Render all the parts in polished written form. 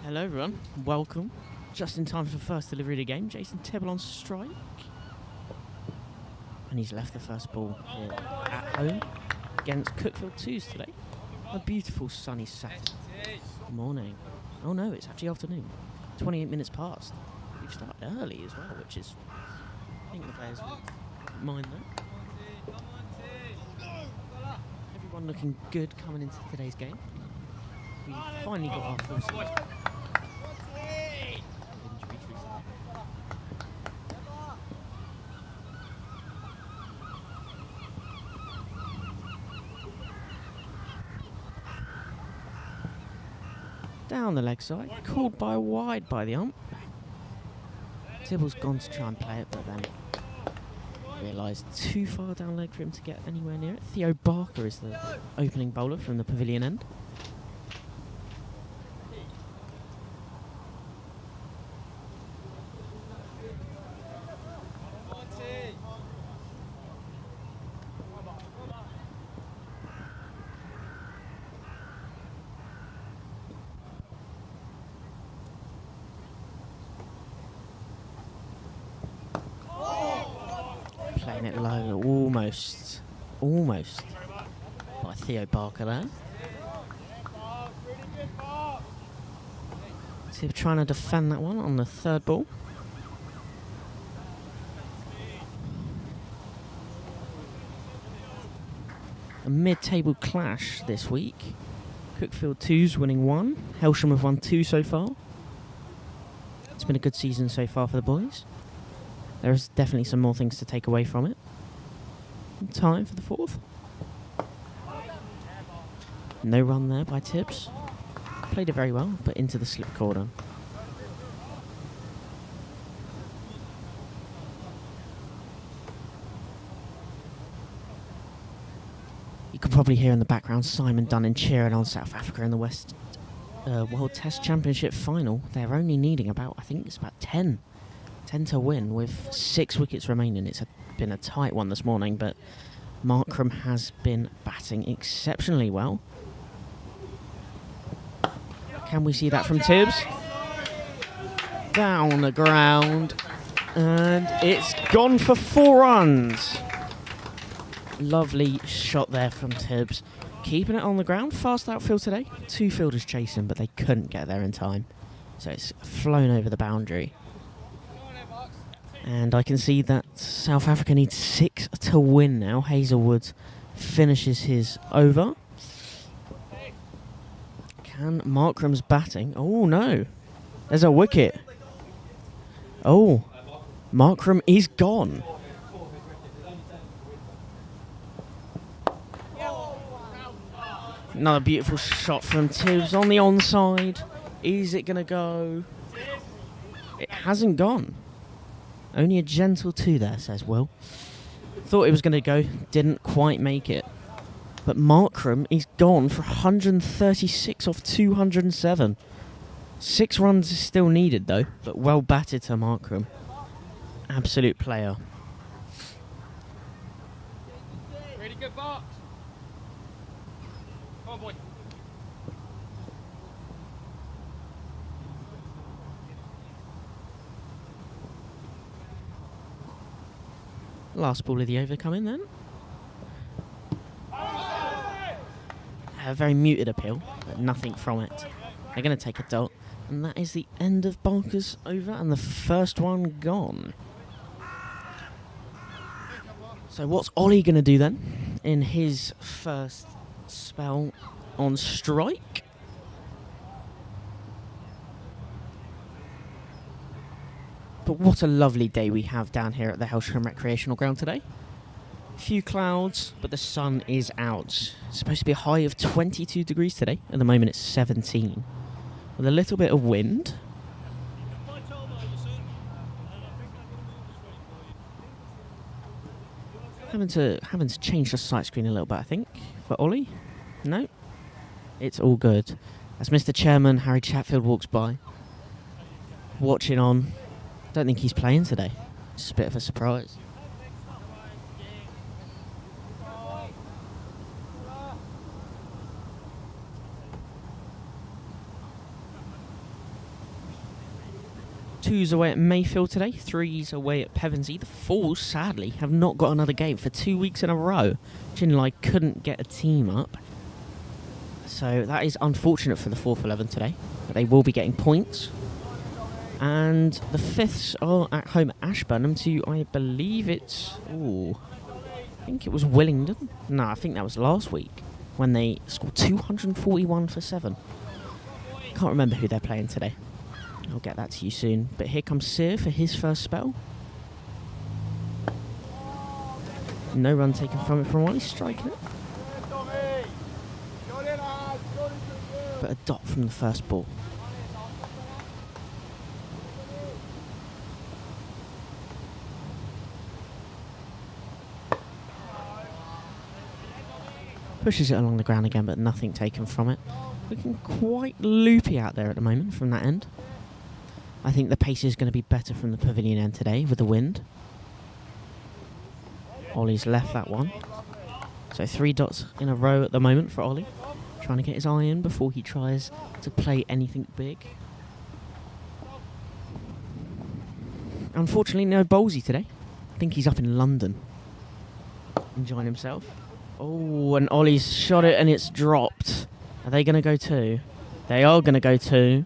Hello everyone, welcome. Just in time for the first delivery of the game. Jason Tibble on strike. And he's left the first ball here at home against Cuckfield 2s today. A beautiful sunny Saturday morning. Oh no, it's actually afternoon. 28 minutes past. We've started early as well, which is... I think the players won't mind that. Everyone looking good coming into today's game. We finally got our full season. Down the leg side, called by wide by the ump. Tibble's gone to try and play it, but then realised too far down leg for him to get anywhere near it. Theo Barker is the opening bowler from the pavilion end. Playing it low, almost by Theo Barker there. Tibb trying to defend that one on the third ball. A mid-table clash this week. Cuckfield 2's winning 1. Hailsham have won 2 so far. It's been a good season so far for the boys. There's definitely some more things to take away from it. Time for the fourth. No run there by Tibbs. Played it very well, but into the slip corner. You can probably hear in the background Simon Dunning cheering on South Africa in the West World Test Championship final. They're only needing about, I think it's about 10 to win with 6 wickets remaining. It's been a tight one this morning, but Markram has been batting exceptionally well. Can we see that from Tibbs? Down the ground, and it's gone for 4 runs. Lovely shot there from Tibbs. Keeping it on the ground, fast outfield today. 2 fielders chasing, but they couldn't get there in time. So it's flown over the boundary. And I can see that South Africa needs 6 to win now. Hazelwood finishes his over. Can Markram's batting? Oh no, there's a wicket. Oh, Markram is gone. Another beautiful shot from Tibbs on the onside. Is it going to go? It hasn't gone. Only a gentle 2 there, says Will. Thought it was going to go, didn't quite make it. But Markram is gone for 136 off 207. 6 runs is still needed though, but well batted to Markram. Absolute player. Really good box. Come on, boy. Last ball of the over coming then. A very muted appeal, but nothing from it. They're going to take a dot, and that is the end of Barker's over, and the first one gone. So what's Ollie going to do then in his first spell on strike? But what a lovely day we have down here at the Hailsham Recreational Ground today. Few clouds, but the sun is out. It's supposed to be a high of 22 degrees today. At the moment it's 17. With a little bit of wind. Having to change the sight screen a little bit, I think, for Ollie. No, it's all good. As Mr. Chairman Harry Chatfield walks by, watching on. Don't think he's playing today. It's a bit of a surprise. 2's away at Mayfield today, 3's away at Pevensey. The 4's, sadly, have not got another game for 2 weeks in a row. Chinley couldn't get a team up. So that is unfortunate for the 4th 11 today. But they will be getting points. And the 5ths are at home at Ashburnham to, I believe it's... Ooh, I think it was Willingdon. No, I think that was last week when they scored 241 for 7. Can't remember who they're playing today. I'll get that to you soon. But here comes Sear for his first spell. No run taken from it from Wally, striking it. But a dot from the first ball. Pushes it along the ground again, but nothing taken from it. Looking quite loopy out there at the moment from that end. I think the pace is going to be better from the pavilion end today with the wind. Ollie's left that one. So 3 dots in a row at the moment for Ollie. Trying to get his eye in before he tries to play anything big. Unfortunately, no Bowlesy today. I think he's up in London, enjoying himself. Oh, and Ollie's shot it and it's dropped. Are they going to go 2? They are going to go 2.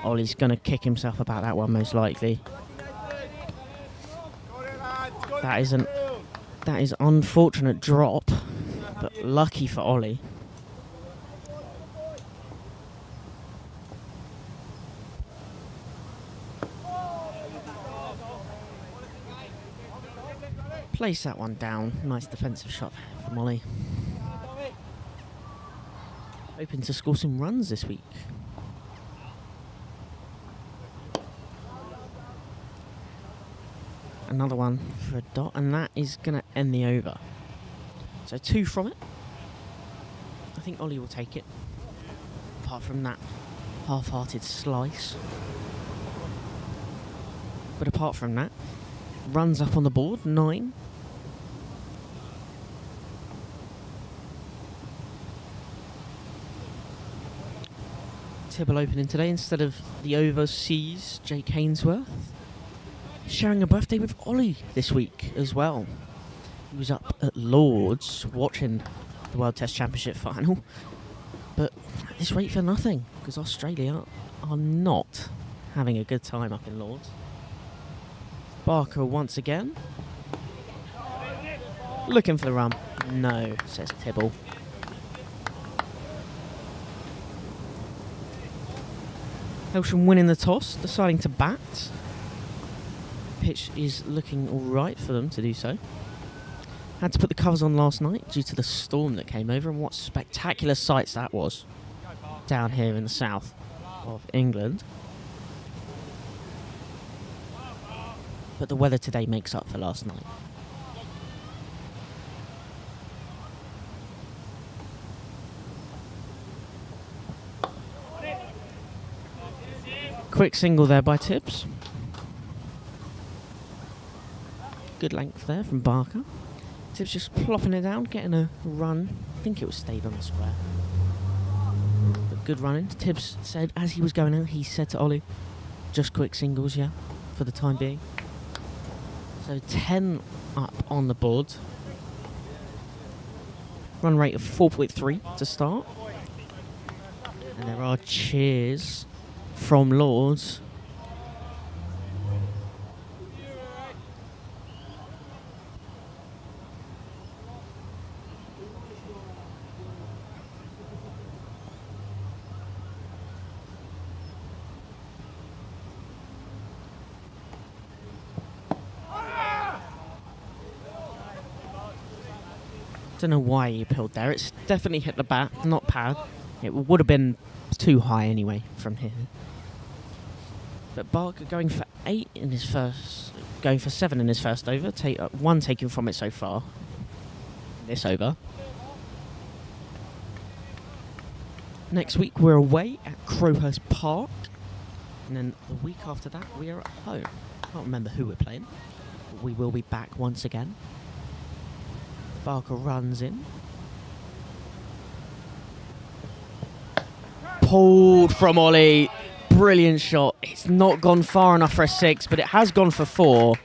Ollie's going to kick himself about that one, most likely. That is unfortunate drop, but lucky for Ollie. Place that one down. Nice defensive shot from Ollie. Hoping to score some runs this week. Another one for a dot, and that is going to end the over. So 2 from it. I think Ollie will take it. Apart from that half-hearted slice. But apart from that, runs up on the board, 9. Tibble opening today instead of the overseas Jake Hainsworth. Sharing a birthday with Ollie this week as well. He was up at Lord's watching the World Test Championship final. But at this rate for nothing, because Australia are not having a good time up in Lord's. Barker once again. Looking for the run. No, says Tibble. Hailsham winning the toss, deciding to bat. Pitch is looking alright for them to do so. Had to put the covers on last night due to the storm that came over, and what spectacular sights that was down here in the south of England. But the weather today makes up for last night. Quick single there by Tibbs. Good length there from Barker. Tibbs just plopping it down, getting a run. I think it was stayed on the square. But good running. Tibbs said, as he was going out, he said to Ollie, just quick singles, yeah, for the time being. So 10 up on the board. Run rate of 4.3 to start. And there are cheers from Lords. Don't know why he appealed there. It's definitely hit the bat, not pad. It would have been too high anyway from here. But Barker going for 8 in his first, going for 7 in his first over. One taken from it so far. This over. Next week we're away at Crowhurst Park, and then the week after that we are at home. I can't remember who we're playing, but we will be back once again. Barker runs in. pulled from Ollie. Brilliant shot. It's not gone far enough for a 6, but it has gone for 4.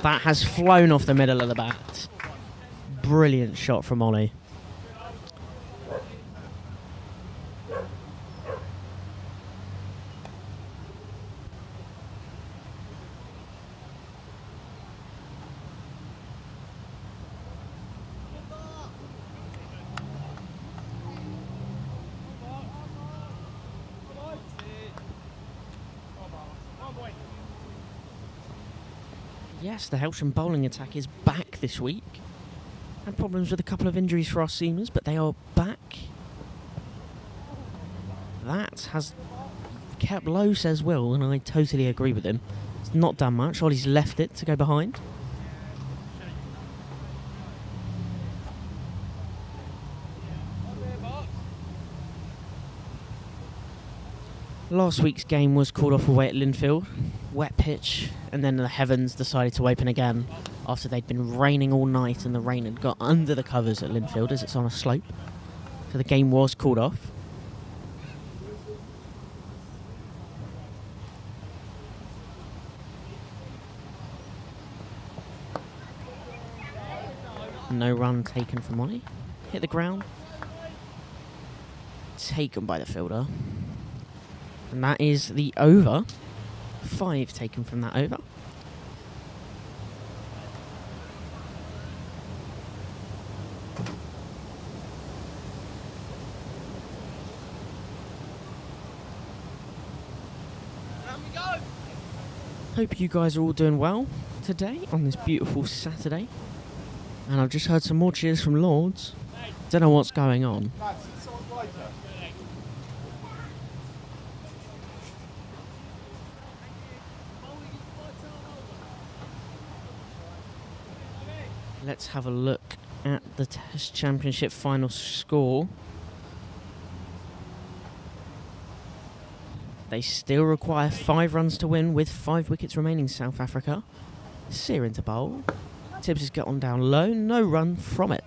That has flown off the middle of the bat. Brilliant shot from Ollie. Yes, the Hailsham bowling attack is back this week. Had problems with a couple of injuries for our seamers, but they are back. That has kept low, says Will, and I totally agree with him. It's not done much. Ollie's left it to go behind. Last week's game was called off away at Linfield. Wet pitch, and then the heavens decided to open again after they'd been raining all night and the rain had got under the covers at Linfield as it's on a slope. So the game was called off. No run taken from Ollie. Hit the ground. Taken by the fielder. And that is the over. 5 taken from that over. Hope you guys are all doing well today on this beautiful Saturday. And I've just heard some more cheers from Lords. Don't know what's going on. Let's have a look at the Test Championship final score. They still require 5 runs to win with 5 wickets remaining, South Africa. Sear into bowl. Tibbs has got on down low, no run from it.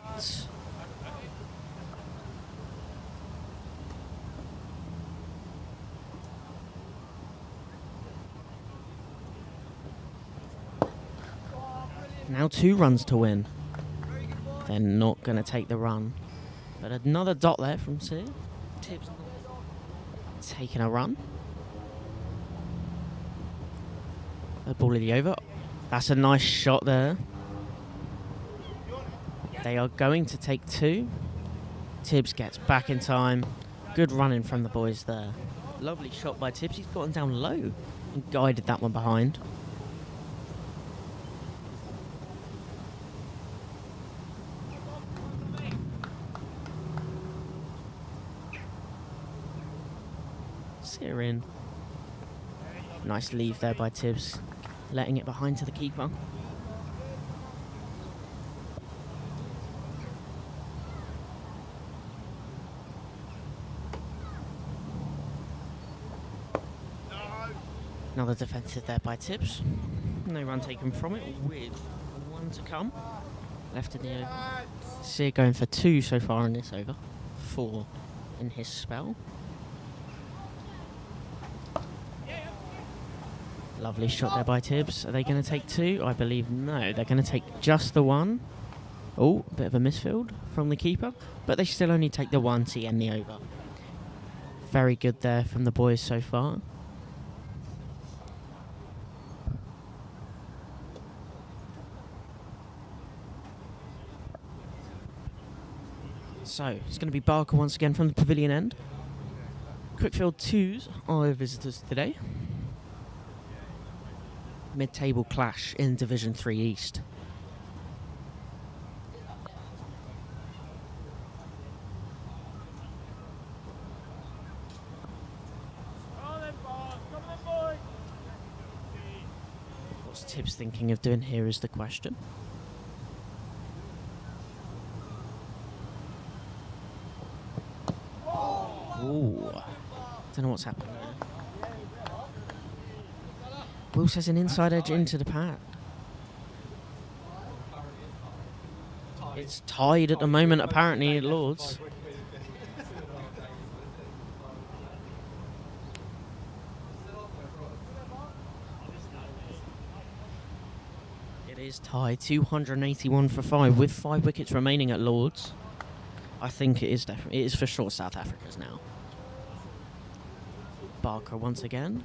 Now 2 runs to win. They're not going to take the run. But another dot there from Sear. Tibbs taking a run. The ball of the over. That's a nice shot there. They are going to take 2. Tibbs gets back in time. Good running from the boys there. Lovely shot by Tibbs. He's gotten down low and guided that one behind. Sear in. Nice leave there by Tibbs. Letting it behind to the keeper. Another defensive there by Tibbs. No run taken from it with 1 to come. Left in the over. Sear going for 2 so far in this over. 4 in his spell. Lovely shot there by Tibbs. Are they going to take 2? I believe no. They're going to take just the 1. Oh, a bit of a misfield from the keeper. But they still only take the 1 to end the over. Very good there from the boys so far. So, it's going to be Barker once again from the pavilion end. Cuckfield 2s are our visitors today. Mid-table clash in Division 3 East. What's Tibbs thinking of doing here is the question. Ooh, don't know what's happened there. Will says an inside edge into the pad. It's tied at the moment, apparently, at Lords. is tied 281 for 5 with 5 wickets remaining at Lords. I think it is definitely, it is for sure South Africa's now. Barker once again.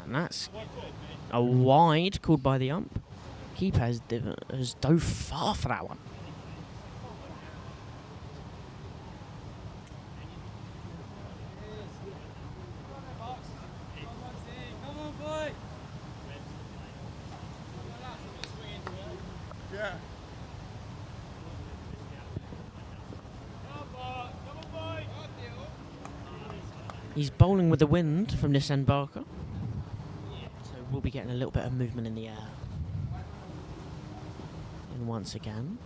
And that's a wide called by the ump. Keeper has dove far for that one. He's bowling with the wind from this end, Barker. So we'll be getting a little bit of movement in the air. And once again.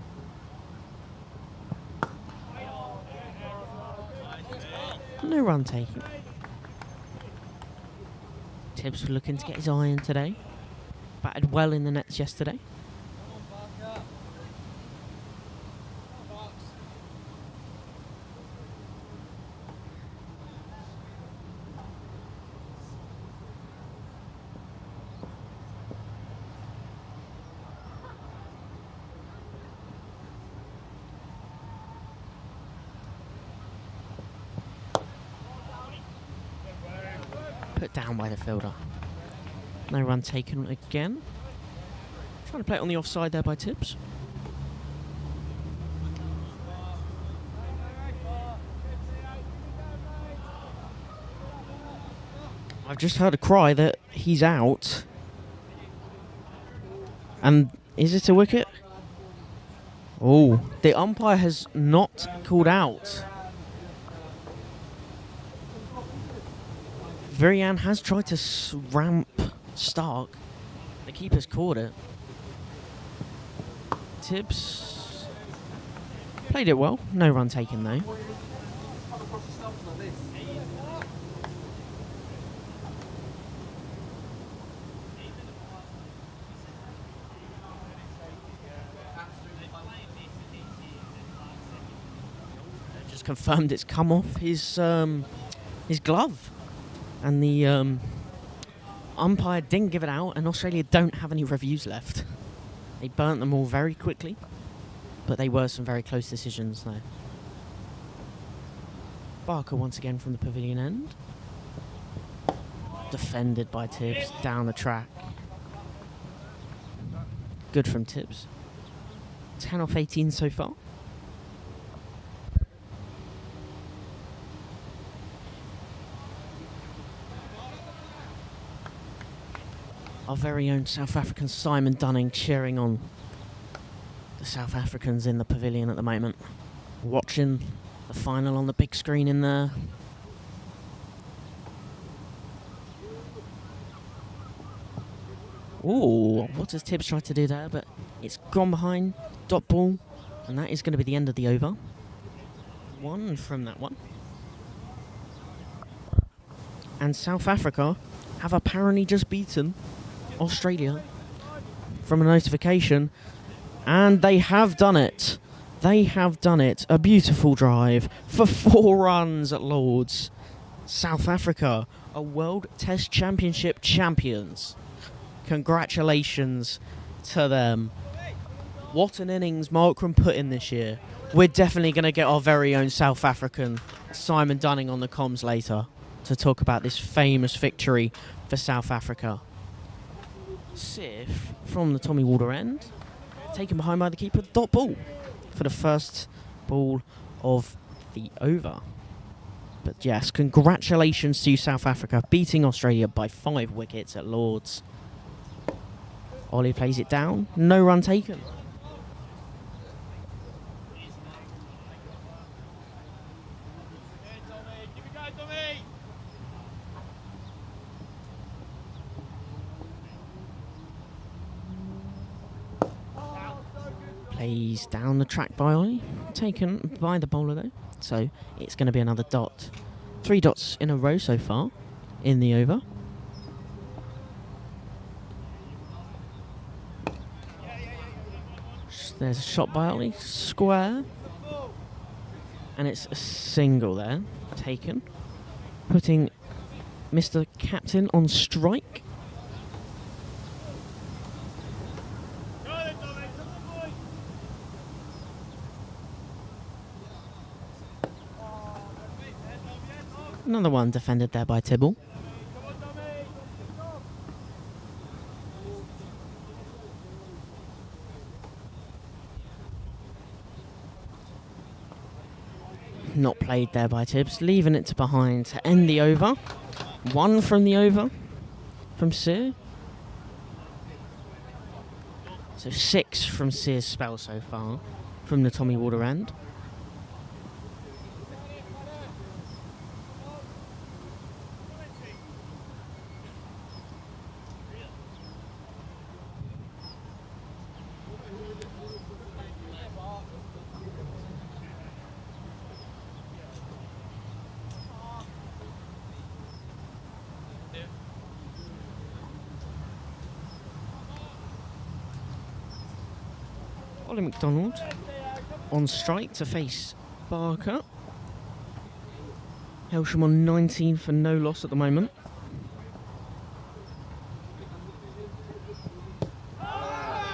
No run taken. Tibbs looking to get his iron today. Batted well in the nets yesterday. Put down by the fielder. No run taken again. Trying to play it on the offside there by Tibbs. I've just heard a cry that he's out. And is it a wicket? Oh, the umpire has not called out. Virian has tried to ramp Stark. The keeper's caught it. Tibbs played it well. No run taken though. Just confirmed it's come off his glove. And the umpire didn't give it out, and Australia don't have any reviews left. They burnt them all very quickly, but they were some very close decisions there. Barker once again from the pavilion end. Defended by Tibbs, down the track. Good from Tibbs. 10 off 18 so far. Our very own South African Simon Dunning cheering on the South Africans in the pavilion at the moment. Watching the final on the big screen in there. Ooh, what has Tibbs tried to do there? But it's gone behind, dot ball, and that is going to be the end of the over. One from that one. And South Africa have apparently just beaten Australia from a notification, and they have done it. They have done it. A beautiful drive for 4 runs at Lords. South Africa are World Test Championship champions. Congratulations to them. What an innings Markram put in this year. We're definitely going to get our very own South African Simon Dunning on the comms later to talk about this famous victory for South Africa. Sif from the Tommy Walder end, taken behind by the keeper, dot ball for the first ball of the over. But yes, congratulations to South Africa beating Australia by 5 wickets at Lords. Ollie plays it down, no run taken. Plays down the track by Ollie, taken by the bowler though, so it's going to be another dot. 3 dots in a row so far in the over. There's a shot by Ollie, square, and it's a single there, taken, putting Mr. Captain on strike. Another one defended there by Tibble. Not played there by Tibbs, leaving it to behind to end the over. One from the over from Sear. So 6 from Sear's spell so far from the Tommy Water end. Ollie McDonald on strike to face Barker. Hailsham on 19 for no loss at the moment.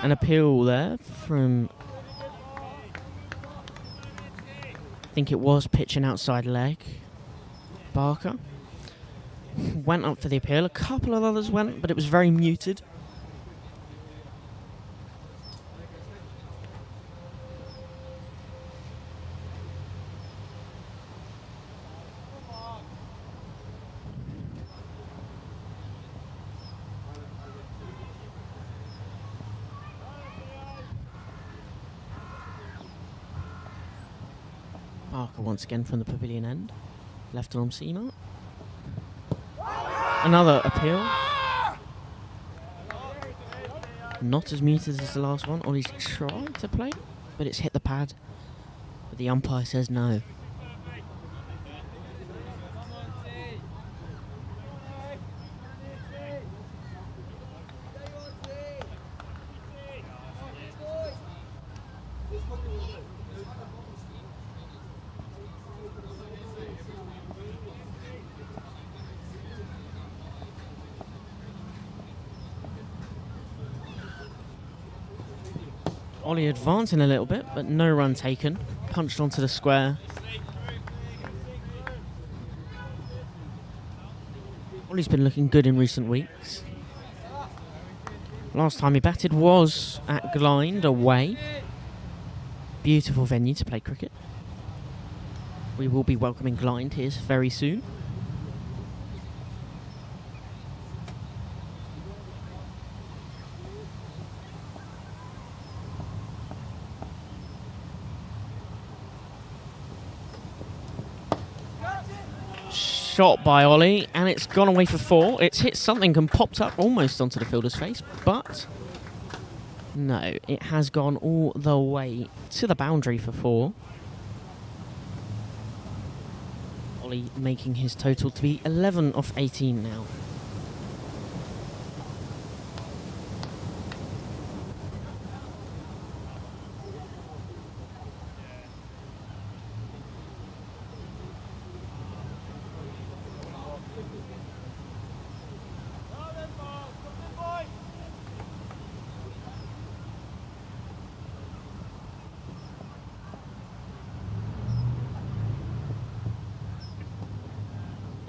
An appeal there from, I think it was pitching outside leg. Barker went up for the appeal. A couple of others went, but it was very muted. Barker once again from the pavilion end. Left arm seamer. Another appeal. Not as muted as the last one. Ollie's tried to play, but it's hit the pad. But the umpire says no. Ollie advancing a little bit, but no run taken. Punched onto the square. Ollie's been looking good in recent weeks. Last time he batted was at Glynde away. Beautiful venue to play cricket. We will be welcoming Glynde here very soon. Shot by Ollie, and it's gone away for 4. It's hit something and popped up almost onto the fielder's face, but no, it has gone all the way to the boundary for 4. Ollie making his total to be 11 off 18 now.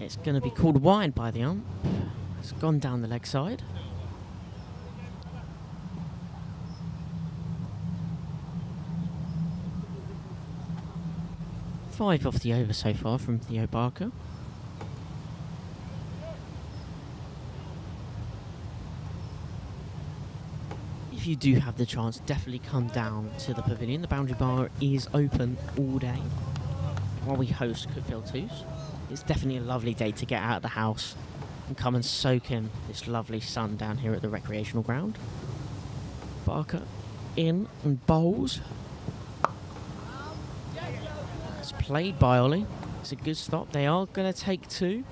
It's going to be called wide by the ump. It's gone down the leg side. Five off the over so far from Theo Barker. If you do have the chance, definitely come down to the pavilion. The boundary bar is open all day while we host Cuckfield 2s. It's definitely a lovely day to get out of the house and come and soak in this lovely sun down here at the recreational ground. Barker in and bowls. It's played by Ollie. It's a good stop. They are going to take 2.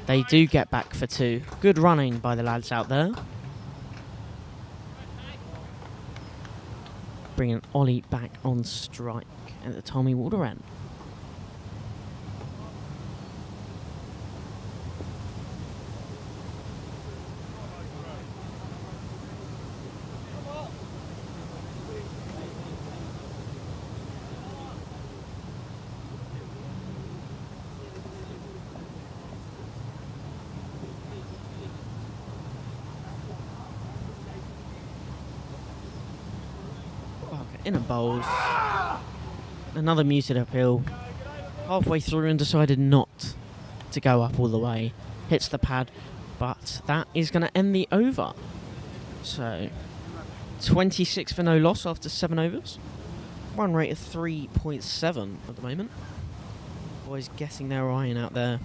They do get back for 2. Good running by the lads out there. Bringing Ollie back on strike at the Tommy Water end. in and bowls. Another muted uphill. Halfway through and decided not to go up all the way. Hits the pad, but that is going to end the over. So, 26 for no loss after 7 overs. Run rate of 3.7 at the moment. Boys getting their iron out there,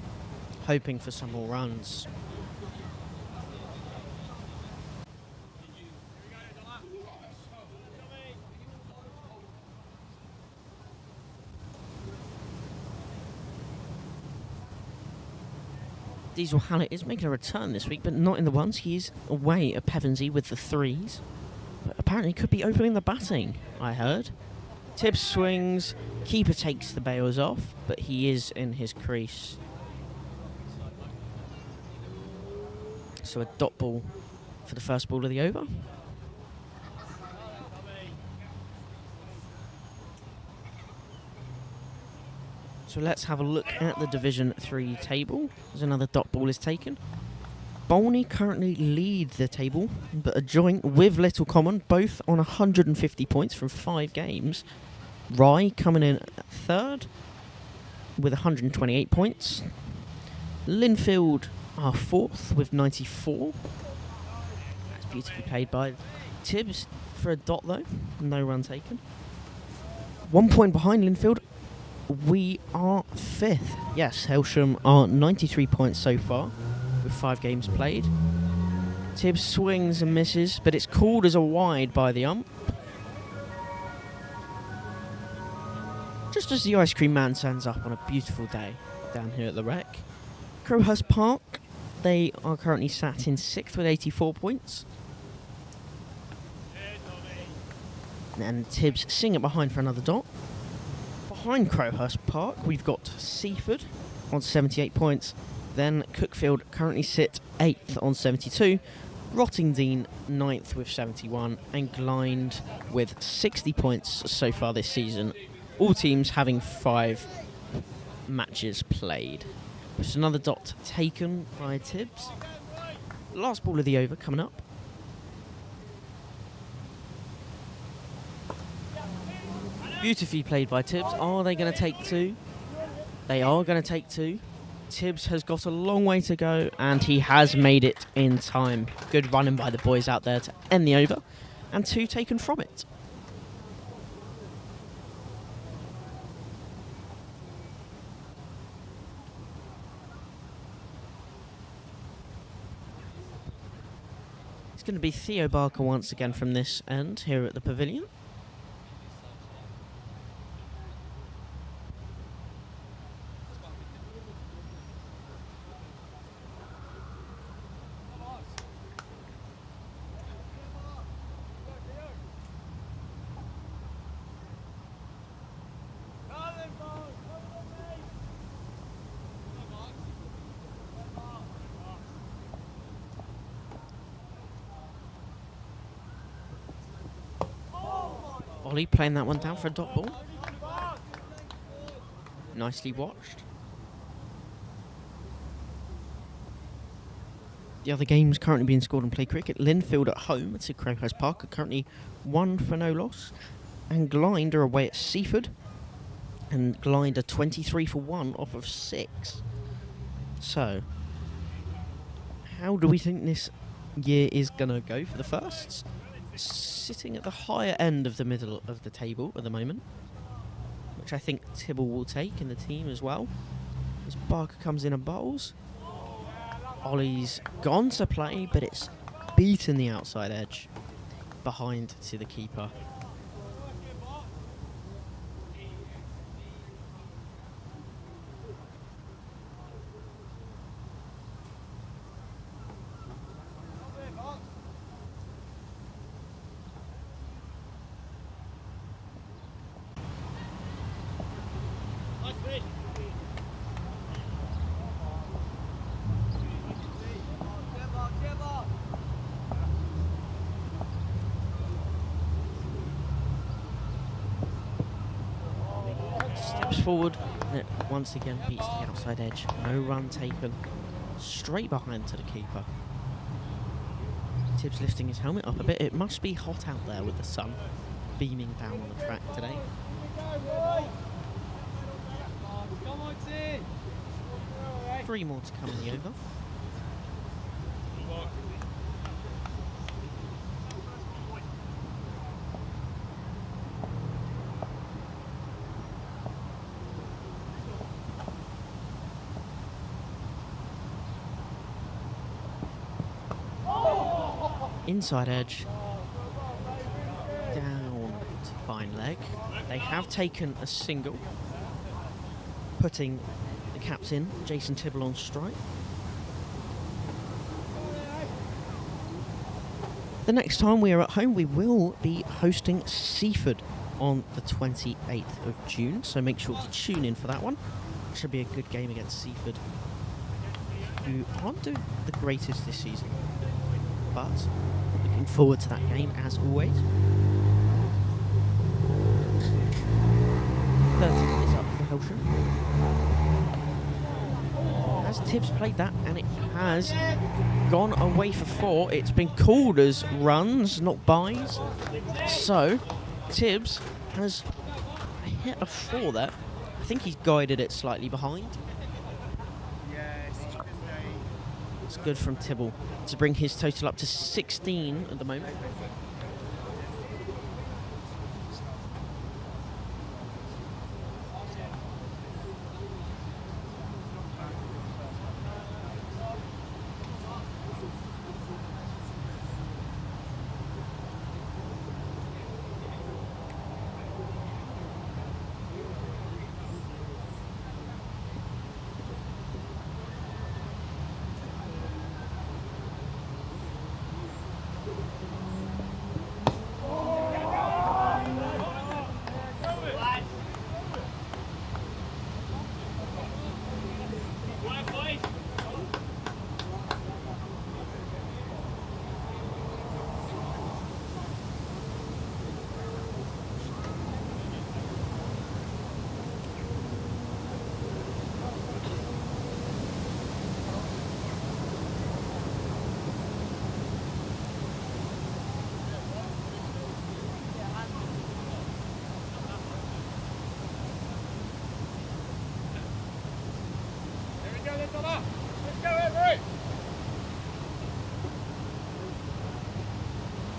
hoping for some more runs. Diesel Hallett is making a return this week, but not in the ones. He is away at Pevensey with the threes. But apparently could be opening the batting, I heard. Tibbs swings, keeper takes the bails off, but he is in his crease. So a dot ball for the first ball of the over. So let's have a look at the Division 3 table as another dot ball is taken. Bolney currently lead the table, but are joint with Little Common, both on 150 points from 5 games. Rye coming in at third with 128 points. Linfield are fourth with 94. That's beautifully played by Tibbs for a dot though, no run taken. 1 point behind Linfield. We are fifth. Yes, Hailsham are 93 points so far with 5 games played. Tibbs swings and misses, but it's called as a wide by the ump. Just as the ice cream man turns up on a beautiful day down here at the Rec. Crowhurst Park, they are currently sat in 6th with 84 points. And Tibbs sing it behind for another dot. Behind Crowhurst Park, we've got Seaford on 78 points. Then Cuckfield currently sit 8th on 72. Rottingdean 9th with 71. And Glynde with 60 points so far this season. All teams having 5 matches played. Just another dot taken by Tibbs. Last ball of the over coming up. Beautifully played by Tibbs. Are they going to take 2? They are going to take 2. Tibbs has got a long way to go, and he has made it in time. Good running by the boys out there to end the over, and 2 taken from it. It's going to be Theo Barker once again from this end here at the pavilion. Ollie playing that one down for a dot ball. Nicely watched. The other games currently being scored on Play Cricket. Linfield at home to Crowhurst Park are currently 1 for no loss. And Glynde are away at Seaford. And Glynde are 23 for 1 off of 6. So, how do we think this year is going to go for the firsts? Sitting at the higher end of the middle of the table at the moment, which I think Tibble will take in the team as well. As Barker comes in and bowls. Ollie's gone to play, but it's beaten the outside edge behind to the keeper. Steps forward, and it once again beats the outside edge. No run taken. Straight behind to the keeper. Tibbs lifting his helmet up a bit. It must be hot out there with the sun. beaming down on the track today. Come on, team. 3 more to come in the over. Inside edge. Down to fine leg. They have taken a single, putting the captain, Jason Tibble, on strike. The next time we are at home, we will be hosting Seaford on the 28th of June, so make sure to tune in for that one. Should be a good game against Seaford, who aren't doing the greatest this season, but looking forward to that game as always. 30 minutes up for Hailsham. As Tibbs played that, and it has gone away for 4. It's been called as runs, not buys. So Tibbs has hit a 4 there. I think he's guided it slightly behind. It's good from Tibble to bring his total up to 16 at the moment.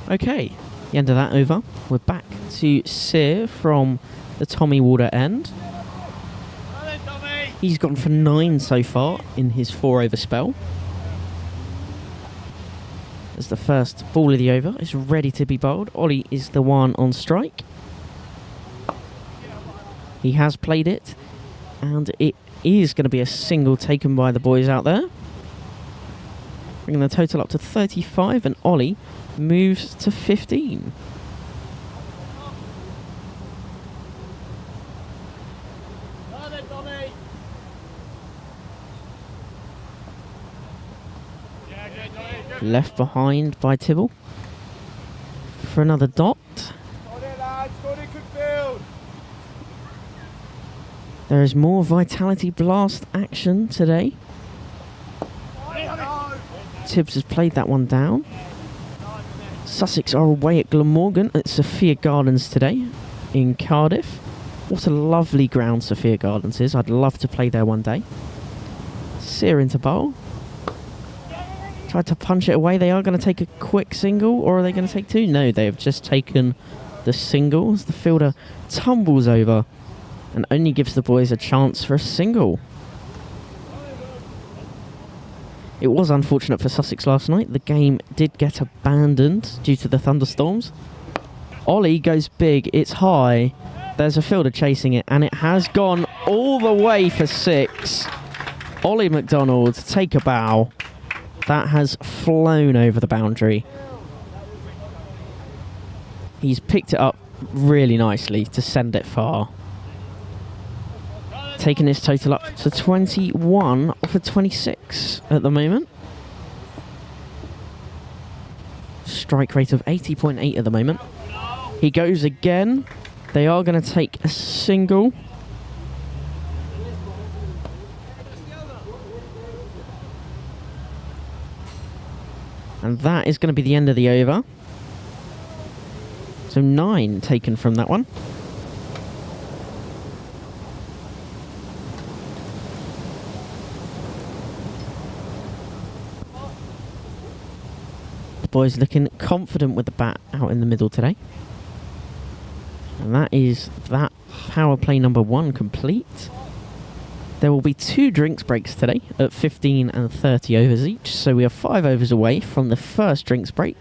Okay, the end of that over. We're back to Sear from the Tommy Water end. He's gone for 9 so far in his 4 over spell. As the first ball of the over is ready to be bowled. Ollie is the one on strike. He has played it, and it is going to be a single taken by the boys out there, bringing the total up to 35, and Ollie moves to 15. Left behind by Tibble for another dot. There is more Vitality Blast action today. Tibbs has played that one down. Sussex are away at Glamorgan at Sophia Gardens today in Cardiff. What a lovely ground Sophia Gardens is. I'd love to play there one day. Sear into bowl. Tried to punch it away. They are going to take a quick single, or are they going to take 2? No, they have just taken the singles. The fielder tumbles over and only gives the boys a chance for a single. It was unfortunate for Sussex last night. The game did get abandoned due to the thunderstorms. Ollie goes big. It's high. There's a fielder chasing it, and it has gone all the way for 6. Ollie McDonald, take a bow. That has flown over the boundary. He's picked it up really nicely to send it far. Taking his total up to 21 for 26 at the moment. Strike rate of 80.8 at the moment. He goes again. They are going to take a single. And that is going to be the end of the over. So 9 taken from that one. The boys looking confident with the bat out in the middle today. And that is that power play number 1 complete. There will be 2 drinks breaks today at 15 and 30 overs each. So we are 5 overs away from the first drinks break.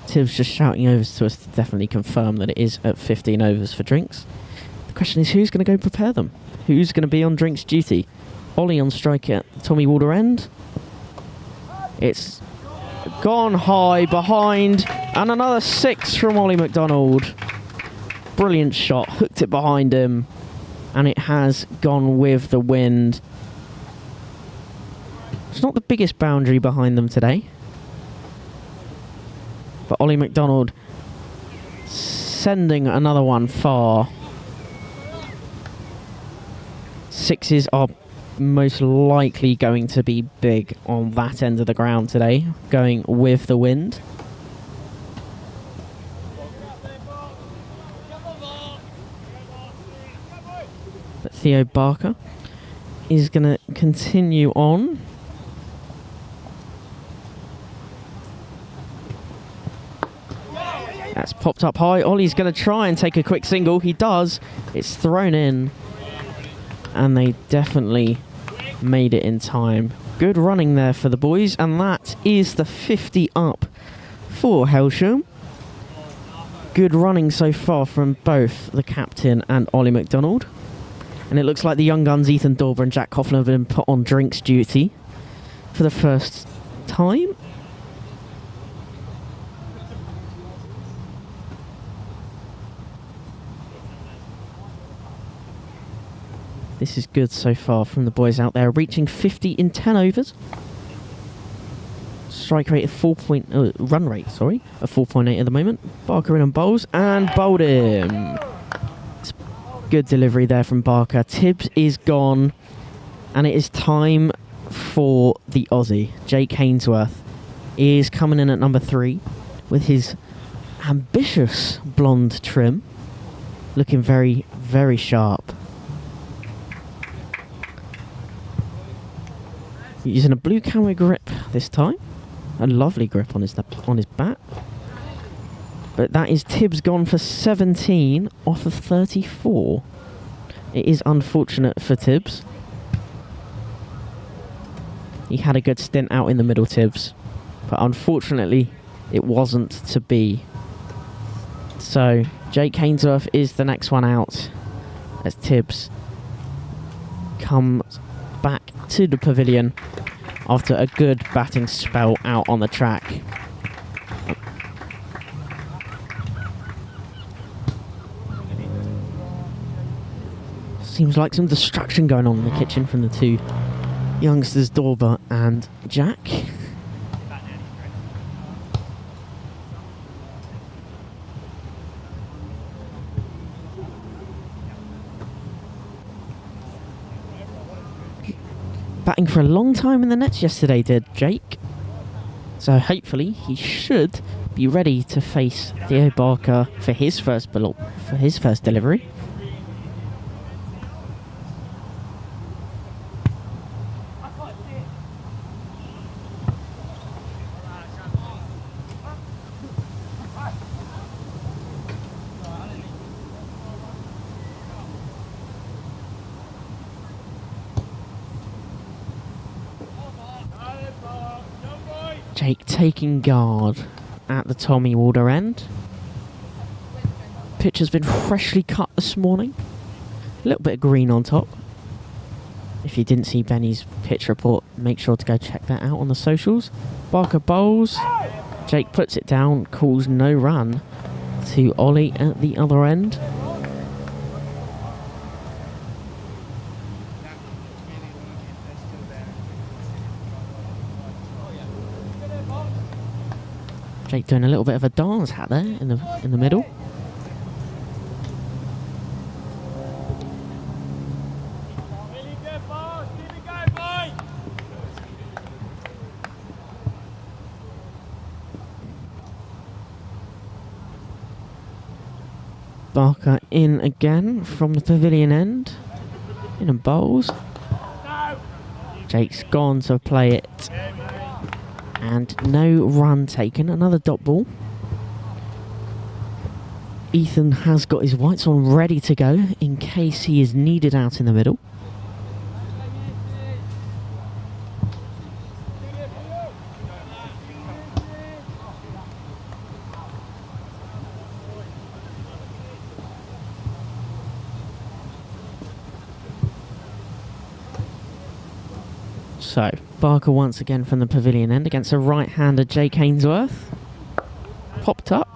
Tiv's just shouting overs to us to definitely confirm that it is at 15 overs for drinks. The question is, who's going to go prepare them? Who's going to be on drinks duty? Ollie on strike at Tommy Walder end. It's gone high behind, and another 6 from Ollie McDonald. Brilliant shot, hooked it behind him, and it has gone with the wind. It's not the biggest boundary behind them today, but Ollie McDonald sending another one far. 6s are most likely going to be big on that end of the ground today, going with the wind. But Theo Barker is going to continue on. That's popped up high. Ollie's going to try and take a quick single. He does. It's thrown in. And they definitely made it in time. Good running there for the boys. And that is the 50 up for Hailsham. Good running so far from both the captain and Ollie McDonald. And it looks like the young guns Ethan Dorber and Jack Coughlin have been put on drinks duty for the first time. This is good so far from the boys out there, reaching 50 in 10 overs. Strike rate of run rate, of 4.8 at the moment. Barker in and bowls, and bowled him. Good delivery there from Barker. Tibbs is gone, and it is time for the Aussie. Jake Hainsworth is coming in at number 3 with his ambitious blonde trim, looking very, very sharp. Using a blue camo grip this time. A lovely grip on his bat. But that is Tibbs gone for 17 off of 34. It is unfortunate for Tibbs. He had a good stint out in the middle, Tibbs. But unfortunately, it wasn't to be. So, Jake Hainsworth is the next one out as Tibbs comes back to the pavilion after a good batting spell out on the track. Seems like some destruction going on in the kitchen from the 2 youngsters, Dorber and Jack. Batting for a long time in the nets yesterday, did Jake. So hopefully he should be ready to face Theo Barker for his first delivery. Jake taking guard at the Tommy Walder end. Pitch has been freshly cut this morning. A little bit of green on top. If you didn't see Benny's pitch report, make sure to go check that out on the socials. Barker bowls. Jake puts it down, calls no run to Ollie at the other end. Jake doing a little bit of a dance hat there in the middle. Barker in again from the pavilion end. In and bowls. Jake's gone to play it. And no run taken. Another dot ball. Ethan has got his whites on ready to go in case he is needed out in the middle. So, Barker once again from the pavilion end against a right-hander Jake Ainsworth. Popped up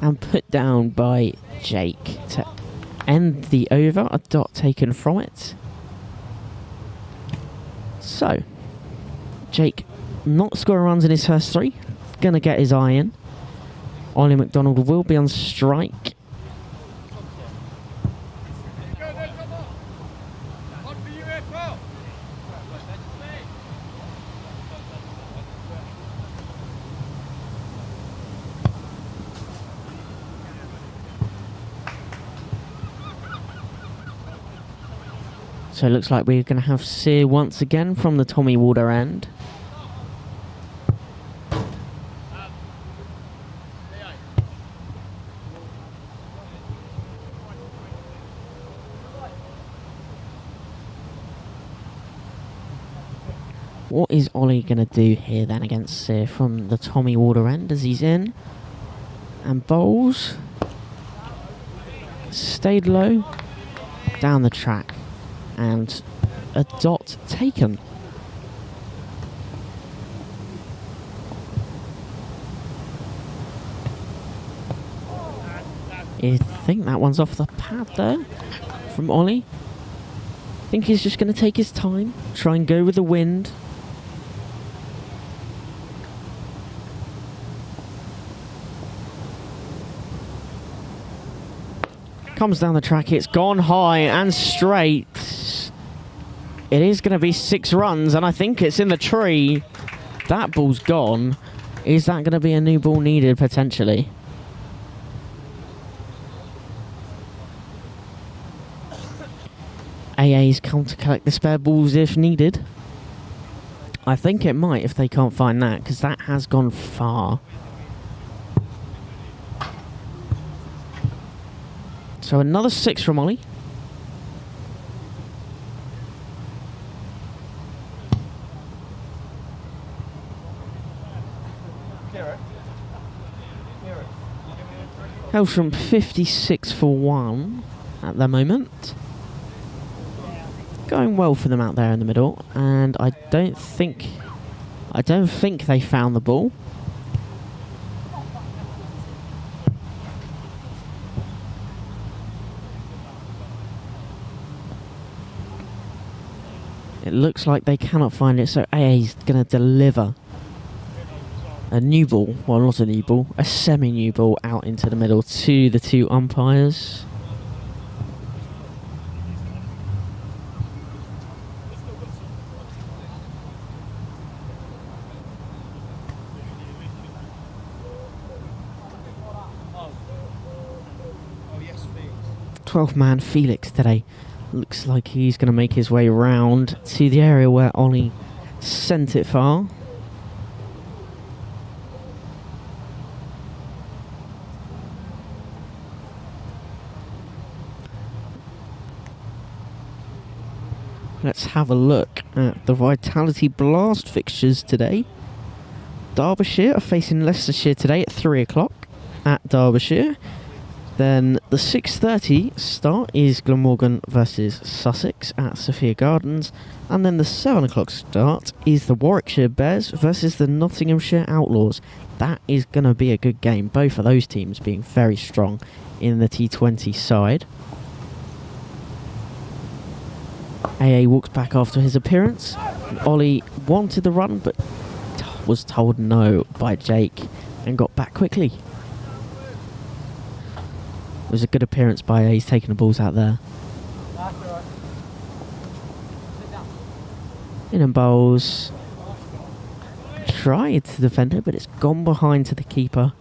and put down by Jake to end the over. A dot taken from it. So, Jake not scoring runs in his first three. Gonna get his eye in. Ollie McDonald will be on strike. So it looks like we're going to have Sear once again from the Tommy Warder end. What is Ollie going to do here then against Sear from the Tommy Warder end as he's in? And bowls. Stayed low. Down the track. And a dot taken. I think that one's off the pad there from Ollie. I think he's just going to take his time, try and go with the wind. Comes down the track, it's gone high and straight. It is going to be 6 runs, and I think it's in the tree. That ball's gone. Is that going to be a new ball needed, potentially? AA's come to collect the spare balls if needed. I think it might if they can't find that, because that has gone far. So another 6 from Ollie. Hailsham 56 for 1 at the moment. Going well for them out there in the middle, and I don't think they found the ball. It looks like they cannot find it, so AA's going to deliver a new ball, well not a new ball, a semi-new ball out into the middle to the 2 umpires. Man Felix today. Looks like he's going to make his way round to the area where Ollie sent it far. Let's have a look at the Vitality Blast fixtures today. Derbyshire are facing Leicestershire today at 3 o'clock at Derbyshire. Then the 6:30 start is Glamorgan versus Sussex at Sophia Gardens. And then the 7 o'clock start is the Warwickshire Bears versus the Nottinghamshire Outlaws. That is going to be a good game. Both of those teams being very strong in the T20 side. AA walks back after his appearance. Ollie wanted the run but was told no by Jake and got back quickly. It was a good appearance by A's taking the balls out there. In and bowls. Tried to defend it, but it's gone behind to the keeper.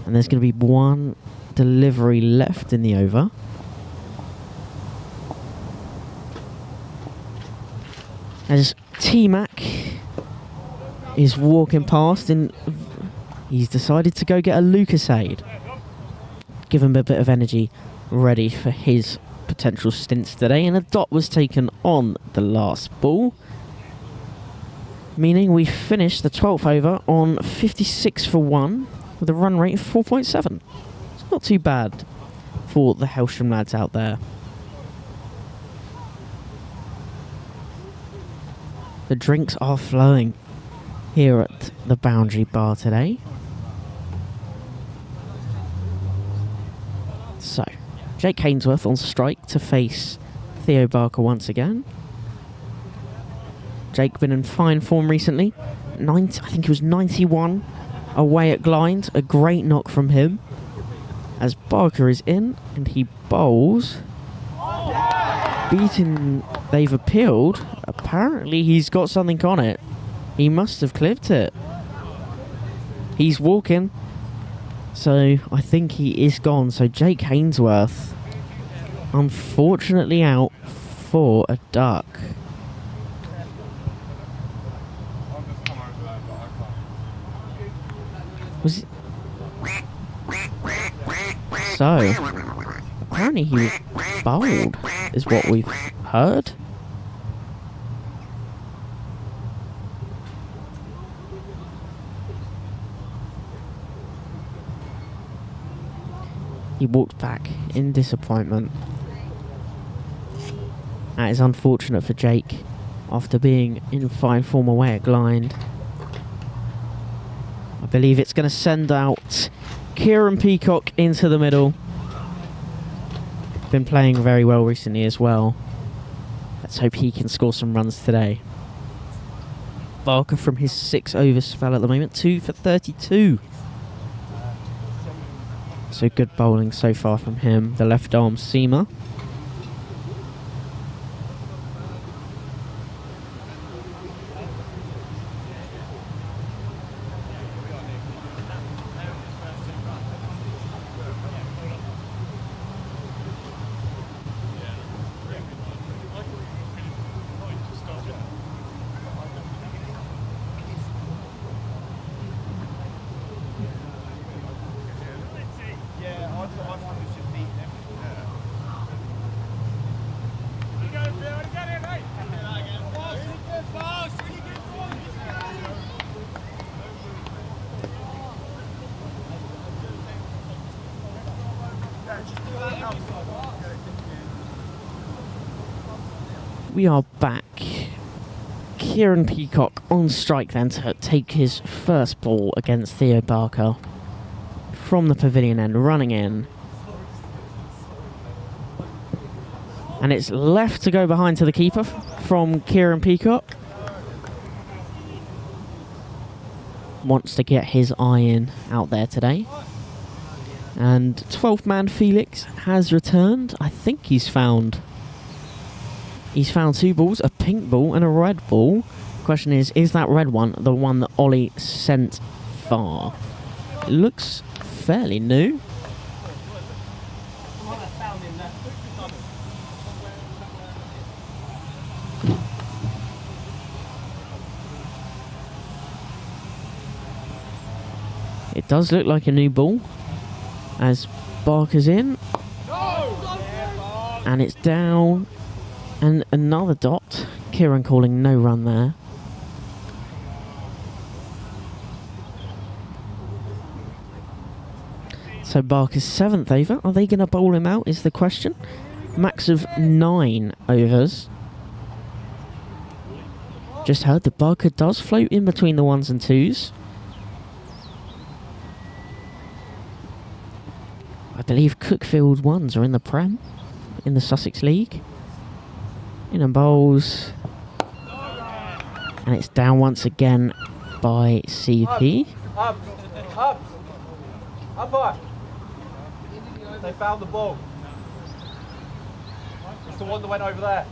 And there's going to be one delivery left in the over. As T-Mac is walking past and he's decided to go get a Lucasade. Give him a bit of energy ready for his potential stints today. And a dot was taken on the last ball, meaning we finished the 12th over on 56 for 1 with a run rate of 4.7. It's not too bad for the Hailsham lads out there. The drinks are flowing here at the Boundary Bar today. So, Jake Hainsworth on strike to face Theo Barker once again. Jake been in fine form recently. I think he was 91 away at Glynde. A great knock from him. As Barker is in and he bowls. Beaten, they've appealed. Apparently he's got something on it. He must have clipped it. He's walking. So I think he is gone. So Jake Hainsworth, unfortunately, out for a duck. Was it? So apparently he was bowled, is what we've heard. He walked back in disappointment. That is unfortunate for Jake after being in fine form away at Glynde. I believe it's going to send out Kieran Peacock into the middle. Been playing very well recently as well. Let's hope he can score some runs today. Barker from his 6 over spell at the moment, 2 for 32. So good bowling so far from him, the left arm seamer. We are back. Kieran Peacock on strike then to take his first ball against Theo Barker from the pavilion end, running in. And it's left to go behind to the keeper from Kieran Peacock. Wants to get his eye in out there today. And 12th man Felix has returned. I think he's found 2 balls, a pink ball and a red ball. Question is that red one the one that Ollie sent far? It looks fairly new. It does look like a new ball as Barker's in. And it's down. And another dot. Kieran calling no run there. So Barker's 7th over. Are they going to bowl him out is the question. Max of 9 overs. Just heard that Barker does float in between the 1s and 2s. I believe Cuckfield 1s are in the Prem, in the Sussex League. In and bowls. And it's down once again by CP. Umpire. They found the ball. It's the one that went over there.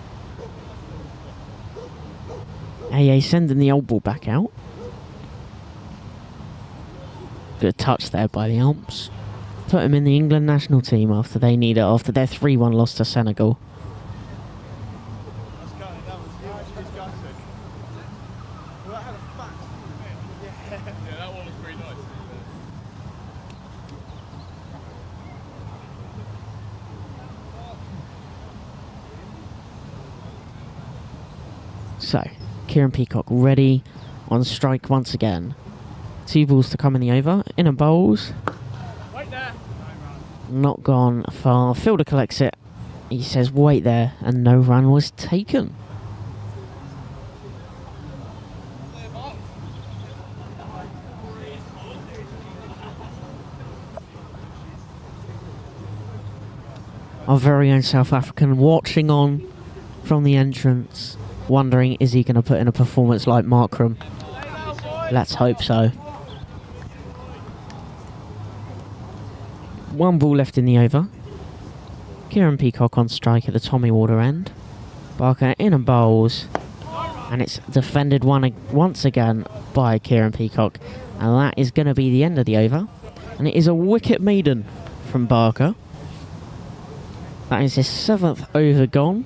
AA sending the old ball back out. Good touch there by the umps. put him in the England national team after they need it, after their 3-1 loss to Senegal. So, Kieran Peacock ready on strike once again. 2 balls to come in the over. Inner bowls. Wait there. Not gone far. Fielder collects it. He says, wait there, and no run was taken. Our very own South African watching on from the entrance, wondering, is he going to put in a performance like Markram? Let's hope so. 1 ball left in the over. Kieran Peacock on strike at the Tommy Water end. Barker in and bowls. And it's defended once again by Kieran Peacock. And that is going to be the end of the over. And it is a wicket maiden from Barker. That is his 7th over gone.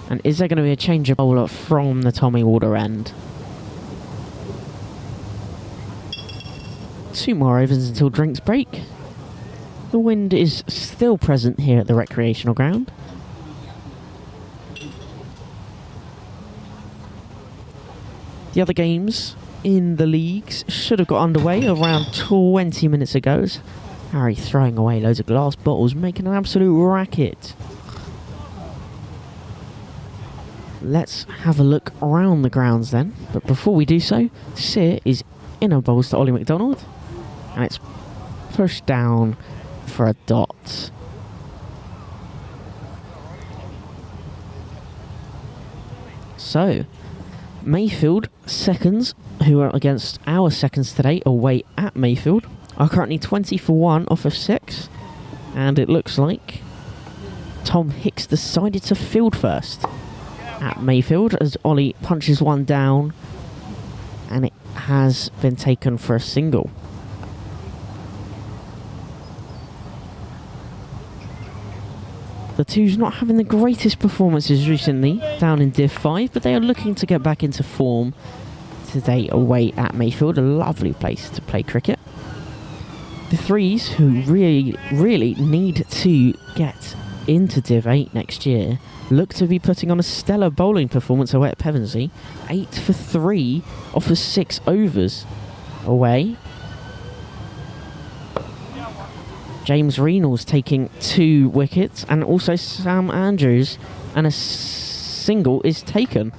And is there going to be a change of bowler from the Tommy Water end? 2 more overs until drinks break. The wind is still present here at the recreational ground. The other games in the leagues should have got underway around 20 minutes ago. Harry throwing away loads of glass bottles, making an absolute racket. Let's have a look around the grounds then. But before we do so, Sear is inner bowls to Ollie McDonald. And it's pushed down for a dot. So, Mayfield seconds, who are against our seconds today, away at Mayfield, are currently 20 for 1 off of 6. And it looks like Tom Hicks decided to field first at Mayfield as Ollie punches one down. And it has been taken for a single. The two's not having the greatest performances recently down in Div 5, but they are looking to get back into form today away at Mayfield, a lovely place to play cricket. The threes, who really need to get into Div 8 next year, look to be putting on a stellar bowling performance away at Pevensey. 8 for 3 off of 6 overs away. James Reynolds taking 2 wickets, and also Sam Andrews, and a single is taken.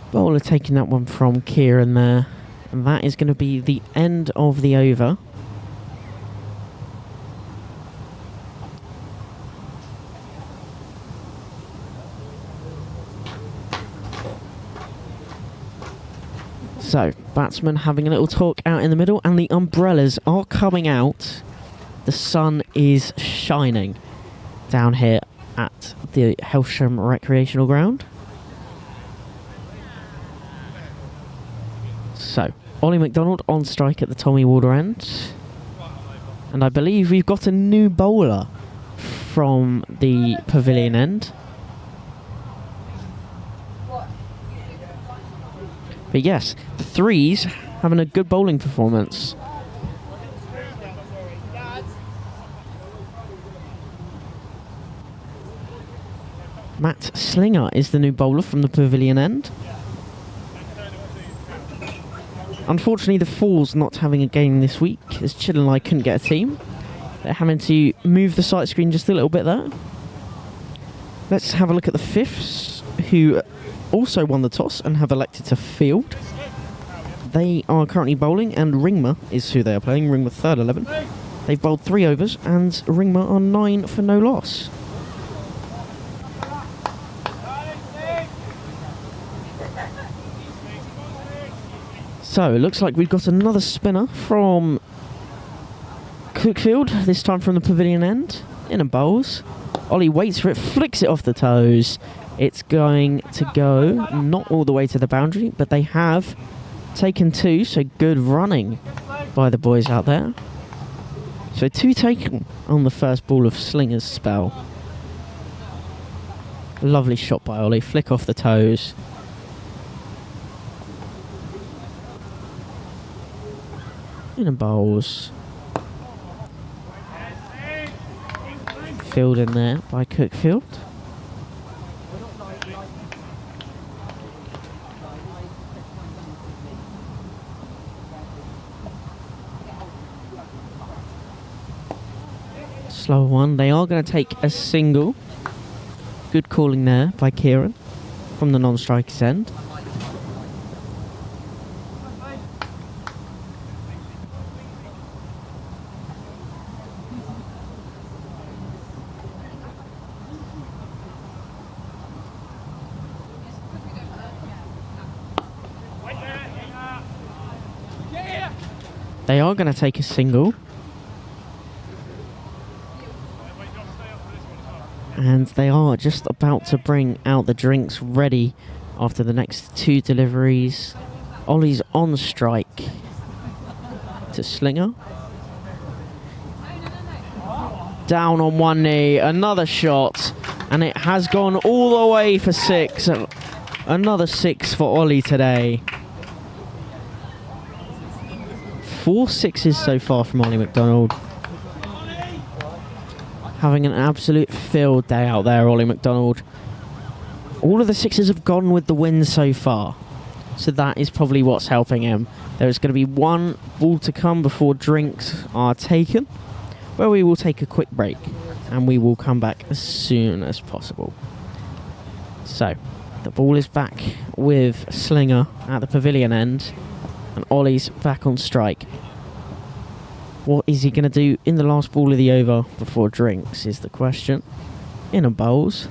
Bowler taking that one from Kieran there. And that is going to be the end of the over. So, batsmen having a little talk out in the middle, and the umbrellas are coming out. The sun is shining down here at the Hailsham recreational ground. So, Ollie McDonald on strike at the Tommy Water end. And I believe we've got a new bowler from the pavilion end. But yes, the threes having a good bowling performance. Matt Slinger is the new bowler from the pavilion end. Unfortunately, the Falls not having a game this week as Chiddenley couldn't get a team. They're having to move the sight screen just a little bit there. Let's have a look at the Fifths, who also won the toss and have elected to field. They are currently bowling, and Ringmer is who they are playing. Ringmer third 11. They've bowled 3 overs, and Ringmer are 9 for no loss. So it looks like we've got another spinner from Cuckfield, this time from the pavilion end, in a bowls. Ollie waits for it, flicks it off the toes. It's going to go not all the way to the boundary, but they have taken 2, so good running by the boys out there. So 2 taken on the first ball of Slinger's spell. Lovely shot by Ollie, flick off the toes. In a bowls. Field in there by Cuckfield. Slower one. They are going to take a single. Good calling there by Kieran from the non-striker's end. They are going to take a single. And they are just about to bring out the drinks ready after the next 2 deliveries. Ollie's on strike to Slinger. Down on one knee, another shot, and it has gone all the way for 6. Another 6 for Ollie today. 4 sixes so far from Ollie McDonald. Having an absolute field day out there, Ollie McDonald. All of the 6s have gone with the win so far, so that is probably what's helping him. There is going to be 1 ball to come before drinks are taken, where we will take a quick break, and we will come back as soon as possible. So, the ball is back with Slinger at the pavilion end, and Ollie's back on strike. What is he going to do in the last ball of the over before drinks is the question. In a bowls.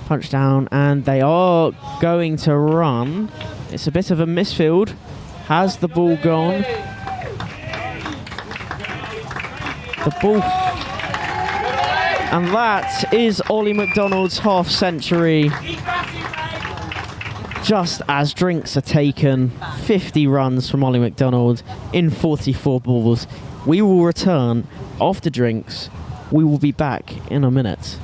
Punch down, and they are going to run. It's a bit of a misfield. Has the ball gone? The ball. And that is Ollie McDonald's half century. Just as drinks are taken, 50 runs from Ollie McDonald in 44 balls. We will return after drinks. We will be back in a minute.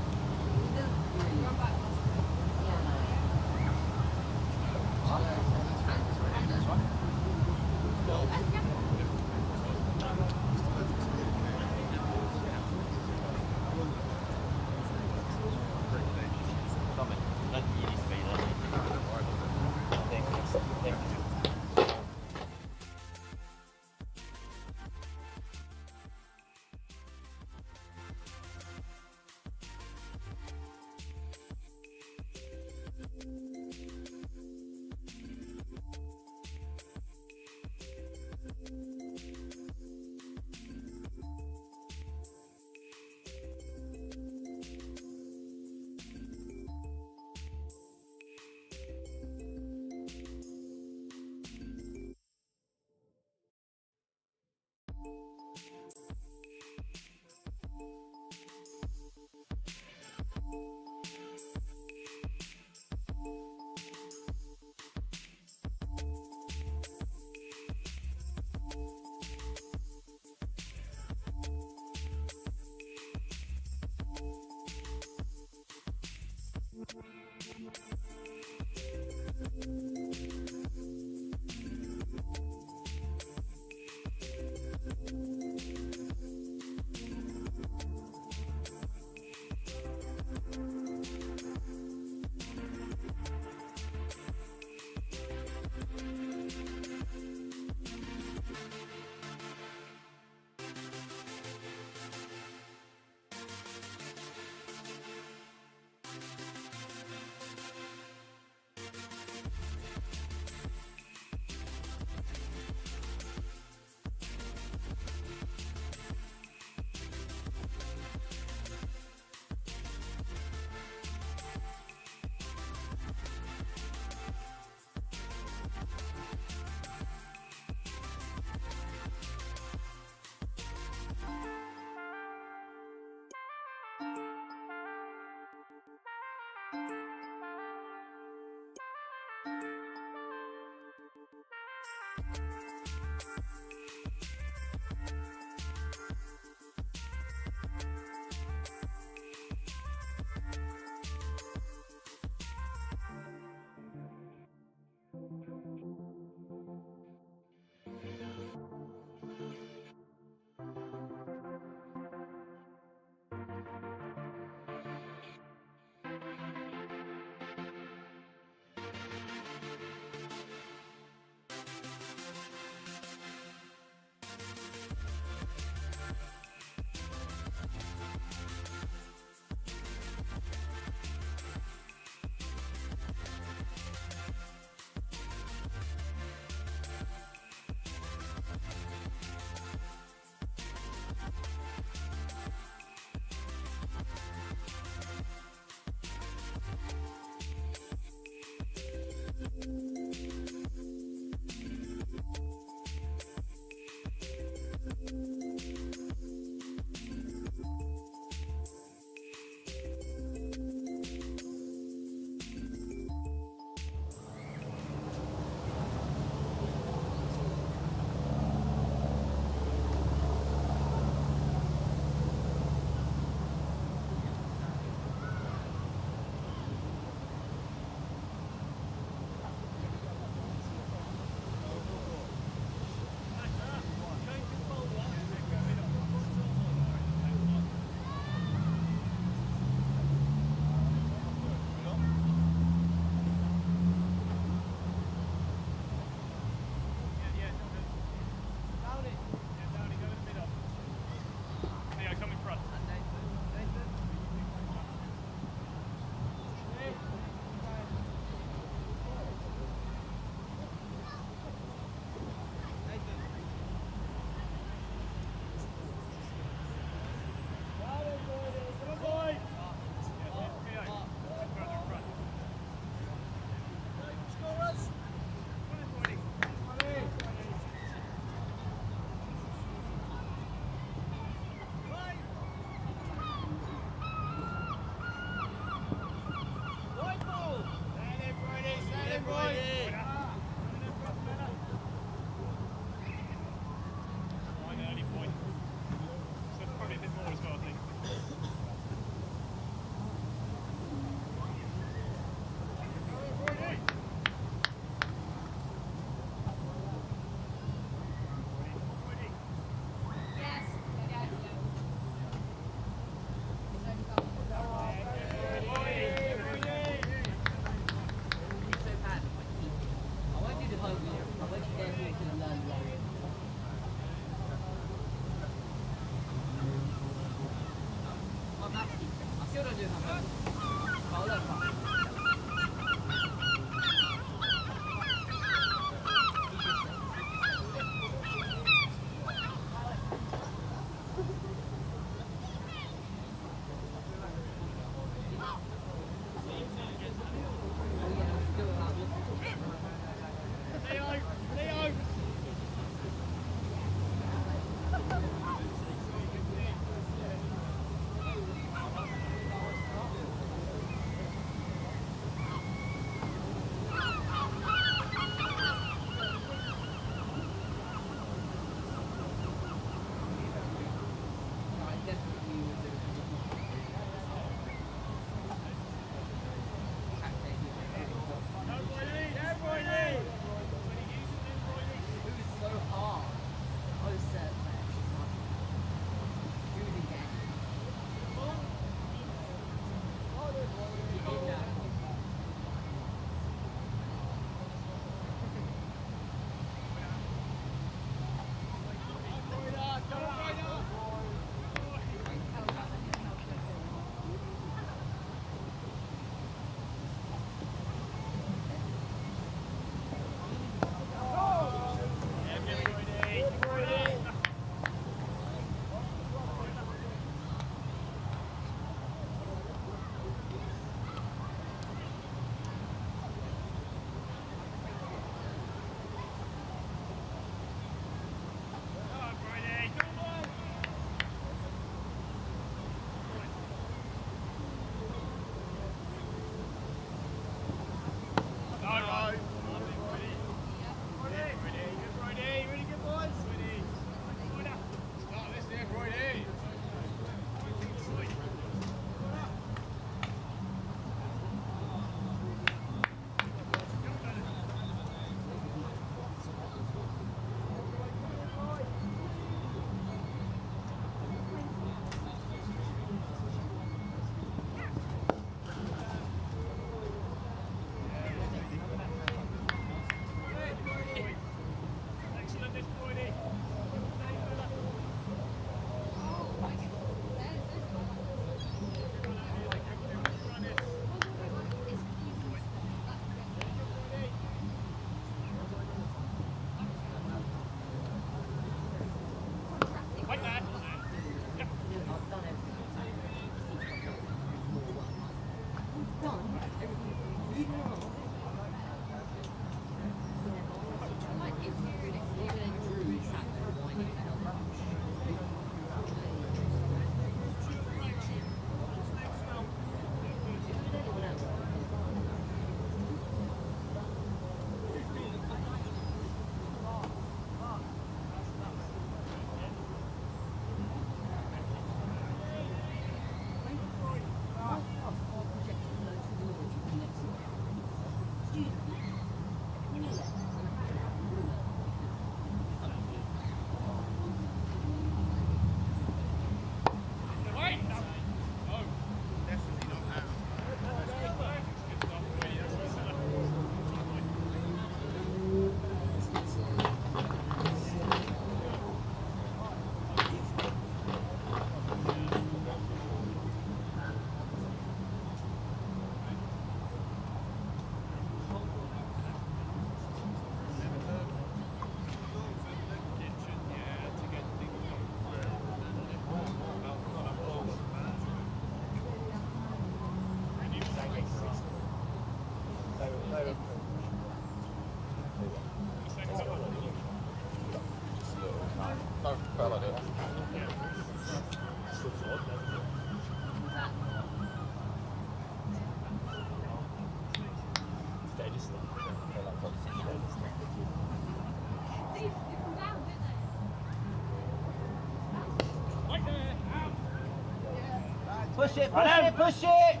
Push it, push it, push it!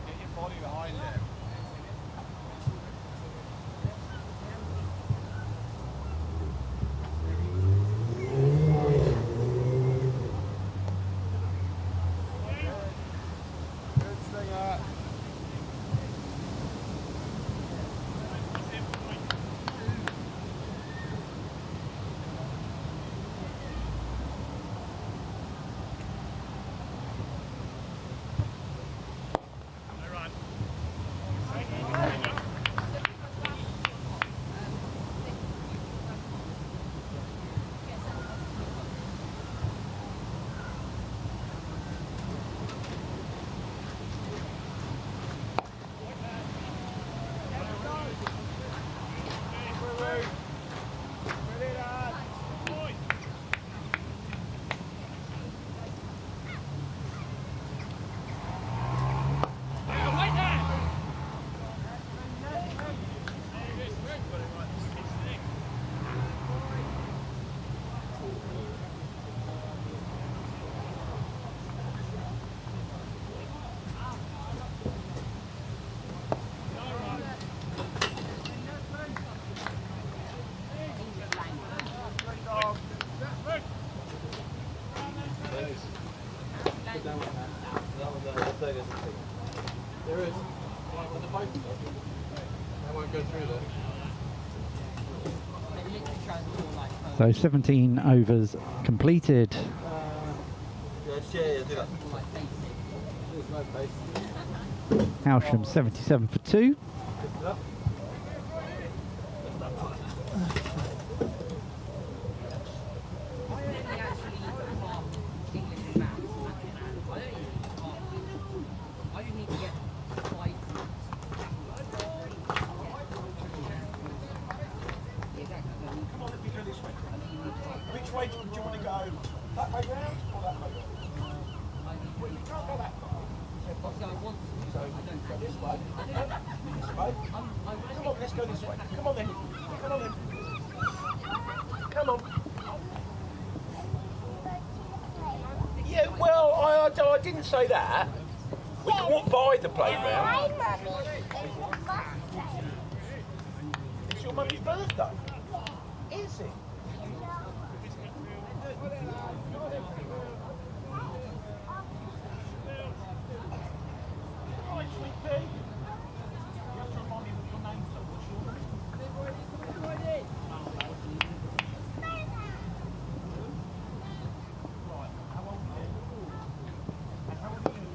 Get your body behind it. Good stinger. So 17 overs completed. Hailsham 77 for 2. Which way do you want to go? That way round or that way round? Well, you can't go that far. So go this way. This way. Come on, let's go this way. Come on then. Come on then. Come on. Yeah, well, I didn't say that. We can walk by the playground. It's your mummy's birthday. Is it? Right, sweet pea. You have to remind me what your name's though. What's your name? Right, how old are you? And how old are you?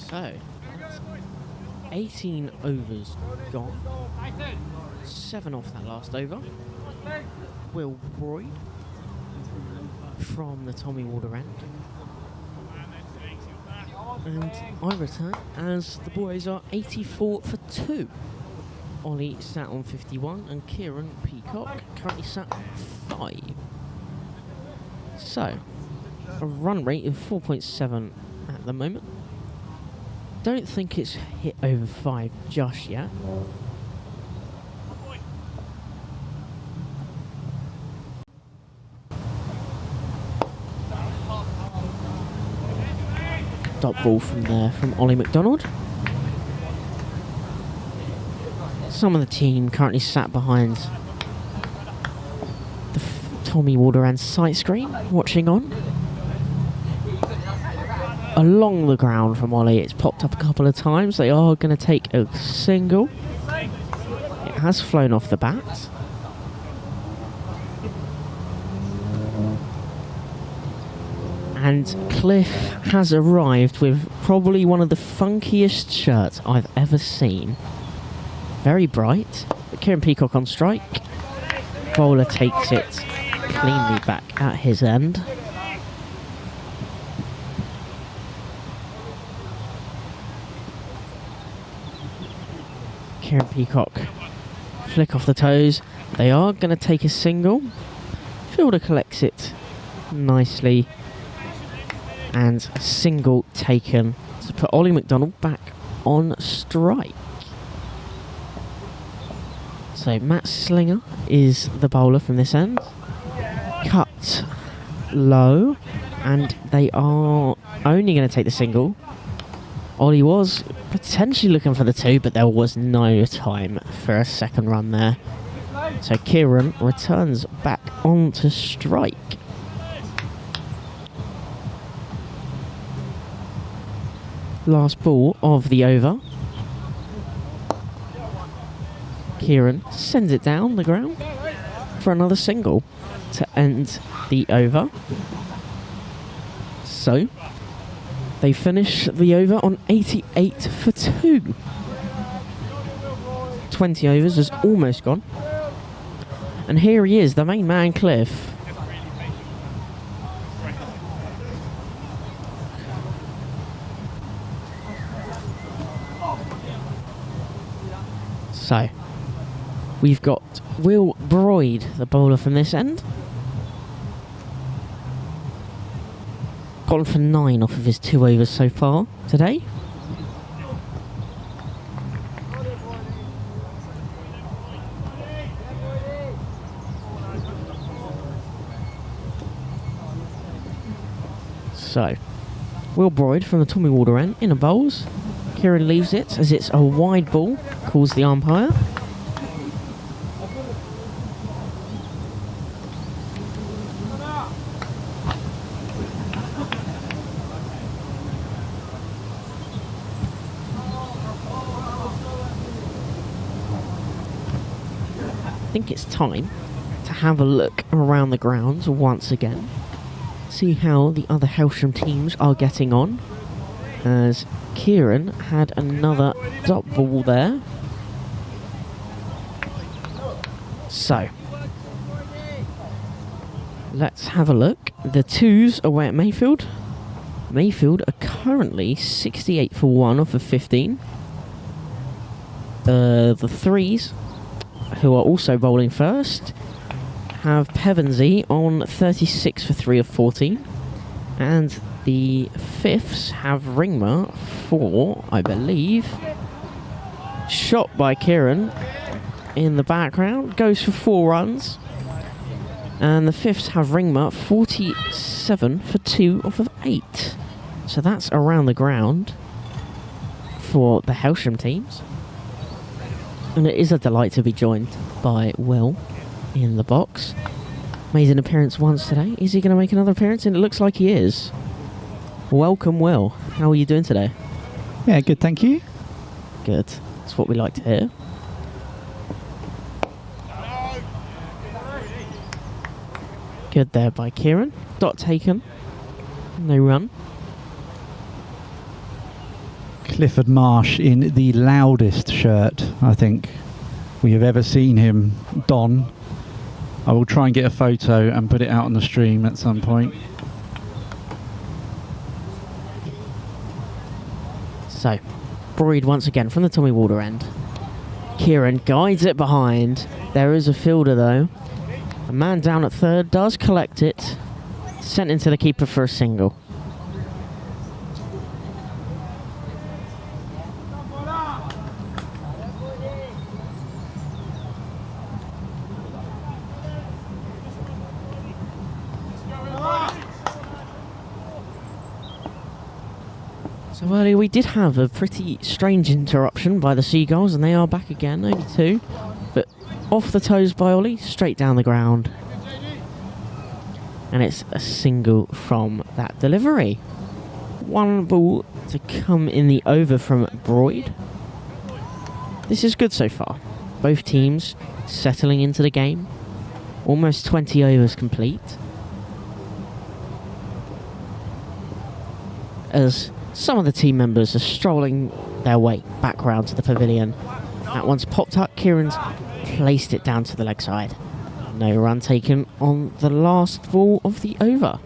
So, 18 overs gone. 7 off that last over. Will Boyd from the Tommy Warder end. And I return as the boys are 84 for 2. Ollie sat on 51 and Kieran Peacock currently sat on 5. So, a run rate of 4.7 at the moment. Don't think it's hit over 5 just yet. Dot ball from there from Ollie McDonald. Some of the team currently sat behind the Tommy Warder and sight screen, watching on. Along the ground from Ollie, it's popped up a couple of times. They are going to take a single. has flown off the bat. And Cliff has arrived with probably one of the funkiest shirts I've ever seen. Very bright, but Kieran Peacock on strike. Bowler takes it cleanly back at his end. Kieran Peacock flick off the toes. They are going to take a single. Fielder collects it nicely. And a single taken to put Ollie McDonald back on strike. So Matt Slinger is the bowler from this end. Cut low, and they are only going to take the single. Ollie was potentially looking for the two, but there was no time for a second run there. So Kieran returns back onto strike. Last ball of the over. Kieran sends it down the ground for another single to end the over. So they finish the over on 88 for 2. 20 overs is almost gone. And here he is, the main man, Cliff. So, we've got Will Broyd, the bowler from this end. Gone for 9 off of his 2 overs so far today. So, Will Broyd from the Tommy Walder end in a bowls. Kieran leaves it as it's a wide ball, calls the umpire. I think it's time to have a look around the grounds once again. See how the other Hailsham teams are getting on. As Kieran had another dot ball there. So, let's have a look. The 2s away at Mayfield. Mayfield are currently 68 for 1 off of 15. The 3s, who are also bowling first, have Pevensey on 36 for 3 of 14. And the 5ths have Ringmer for, I believe, shot by Kieran in the background, goes for 4 runs. And the 5ths have Ringmer 47 for 2 off of 8. So that's around the ground for the Hailsham teams. And it is a delight to be joined by Will in the box. Made an appearance once today. Is he going to make another appearance? And it looks like he is. Welcome, Will. How are you doing today? Yeah, good, thank you. Good. That's what we like to hear. Good there by Kieran. Dot taken. No run. Clifford Marsh in the loudest shirt I think we have ever seen him don. I will try and get a photo and put it out on the stream at some point. So, Broyd once again from the Tommy Walder end. Kieran guides it behind. There is a fielder though. A man down at third does collect it. Sent into the keeper for a single. So earlier we did have a pretty strange interruption by the Seagulls, and they are back again, only 2. But off the toes by Ollie, straight down the ground. And it's a single from that delivery. 1 ball to come in the over from Broyd. This is good so far. Both teams settling into the game. Almost 20 overs complete. As some of the team members are strolling their way back round to the pavilion. That one's popped up. Kieran's placed it down to the leg side. No run taken on the last ball of the over.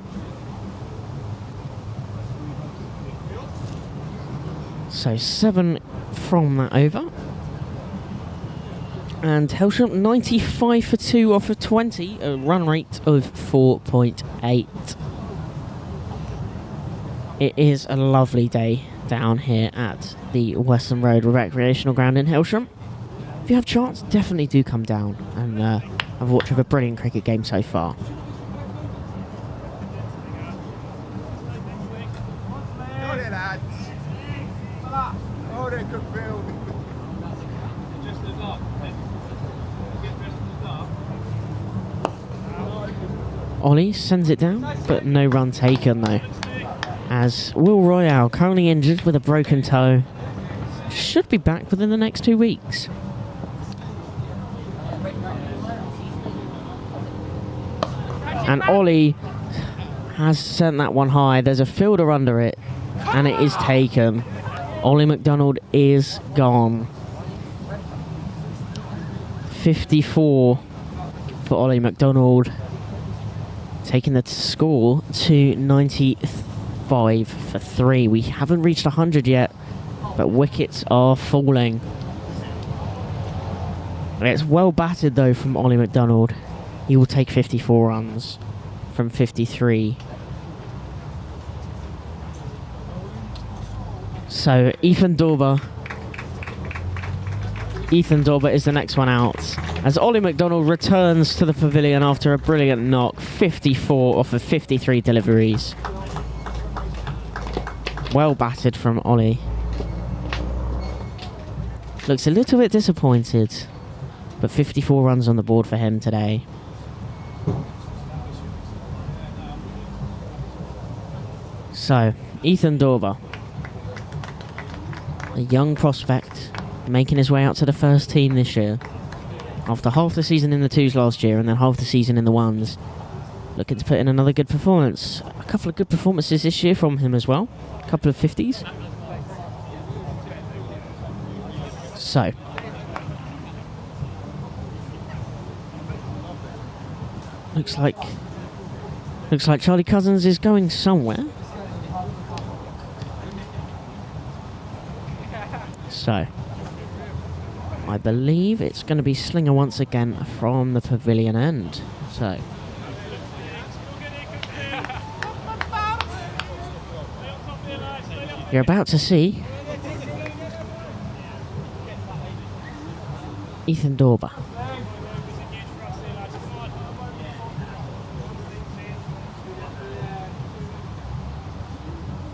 So 7 from that over. And Hailsham 95 for 2 off of 20, a run rate of 4.8. It is a lovely day down here at the Western Road Recreational Ground in Hailsham. If you have a chance, definitely do come down and have a watch of a brilliant cricket game so far. Got it, lads. Hold it, Cuckfield. Just as up. Ollie sends it down, but no run taken though. As Will Royale, currently injured with a broken toe, should be back within the next 2 weeks. And Ollie has sent that one high. There's a fielder under it, and it is taken. Ollie McDonald is gone. 54 for Ollie McDonald, taking the score to 95 for 3. We haven't reached 100 yet, but wickets are falling. It's well batted though from Ollie McDonald. He will take 54 runs from 53. So Ethan Dorber is the next one out, as Ollie McDonald returns to the pavilion after a brilliant knock. 54 off of 53 deliveries. Well batted from Ollie. Looks a little bit disappointed, but 54 runs on the board for him today. So, Ethan Dorber, a young prospect, making his way out to the first team this year. After half the season in the twos last year and then half the season in the ones. Looking to put in another good performance. A couple of good performances this year from him as well. A couple of 50s. So. Looks like Charlie Cousins is going somewhere. So, I believe it's going to be Slinger once again from the pavilion end. So, you're about to see Ethan Dorber.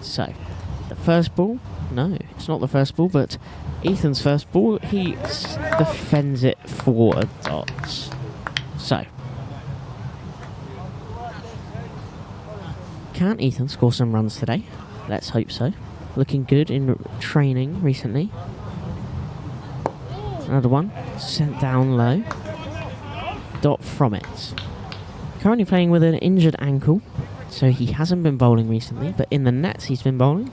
So, the first ball. No, it's not the first ball, but Ethan's first ball. He defends it for a dot. So, can Ethan score some runs today? Let's hope so. Looking good in training recently. Another one sent down low. Dot from it. Currently playing with an injured ankle, so he hasn't been bowling recently, but in the nets he's been bowling.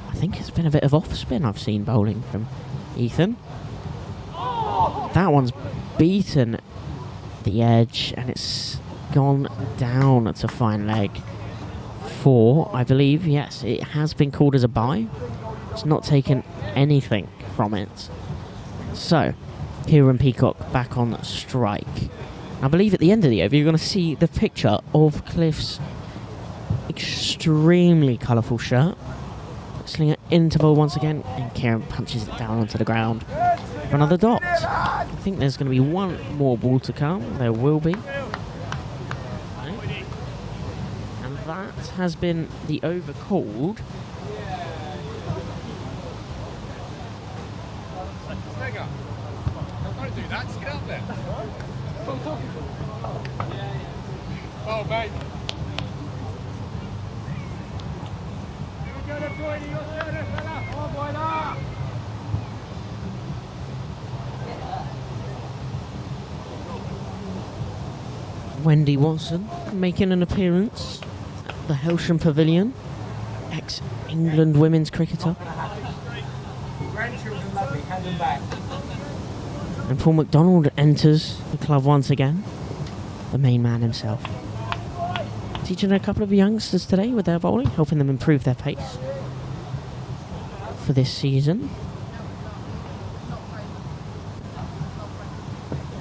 I think it's been a bit of off spin I've seen bowling from Ethan. That one's beaten the edge and it's gone down to fine leg. 4, I believe. Yes, it has been called as a bye. It's not taken anything from it. So, Kieran Peacock back on strike. I believe at the end of the over you're going to see the picture of Cliff's extremely colourful shirt. Slinger into bowl once again, and Kieran punches it down onto the ground for another dot. I think there's going to be one more ball to come. There will be. Right. And that has been the over called. Don't do that, just get out there. Oh, mate. Wendy Watson making an appearance at the Hailsham Pavilion. Ex-England women's cricketer. Grandchildren lovely, hand them back. And Paul McDonald enters the club once again. The main man himself. Teaching a couple of youngsters today with their bowling, helping them improve their pace for this season.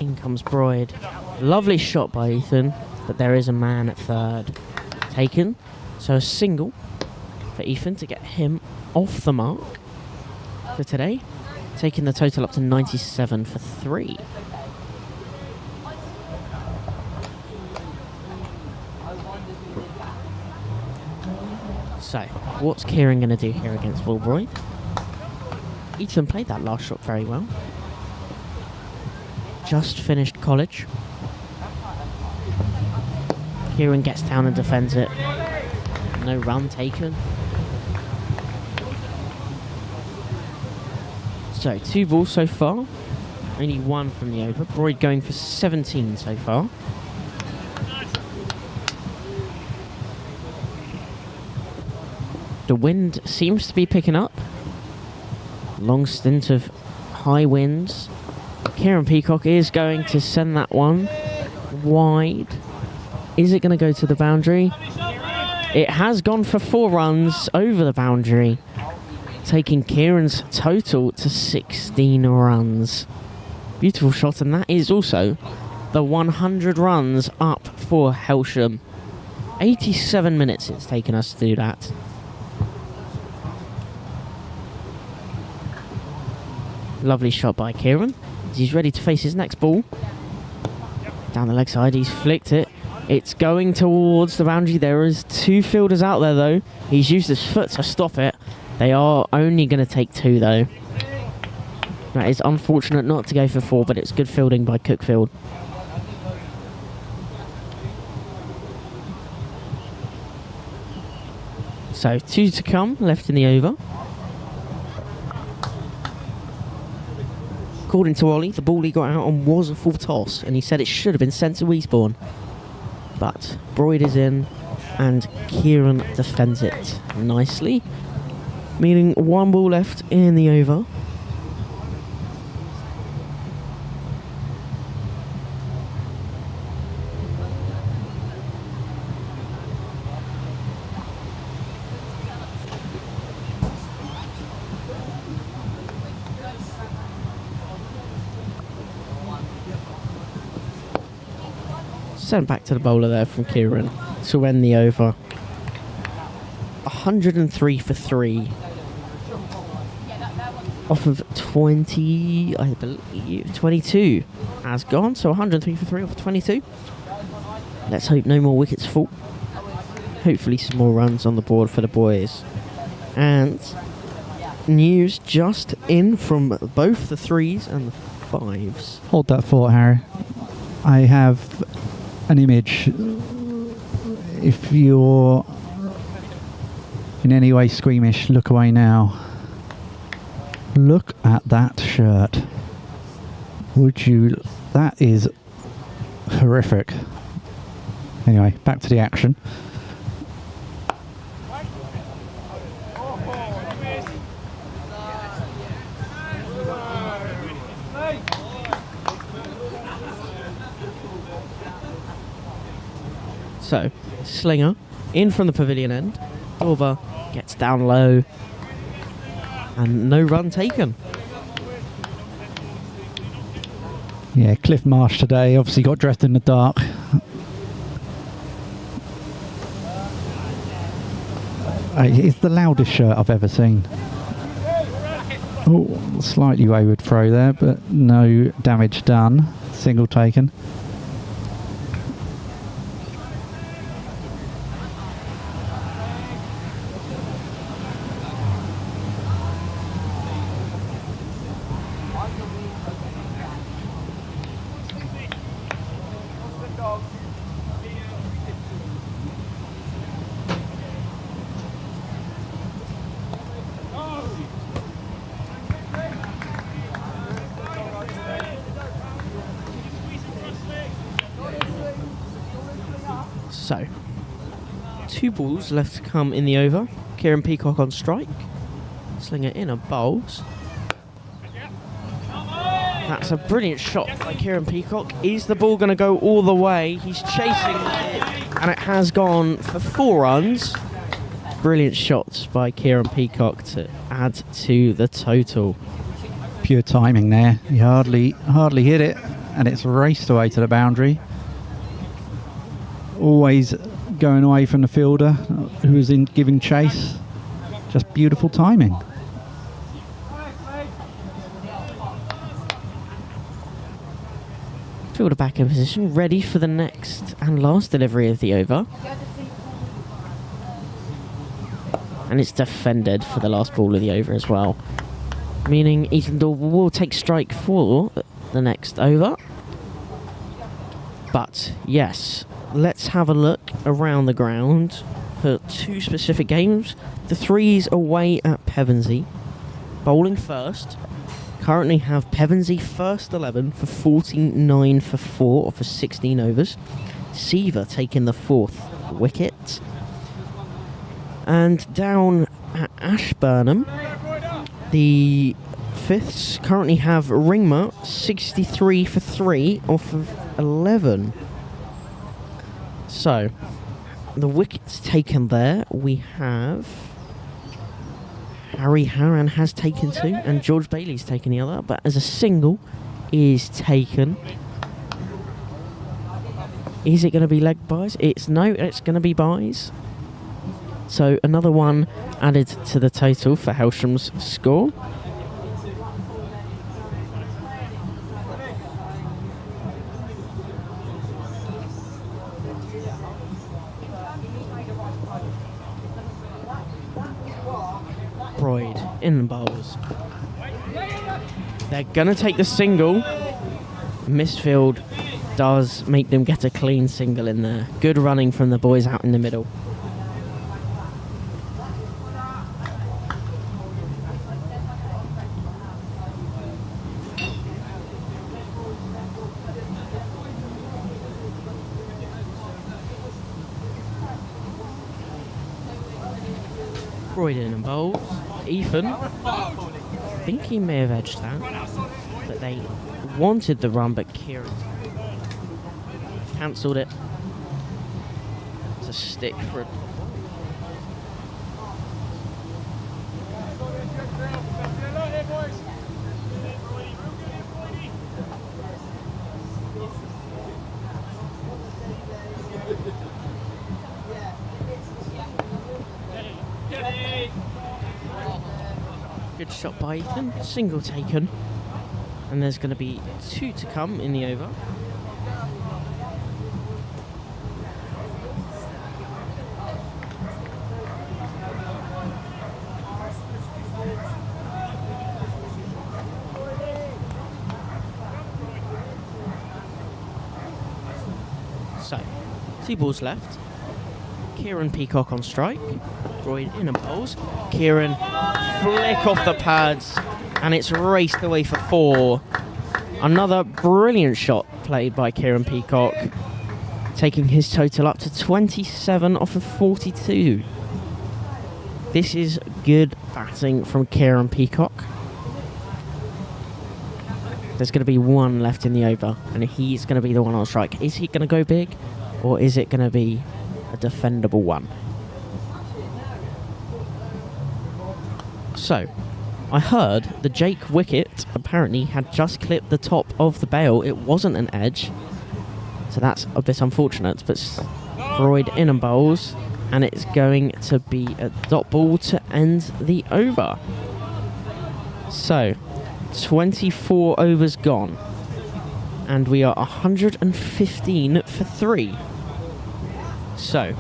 In comes Broyd. Lovely shot by Ethan, but there is a man at third taken. So a single for Ethan to get him off the mark for today, taking the total up to 97 for 3. So, what's Kieran going to do here against Will Broyd? Ethan played that last shot very well. Just finished college. Kieran gets down and defends it. No run taken. So, 2 balls so far. Only 1 from the over. Broyd going for 17 so far. The wind seems to be picking up. Long stint of high winds. Kieran Peacock is going to send that one wide. Is it going to go to the boundary? It has gone for 4 runs over the boundary, taking Kieran's total to 16 runs. Beautiful shot, and that is also the 100 runs up for Hailsham. 87 minutes it's taken us to do that. Lovely shot by Kieran. He's ready to face his next ball. Down the leg side, he's flicked it. It's going towards the boundary. There is 2 fielders out there though. He's used his foot to stop it. They are only going to take 2 though. That is unfortunate not to go for 4, but it's good fielding by Cuckfield. So 2 to come, left in the over. According to Ollie, the ball he got out on was a full toss, and he said it should have been sent to Eastbourne. But Broyd is in, and Kieran defends it nicely, meaning 1 ball left in the over. Sent back to the bowler there from Kieran to end the over. 103 for 3. Off of 20, I believe, 22 has gone. So 103 for 3 off of 22. Let's hope no more wickets fall. Hopefully some more runs on the board for the boys. And news just in from both the 3s and the 5s. Hold that thought, Harry. I have an image. If you're in any way squeamish, look away now. Look at that shirt. Would you? That is horrific. Anyway, back to the action. So, Slinger in from the pavilion end. Dorber gets down low. And no run taken. Yeah, Cliff Marsh today obviously got dressed in the dark. It's the loudest shirt I've ever seen. Oh, slightly wayward throw there, but no damage done. Single taken. So, 2 balls left to come in the over. Kieran Peacock on strike. Slinger in and bowls. That's a brilliant shot by Kieran Peacock. Is the ball going to go all the way? He's chasing it, and it has gone for 4 runs. Brilliant shots by Kieran Peacock to add to the total. Pure timing there. He hardly hit it, and it's raced away to the boundary. Always going away from the fielder who is in giving chase. Just beautiful timing. Fielder back in position, ready for the next and last delivery of the over. And it's defended for the last ball of the over as well. Meaning Ethan Dorval will take strike for the next over. But, yes, let's have a look around the ground for 2 specific games. The 3s away at Pevensey. Bowling first. Currently have Pevensey first 11 for 49 for 4 for 16 overs. Seaver taking the 4th wicket. And down at Ashburnham, the 5ths currently have Ringmer 63 for 3 off of 11. So, the wickets taken there, we have Harry Harran has taken 2 and George Bailey's taken the other, but as a single is taken. Is it going to be leg buys? It's going to be buys. So another one added to the total for Hailsham's score. Broyd in the bowls. They're going to take the single. Misfield does make them get a clean single in there. Good running from the boys out in the middle. Broyd in and bowls. Ethan, I think he may have edged that, but they wanted the run, but Kieran cancelled it. It's a stick for a... Good shot by Ethan, single taken, and there's going to be 2 to come in the over. So, 2 balls left. Kieran Peacock on strike. Broyd in and bowls. Kieran flick off the pads, and it's raced away for 4. Another brilliant shot played by Kieran Peacock, taking his total up to 27 off of 42. This is good batting from Kieran Peacock. There's going to be 1 left in the over, and he's going to be the one on strike. Is he going to go big, or is it going to be a defendable one? So, I heard the Jake wicket apparently had just clipped the top of the bail. It wasn't an edge, so that's a bit unfortunate. But Broyd in and bowls, and it's going to be a dot ball to end the over. So, 24 overs gone, and we are 115 for 3. So,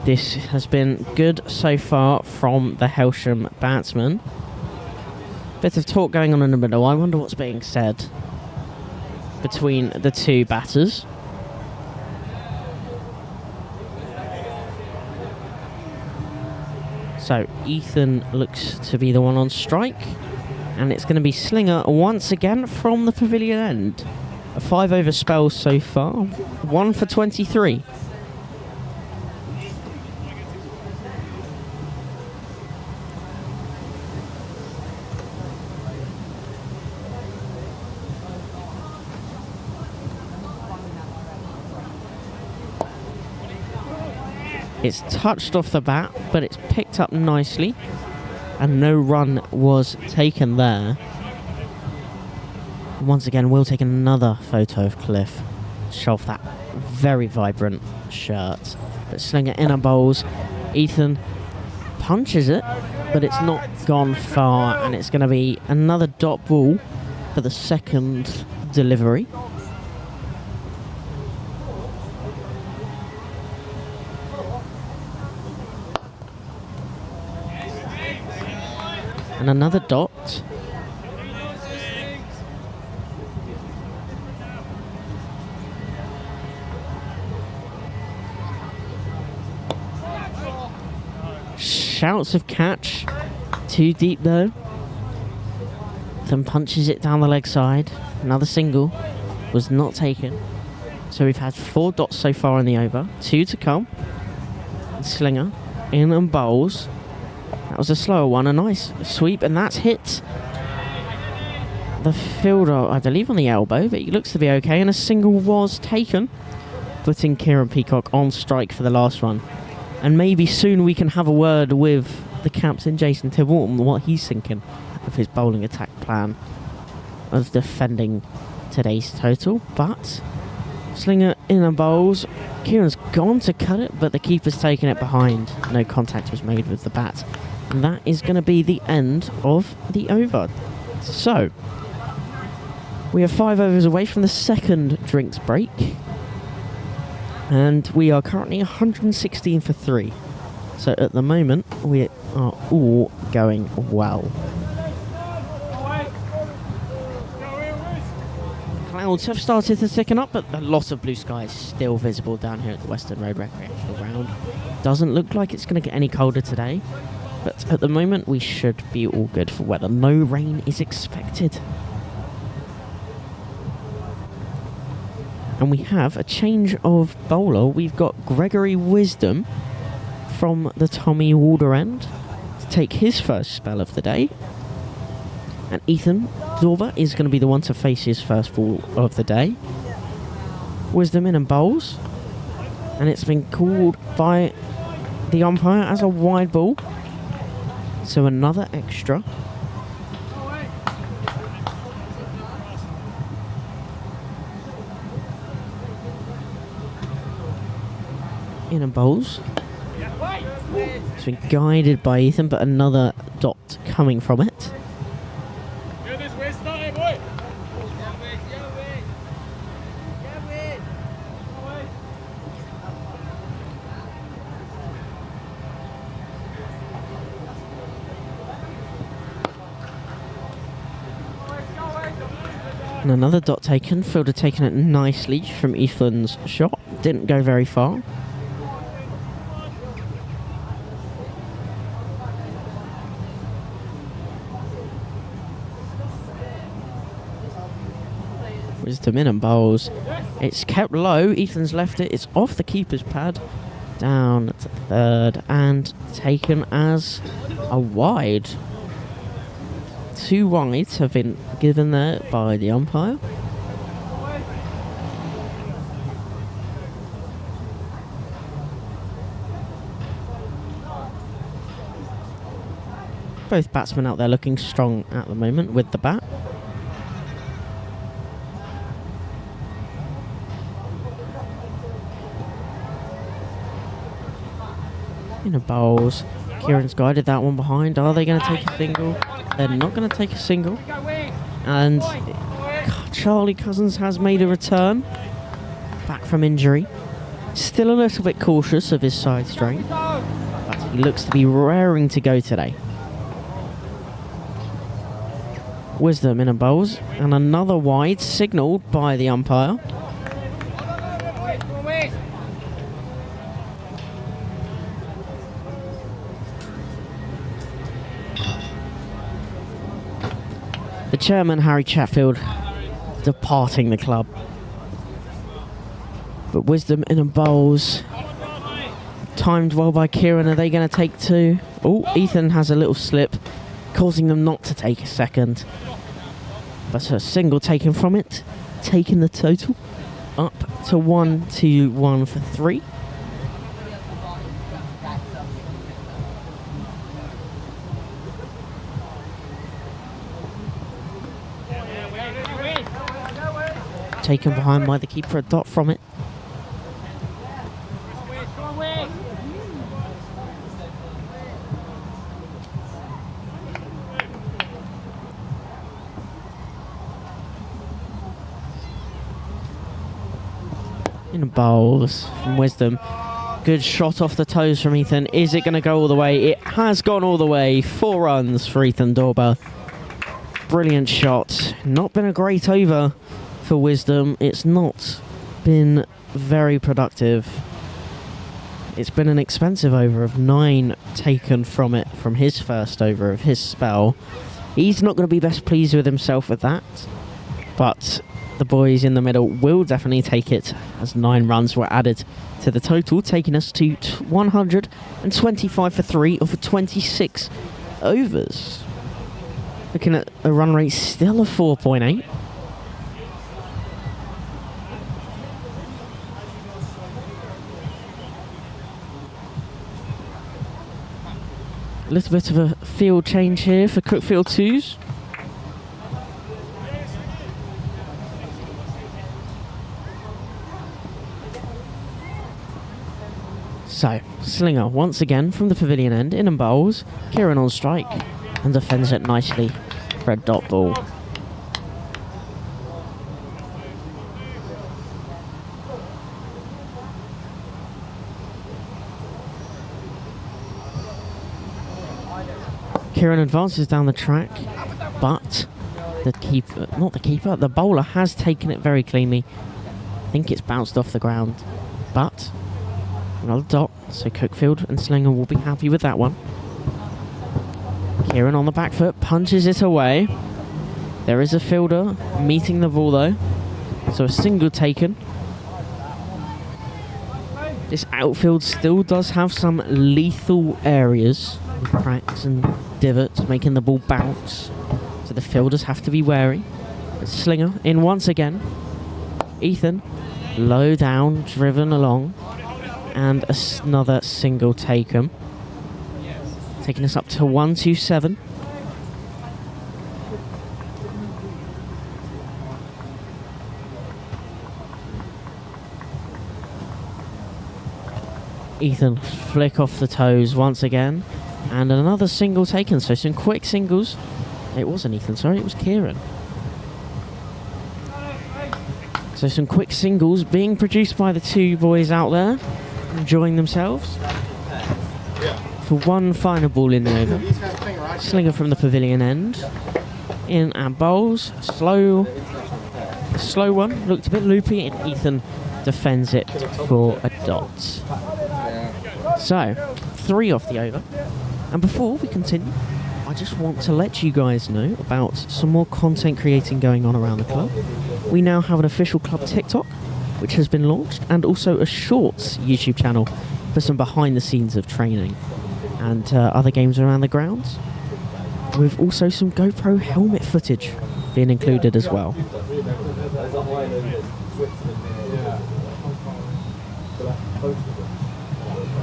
this has been good so far from the Hailsham batsman. Bit of talk going on in the middle. I wonder what's being said between the 2 batters. So Ethan looks to be the one on strike, and it's going to be Slinger once again from the pavilion end. A 5-over spell so far. 1 for 23. It's touched off the bat, but it's picked up nicely. And no run was taken there. Once again, we'll take another photo of Cliff. Show off that very vibrant shirt. But Slinger inner bowls. Ethan punches it, but it's not gone far. And it's going to be another dot ball for the second delivery. And another dot. Shouts of catch. Too deep though. Then punches it down the leg side. Another single. Was not taken. So we've had 4 dots so far in the over. 2 to come. Slinger in and bowls. That was a slower one, a nice sweep, and that's hit the fielder, I believe, on the elbow, but he looks to be okay, and a single was taken, putting Kieran Peacock on strike for the last one. And maybe soon we can have a word with the captain, Jason Tibbleton, what he's thinking of his bowling attack plan of defending today's total, but Slinger in and bowls. Kieran's gone to cut it, but the keeper's taken it behind. No contact was made with the bat. And that is going to be the end of the over. So, we are 5 overs away from the second drinks break. And we are currently 116 for 3. So at the moment, we are all going well. Clouds have started to thicken up, but a lot of blue sky is still visible down here at the Western Road Recreational Ground. Doesn't look like it's going to get any colder today. But at the moment, we should be all good for weather. No rain is expected. And we have a change of bowler. We've got Gregory Wisdom from the Tommy Walder end to take his first spell of the day. And Ethan Dorver is going to be the one to face his first ball of the day. Wisdom in and bowls. And it's been called by the umpire as a wide ball. So another extra. In and bowls. It's been guided by Ethan, but another dot coming from it. And another dot taken. Fielder taken it nicely from Ethan's shot. Didn't go very far. Wisdom in and bowls. It's kept low. Ethan's left it. It's off the keeper's pad. Down to third and taken as a wide. 2 wides have been given there by the umpire. Both batsmen out there looking strong at the moment with the bat. In a bowls. Kieran's guided that one behind. Are they going to take a single? They're not going to take a single. And Charlie Cousins has made a return. Back from injury. Still a little bit cautious of his side strength. But he looks to be raring to go today. Wisdom in and bowls. And another wide signalled by the umpire. The chairman, Harry Chatfield, departing the club. But Wisdom in and bowls. Timed well by Kieran. Are they going to take two? Oh, Ethan has a little slip, causing them not to take a second. But a single taken from it, taking the total up to 1-1 for 3. Taken behind by the keeper, a dot from it. In bowls from Wisdom. Good shot off the toes from Ethan. Is it going to go all the way? It has gone all the way. 4 runs for Ethan Doorbell. Brilliant shot. Not been a great over for Wisdom. It's not been very productive. It's been an expensive over of 9 taken from it from his first over of his spell. He's not going to be best pleased with himself with that, but the boys in the middle will definitely take it, as 9 runs were added to the total, taking us to 125 for 3 over 26 overs. Looking at a run rate still of 4.8. A little bit of a field change here for Cuckfield 2s. So, Slinger once again from the pavilion end, in and bowls. Kieran on strike and defends it nicely for a dot ball. Kieran advances down the track, but the bowler has taken it very cleanly. I think it's bounced off the ground, but another dot, so Cuckfield and Slinger will be happy with that one. Kieran on the back foot, punches it away. There is a fielder meeting the ball though, so a single taken. This outfield still does have some lethal areas, with cracks and divots making the ball bounce, so the fielders have to be wary. But Slinger in once again. Ethan low down, driven along, and another single taken, taking us up to 127. Ethan flick off the toes once again, and another single taken, so some quick singles. It wasn't Ethan, sorry, it was Kieran. So some quick singles being produced by the two boys out there, enjoying themselves. For one final ball in the over. Slinger from the pavilion end. In and bowls. Slow one, looked a bit loopy, and Ethan defends it for a dot. So, 3 off the over. And before we continue, I just want to let you guys know about some more content creating going on around the club. We now have an official club TikTok, which has been launched, and also a Shorts YouTube channel for some behind the scenes of training and other games around the grounds, with also some GoPro helmet footage being included as well.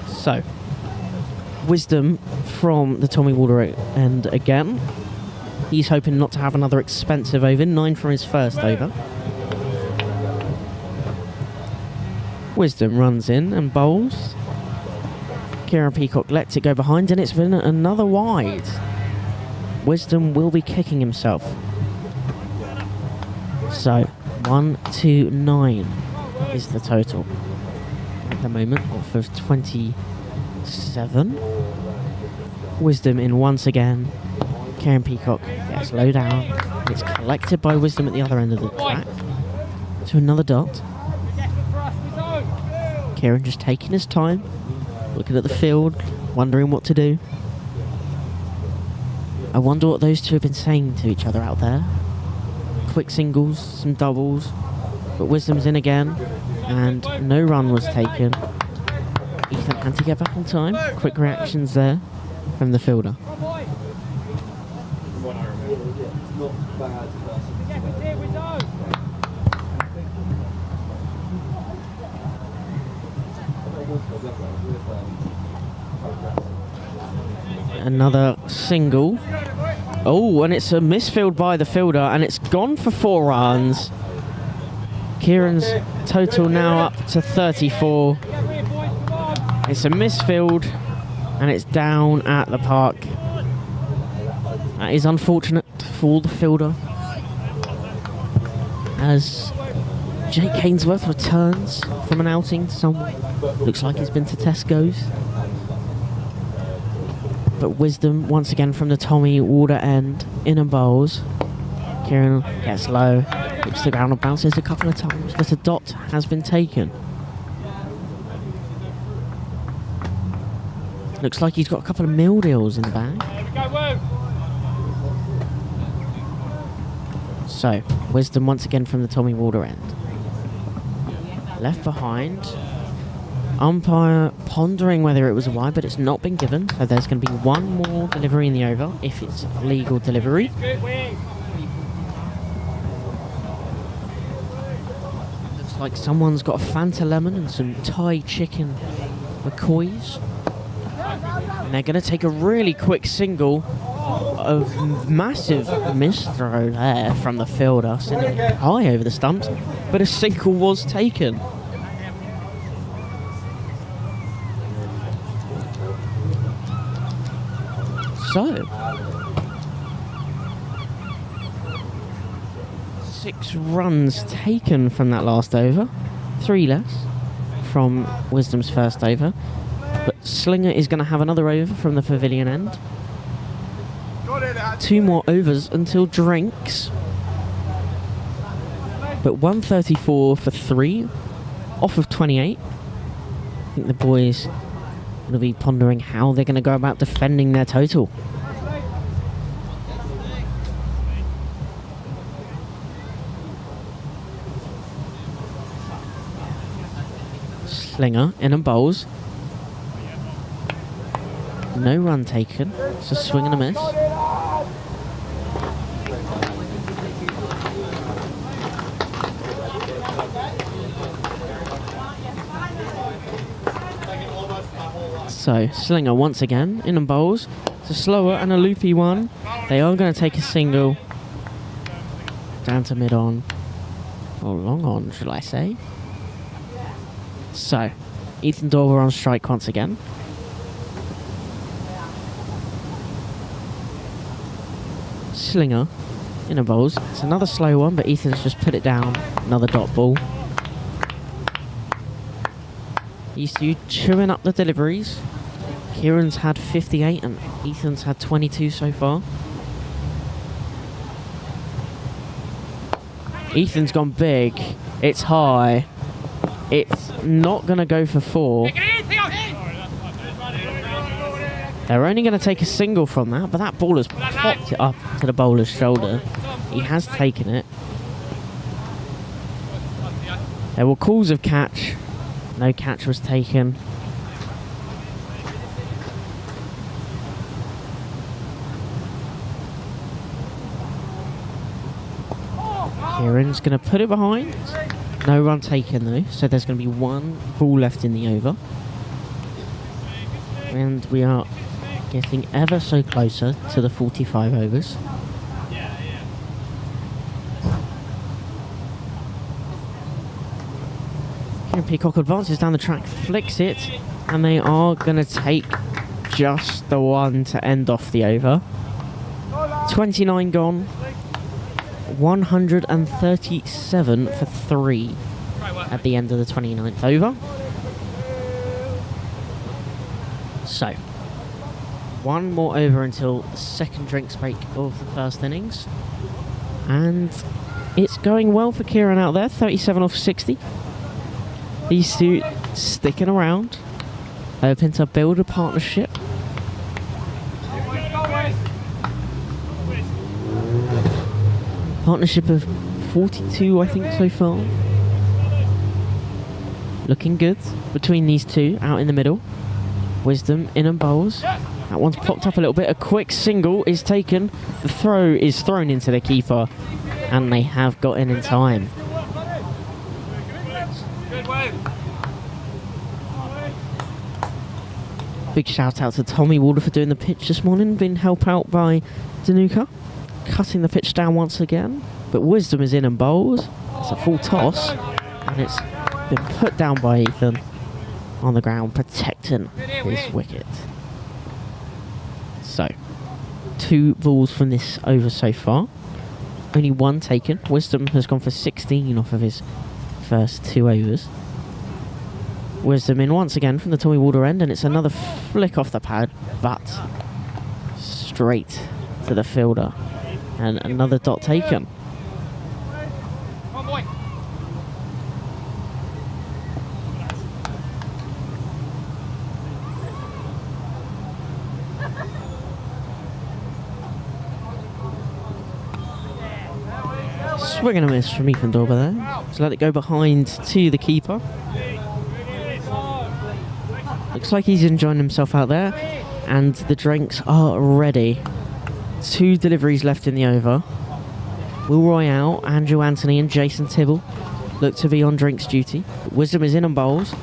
So, Wisdom from the Tommy Walder end again. He's hoping not to have another expensive over, 9 from his first over. Wisdom runs in and bowls. Kieran Peacock lets it go behind, and it's been another wide. Wisdom will be kicking himself. So, 129 is the total at the moment, off of 27. Wisdom in once again. Kieran Peacock gets low down. It's collected by Wisdom at the other end of the track. To another dot. Kieran just taking his time, looking at the field, wondering what to do. I wonder what those two have been saying to each other out there. quick singles, some doubles, but Wisdom's in again, and no run was taken. Ethan had to get back in time. Quick reactions there from the fielder. Another single. Oh, and it's a misfield by the fielder, and it's gone for 4 runs. Kieran's total now up to 34. It's a misfield, and it's down at the park. That is unfortunate for the fielder, as Jake Hainsworth returns from an outing somewhere. Looks like he's been to Tesco's. But Wisdom once again from the Tommy Warder end, in and bowls. Kieran gets low, hits the ground and bounces a couple of times, but a dot has been taken. Looks like he's got a couple of mill deals in the bag. So, Wisdom once again from the Tommy Warder end. Left behind. Umpire pondering whether it was a wide, but it's not been given. So there's going to be one more delivery in the over, if it's legal delivery. Looks like someone's got a Fanta lemon and some Thai chicken McCoys. And they're going to take a really quick single. A massive misthrow there from the fielder, sending it high over the stumps, but a single was taken. So, 6 runs taken from that last over, 3 less from Wisdom's first over, but Slinger is going to have another over from the pavilion end. 2 more overs until drinks, but 134 for 3 off of 28. I think the boys will be pondering how they're going to go about defending their total. Slinger in and bowls. No run taken. It's a swing and a miss. So, Slinger once again in and bowls. It's a slower and a loopy one. They are going to take a single. Down to mid-on. Or long-on, shall I say. So, Ethan Dover on strike once again. Slinger in and bowls. It's another slow one, but Ethan's just put it down. Another dot ball. These two chewing up the deliveries. Kieran's had 58 and Ethan's had 22 so far. Ethan's gone big. It's high. It's not going to go for 4. They're only going to take a single from that, but that ball has popped it up to the bowler's shoulder. He has taken it. There were calls of catch. No catch was taken. Kieran's going to put it behind. No run taken though, so there's going to be 1 ball left in the over. And we are getting ever so closer to the 45 overs. Kieran Peacock advances down the track, flicks it, and they are going to take just the 1 to end off the over. 29 gone. 137 for 3 at the end of the 29th over. So, 1 more over until the second drinks break of the first innings. And it's going well for Kieran out there, 37 off 60. These two sticking around, hoping to build a partnership. Partnership of 42, I think, so far. Looking good between these two out in the middle. Wisdom in and bowls. That one's popped up a little bit. A quick single is taken. The throw is thrown into the keeper, and they have got in time. Big shout out to Tommy Walder for doing the pitch this morning, being helped out by Danuka, cutting the pitch down once again. But Wisdom is in and bowls. It's a full toss, and it's been put down by Ethan on the ground, protecting his wicket. So, 2 balls from this over so far. Only 1 taken. Wisdom has gone for 16 off of his first 2 overs. Wisdom in once again from the Tommy Walder end, and it's another flick off the pad, but straight to the fielder. And another dot taken. Swing and a miss from Ethan Dorber there. Just let it go behind to the keeper. Looks like he's enjoying himself out there, and the drinks are ready. 2 deliveries left in the over. Will Royale, Andrew Anthony and Jason Tibble look to be on drinks duty. But Wisdom is in and bowls.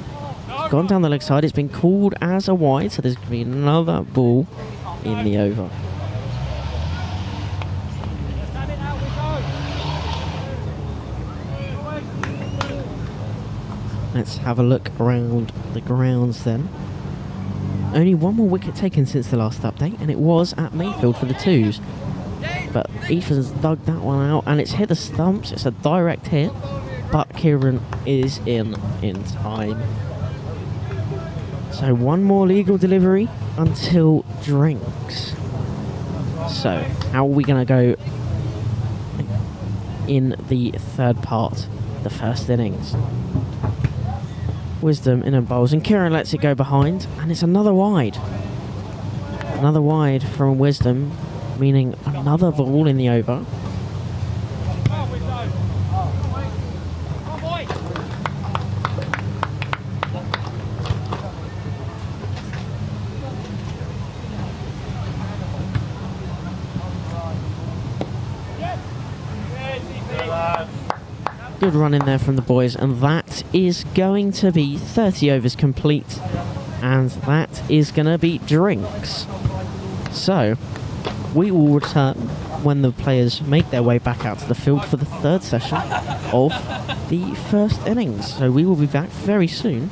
Gone down the leg side. It's been called as a wide, so there's going to be another ball in the over. Let's have a look around the grounds then. Only 1 more wicket taken since the last update, and it was at Mayfield for the 2s. But Ethan's dug that one out, and it's hit the stumps. It's a direct hit, but Kieran is in time. So 1 more legal delivery until drinks. So, how are we going to go in the third part, the first innings? Wisdom in and bowls, and Kieran lets it go behind, and it's another wide. Another wide from Wisdom, meaning another ball in the over. Good run in there from the boys, and that is going to be 30 overs complete, and that is going to be drinks. So, we will return when the players make their way back out to the field for the 3rd session of the first innings. So we will be back very soon.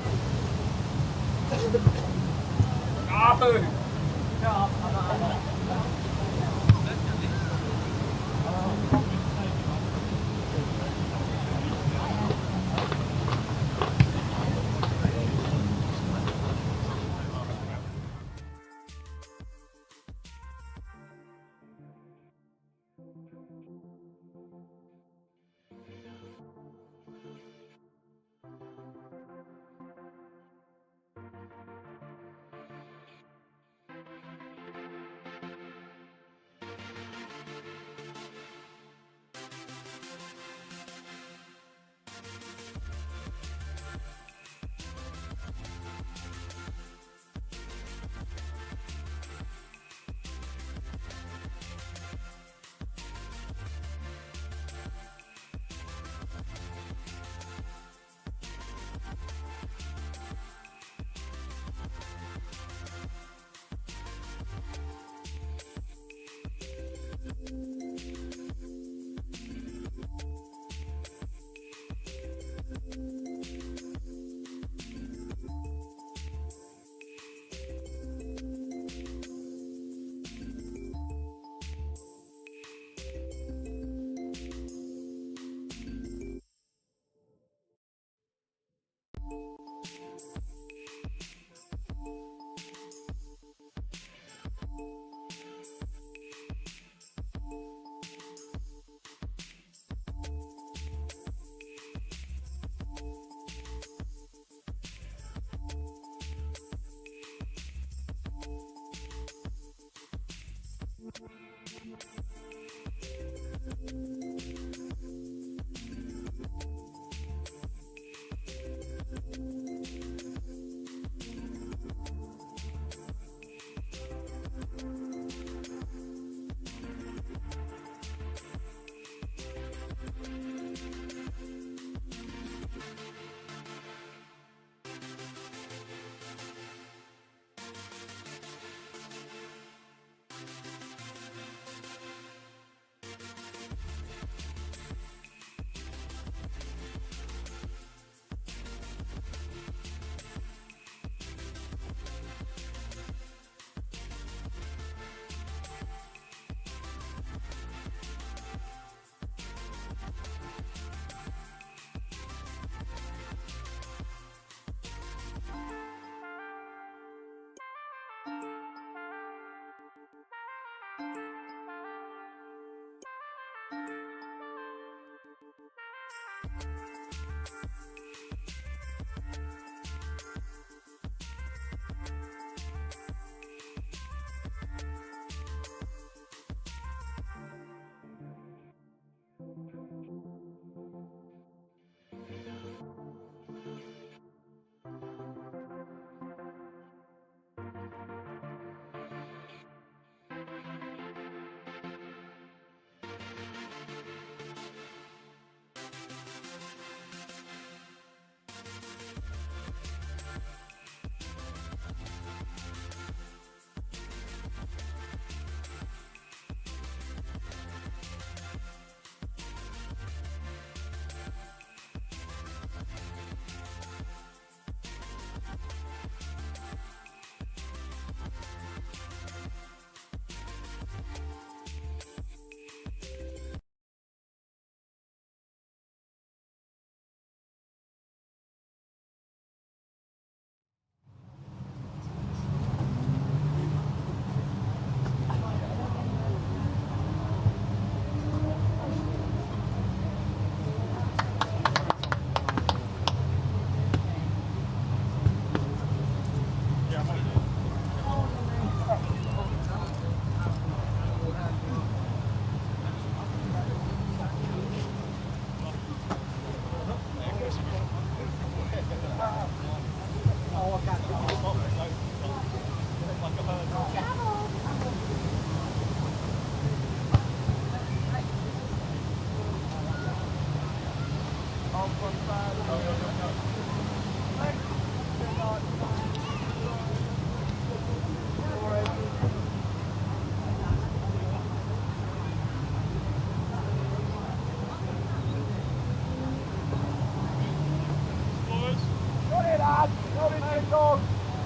him, dog.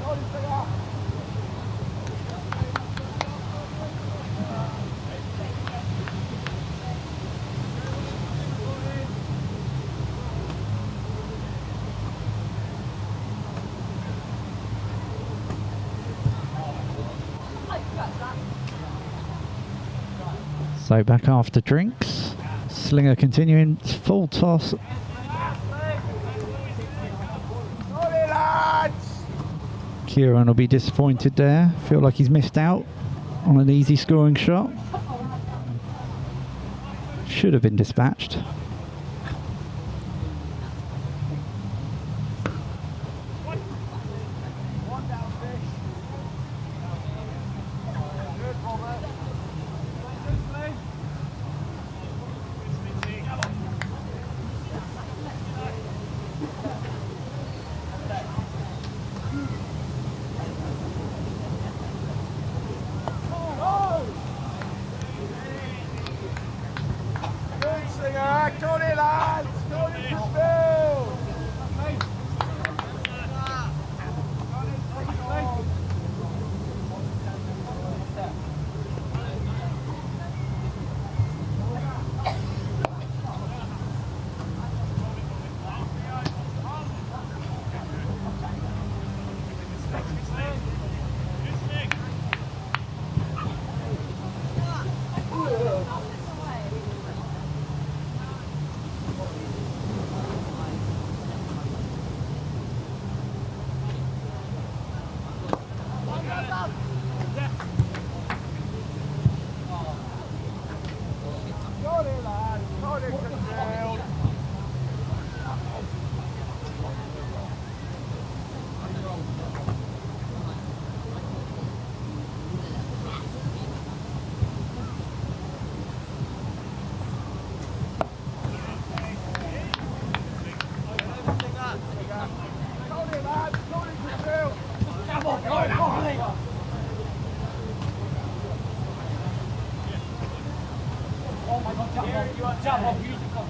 Got him, Singer. So back after drinks. Slinger continuing, full toss. Sorry, lads. Kieran will be disappointed there. Feel like he's missed out on an easy scoring shot. Should have been dispatched. One down, fish. Good, Robert. Good, Singer. Got it, lads. Got it, Cuckfield. Got it, lads. Got it, Cuckfield. Got it, lads. Got it, Cuckfield. Come on, go, go, oh my God, jump off. You are jump off. You need to come.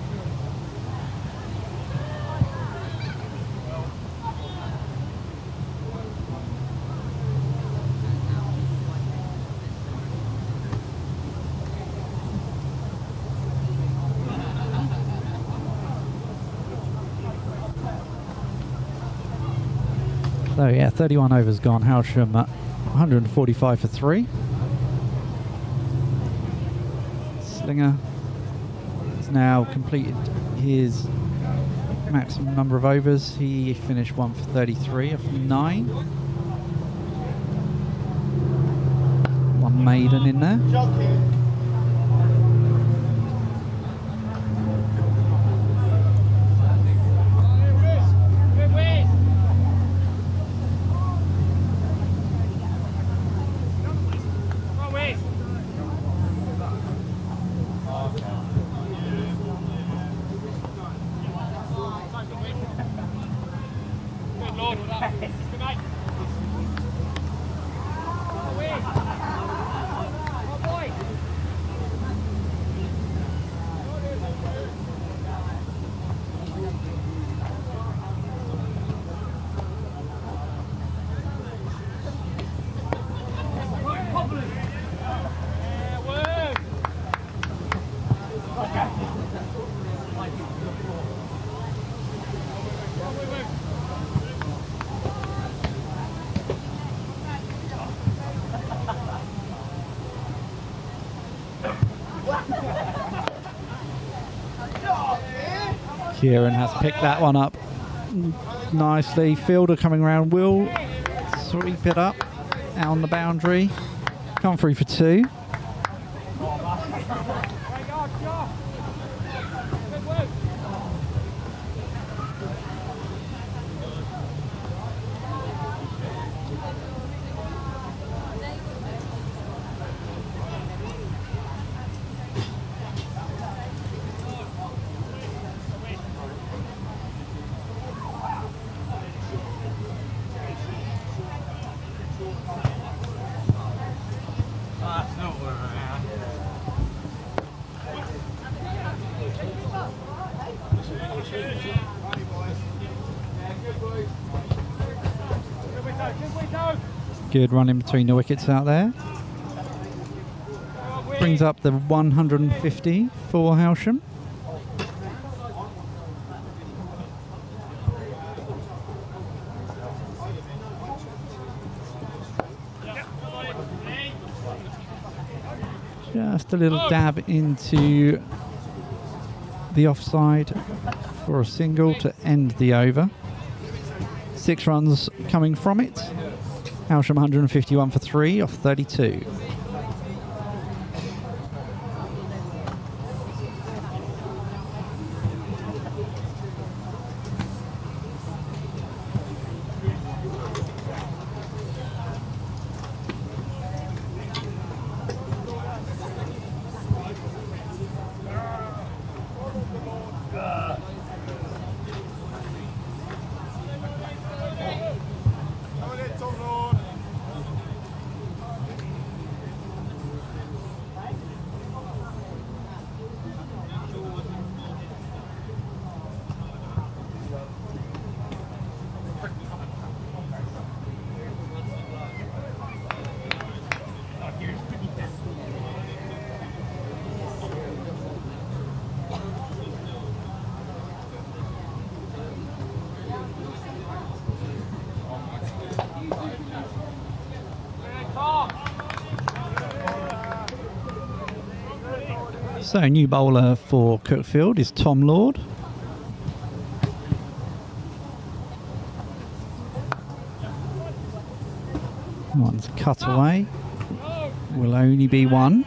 So yeah, 31 overs gone. Hailsham at 145 for 3. Slinger has now completed his maximum number of overs. He finished 1 for 33 of 9. One maiden in there. Kieran has picked that one up nicely. Fielder coming around will sweep it up out on the boundary. Come through for 2. Good run in between the wickets out there. Brings up the 150 for Hailsham. Just a little dab into the offside for a single to end the over. 6 runs coming from it. Hailsham 151 for 3 off 32. So new bowler for Cuckfield is Tom Lord. One's cut away. Will only be one.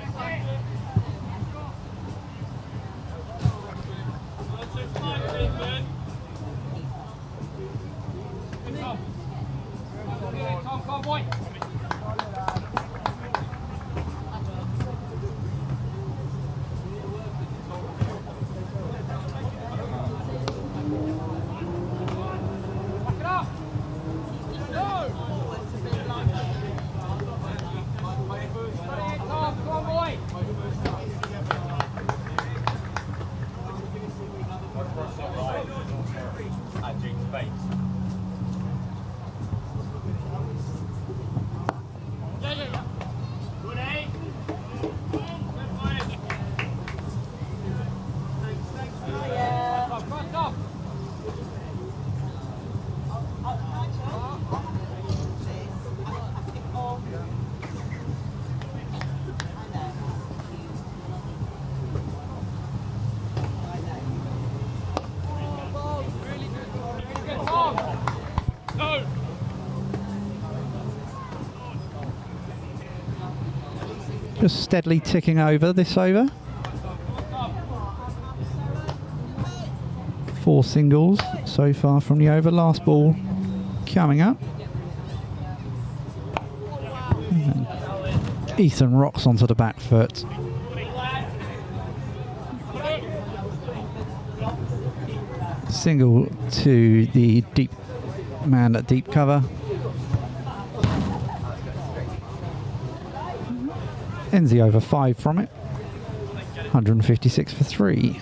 Just steadily ticking over this over. 4 singles so far from the over. Last ball coming up. Ethan rocks onto the back foot. Single to the deep man at deep cover. Ends the over 5 from it. 156 for 3.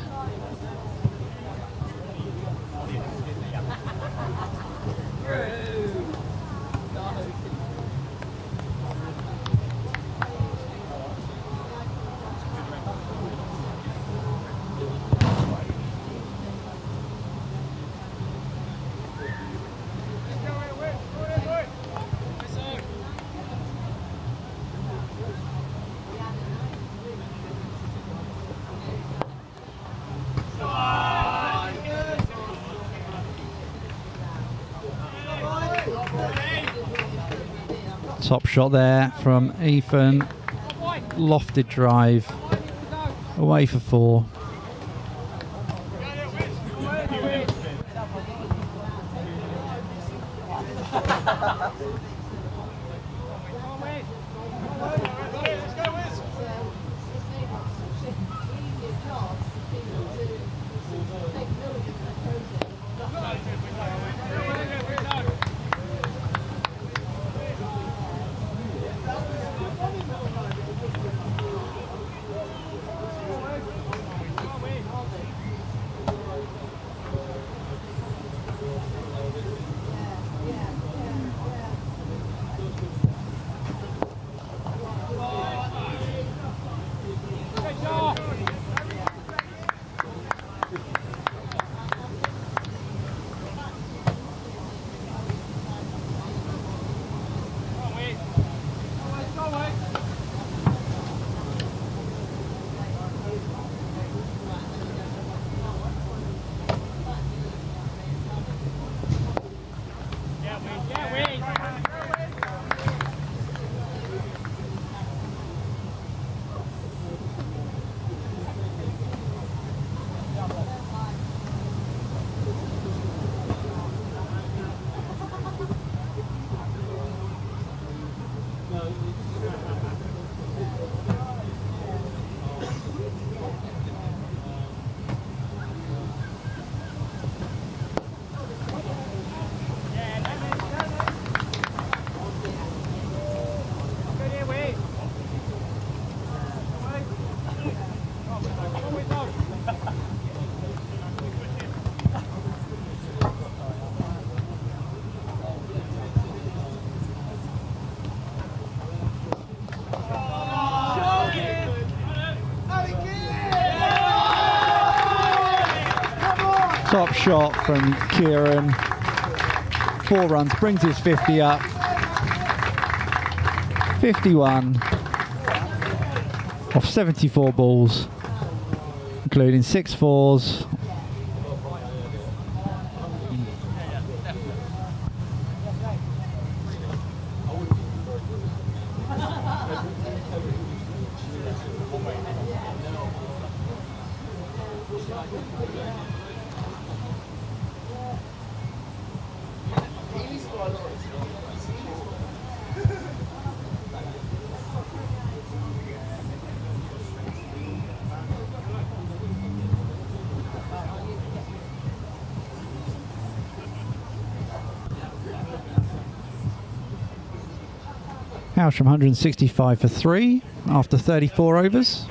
Top shot there from Ethan. Lofted drive. Away for 4. Top shot from Kieran. 4 runs, brings his 50 up. 51 off 74 balls, including 6 fours. Hailsham 165 for 3 after 34 overs.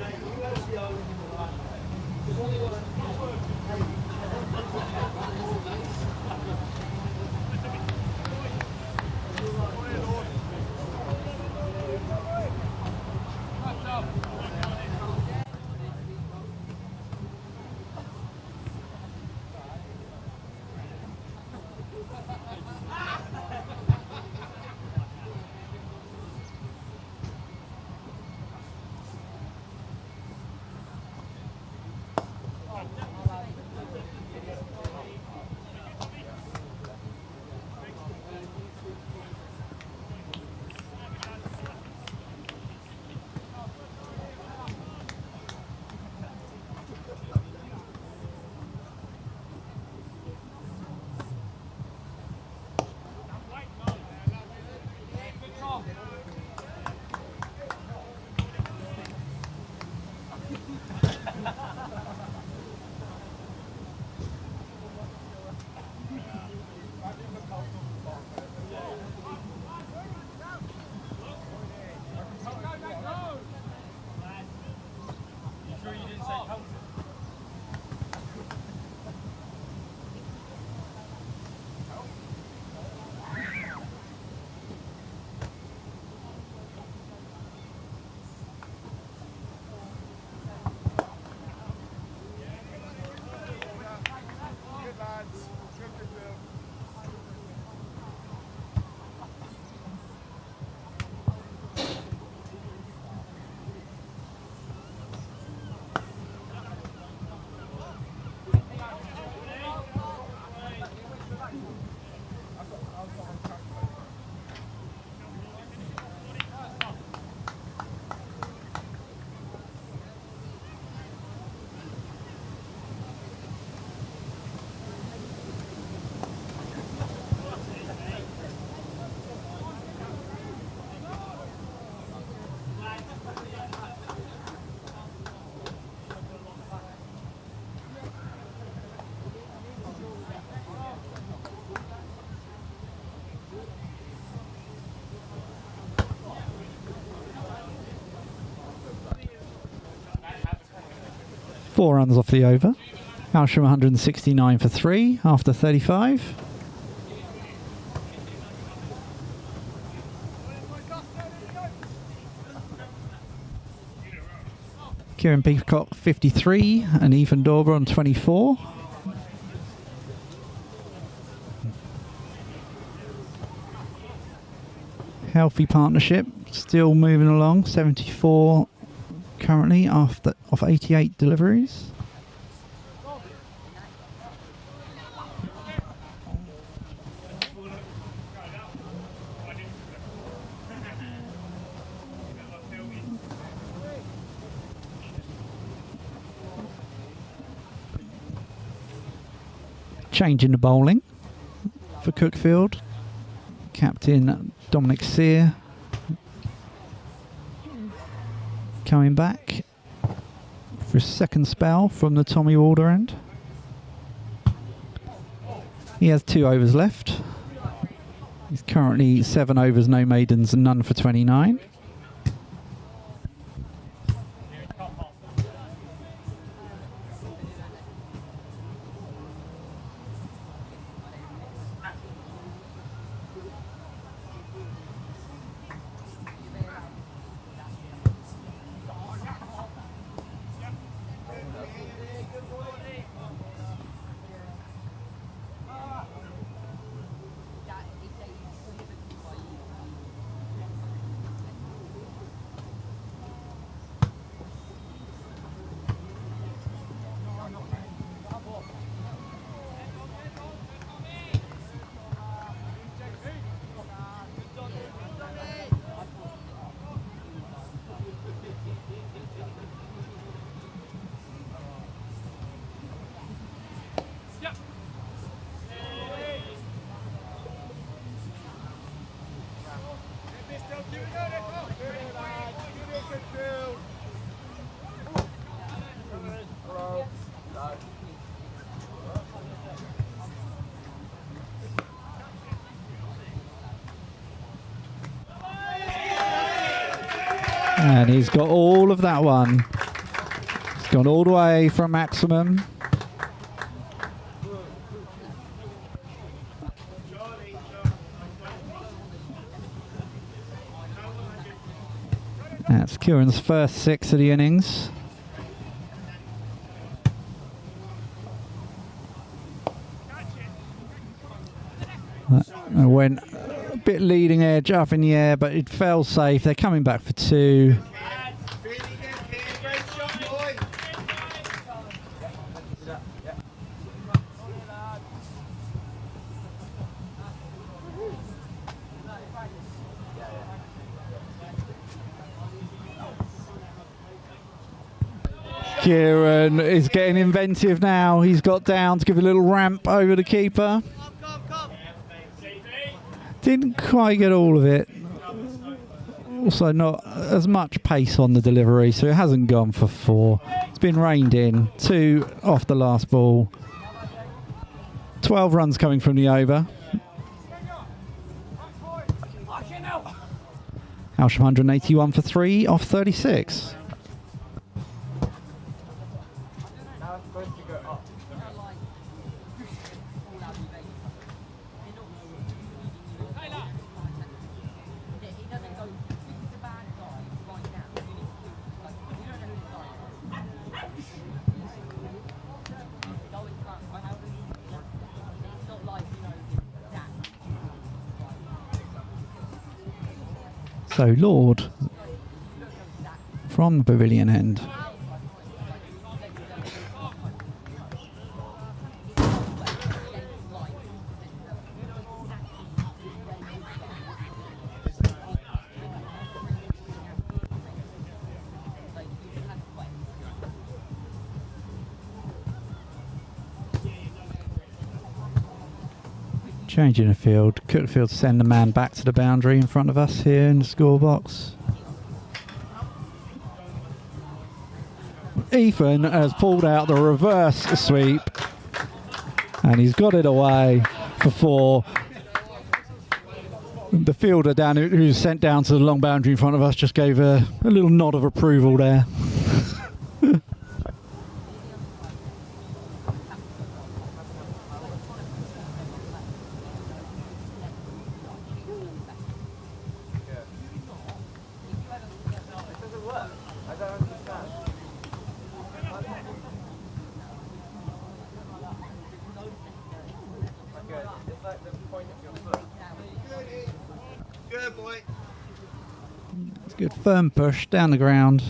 Four runs off the over. Hailsham 169 for 3 after 35. Kieran Peacock 53 and Ethan Dauber on 24. Healthy partnership, still moving along. 74 currently off 88 deliveries. Changing the bowling for Cuckfield. Captain Dominic Sear coming back for a second spell from the Tommy Walder end. He has 2 overs left. He's currently 7 overs, no maidens, and none for 29. And he's got all of that one. He's gone all the way from maximum. That's Kieran's first 6 of the innings. Went a bit leading edge up in the air, but it fell safe. They're coming back for 2. Kieran is getting inventive now. He's got down to give a little ramp over the keeper. Didn't quite get all of it. Also not as much pace on the delivery, so it hasn't gone for 4. It's been reined in. 2 off the last ball. 12 runs coming from the over. Hailsham 181 for 3 off 36. So Lord from the pavilion end. Changing the field. Cuckfield send the man back to the boundary in front of us here in the score box. Ethan has pulled out the reverse sweep and he's got it away before the fielder down who's sent down to the long boundary in front of us just gave a little nod of approval there. Good boy. It's a good firm push down the ground.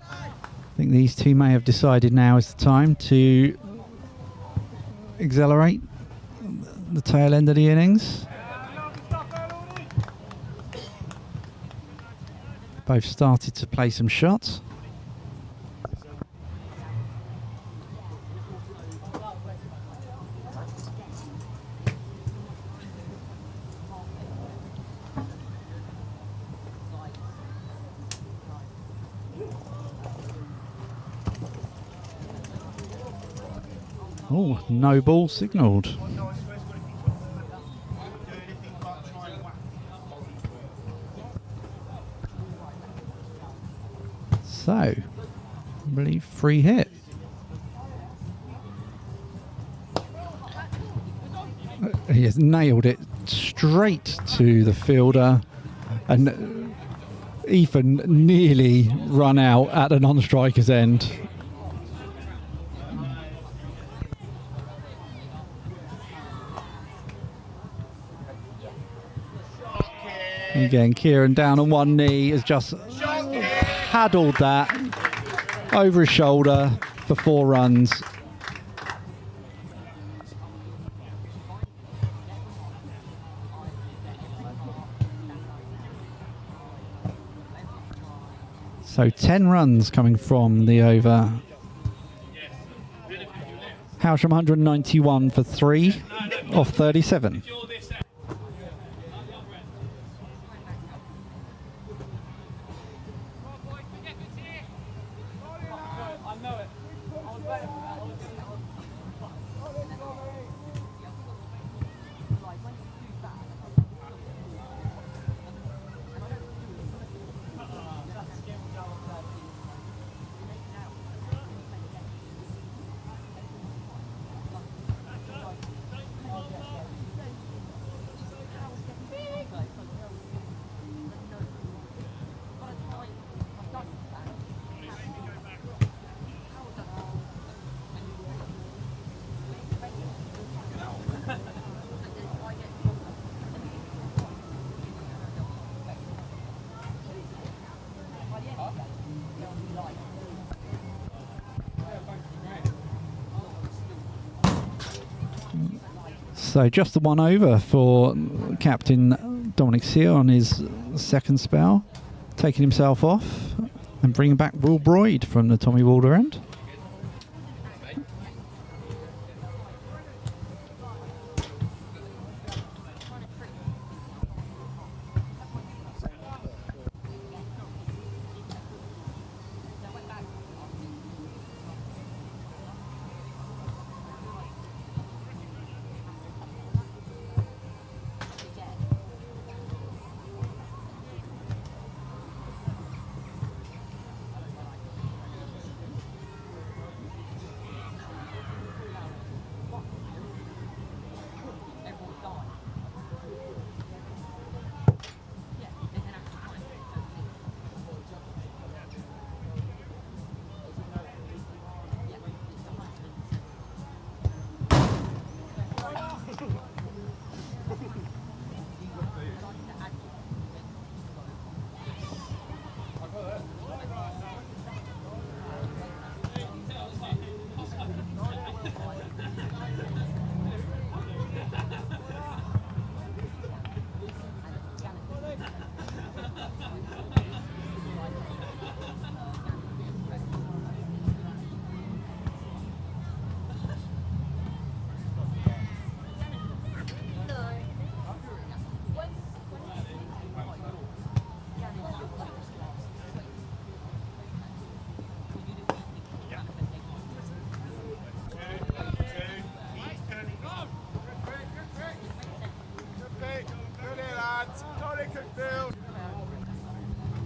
I think these two may have decided now is the time to accelerate the tail end of the innings. Both started to play some shots. Oh, no ball signalled. So, I believe free hit. He has nailed it straight to the fielder, and Ethan nearly run out at the non-striker's end. Again, Kieran down on one knee has just paddled that over his shoulder for 4 runs. So 10 runs coming from the over. Hailsham 191 for 3 off 37. So just the one over for Captain Dominic Sear on his second spell, taking himself off and bringing back Will Broyd from the Tommy Walder end.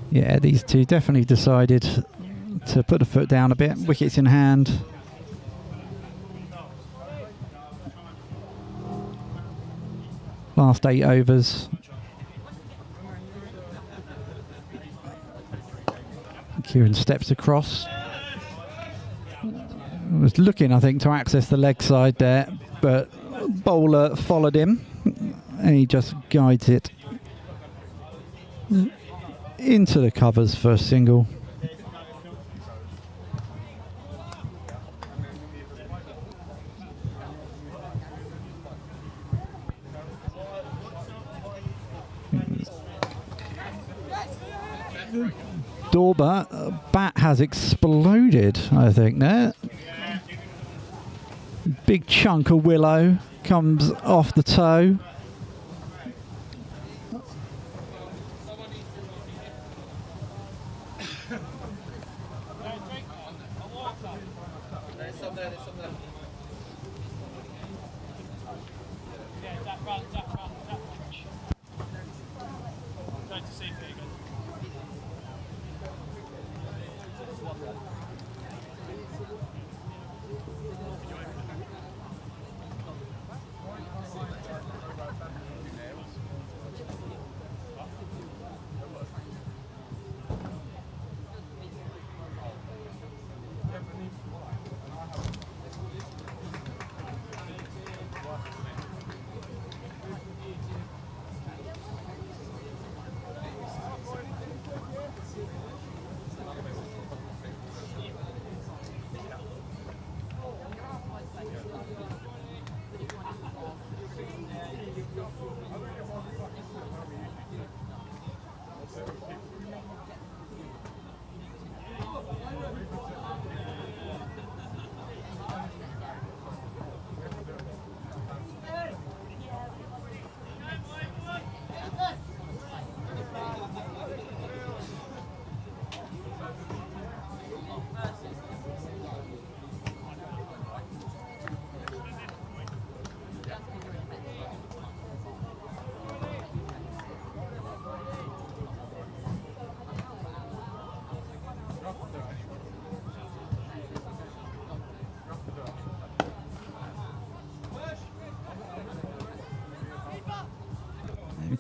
Yeah, these two definitely decided to put the foot down a bit. Wickets in hand. Last 8 overs. Kieran steps across. Was looking, I think, to access the leg side there, but bowler followed him and he just guides it into the covers for a single. Dorber, bat has exploded, I think, there. Big chunk of willow comes off the toe.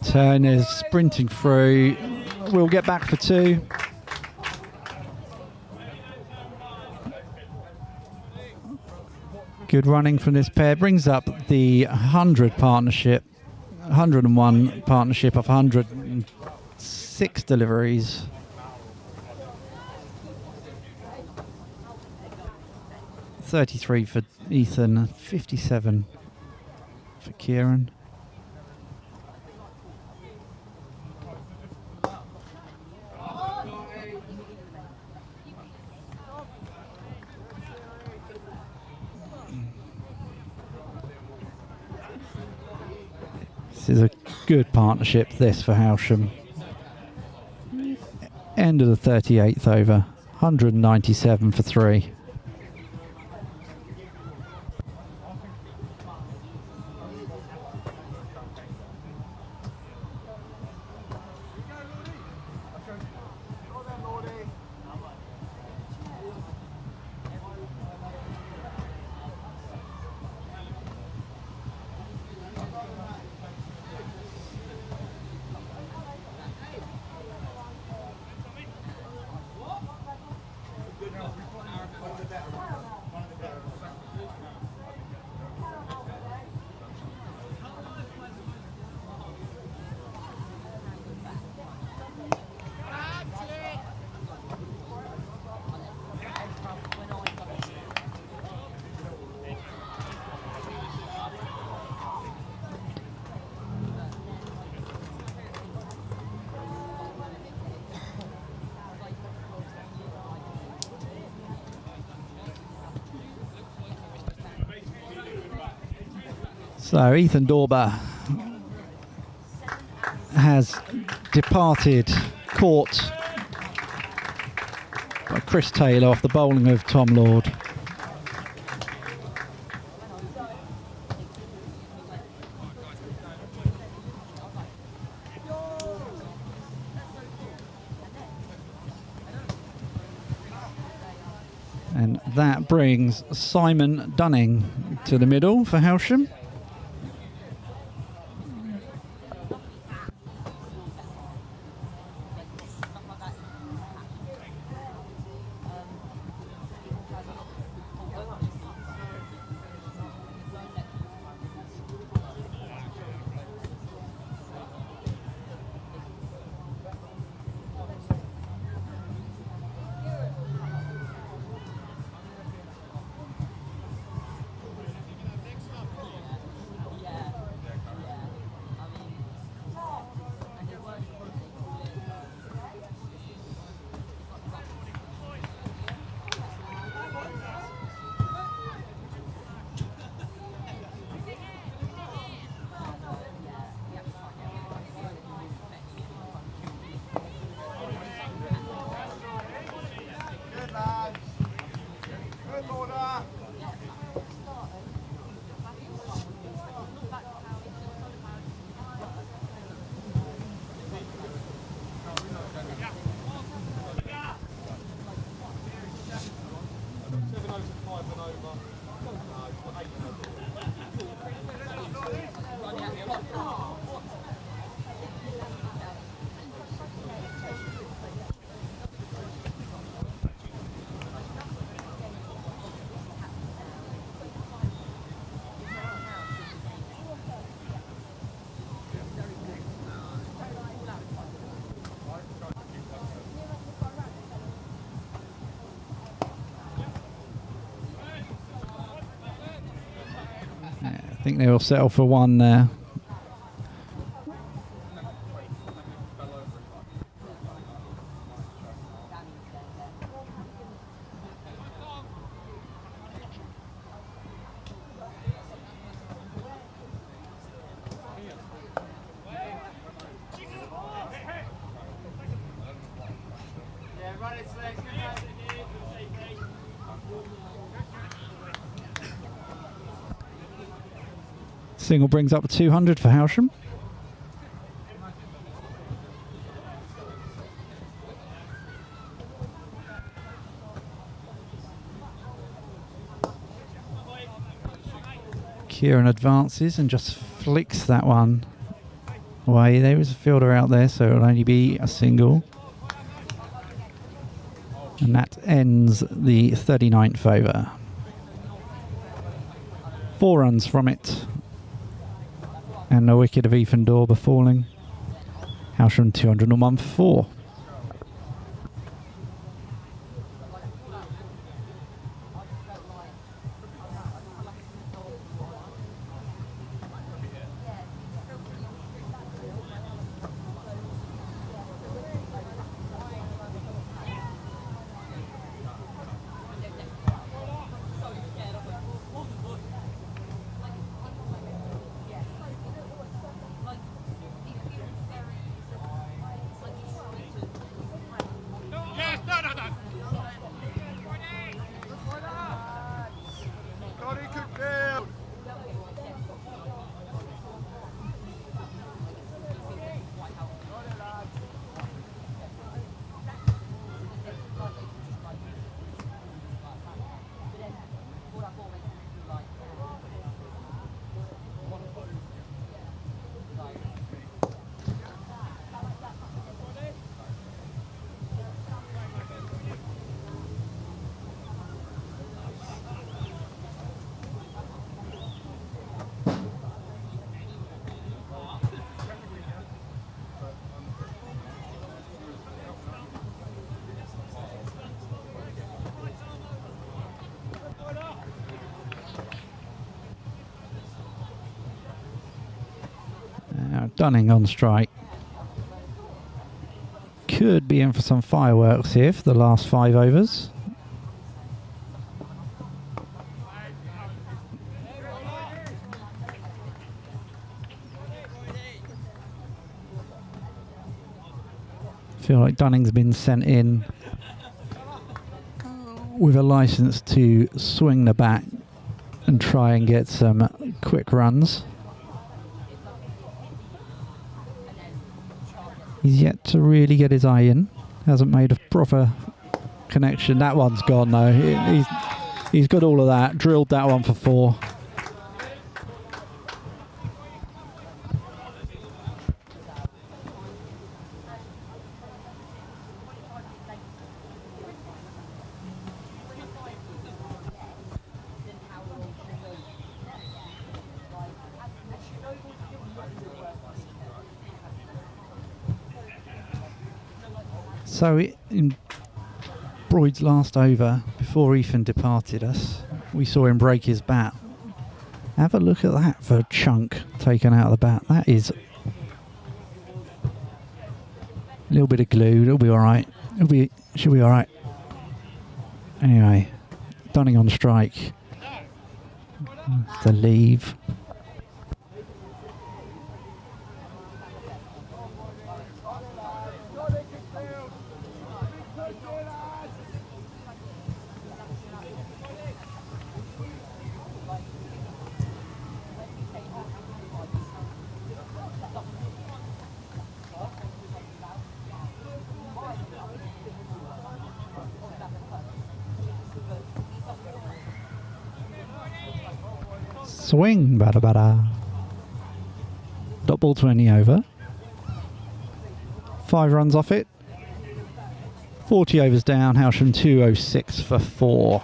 Turner's sprinting through. We'll get back for 2. Good running from this pair. Brings up the 100 partnership. 101 partnership of 106 deliveries. $33 for Ethan, 57 for Kieran. This is a good partnership, this, for Hailsham. End of the 38th over, 197 for 3. So Ethan Dorber has departed caught by Chris Taylor off the bowling of Tom Lord. And that brings Simon Dunning to the middle for Hailsham. I think they will settle for one there. Single brings up 200 for Hailsham. Kieran advances and just flicks that one away. There was a fielder out there, so it'll only be a single. And that ends the 39th over. 4 runs from it. And the wicket of Ethan Dorber falling. Hailsham 201 for 4. Dunning on strike. Could be in for some fireworks here for the last 5 overs. Feel like Dunning's been sent in with a license to swing the bat and try and get some quick runs. He's yet to really get his eye in. Hasn't made a proper connection. That one's gone though. He's got all of that. Drilled that one for 4. So in Broyd's last over, before Ethan departed us, we saw him break his bat. Have a look at that for a chunk taken out of the bat. That is a little bit of glue. It'll be all right. Should be all right. Anyway, Dunning on strike. The leave. Swing, bada bada. Dot ball 20 over. 5 runs off it. 40 overs down. Hailsham 206 for 4.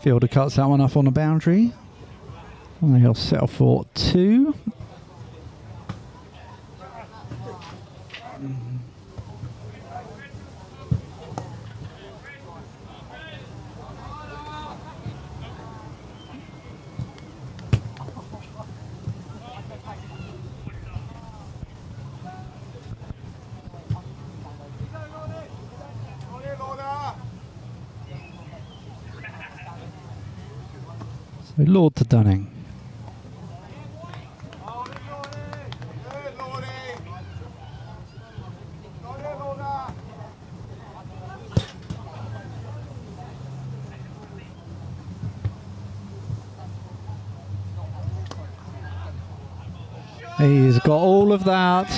Fielder cuts that one off on the boundary. And he'll settle for 2. So Lord to Dunning. He's got all of that.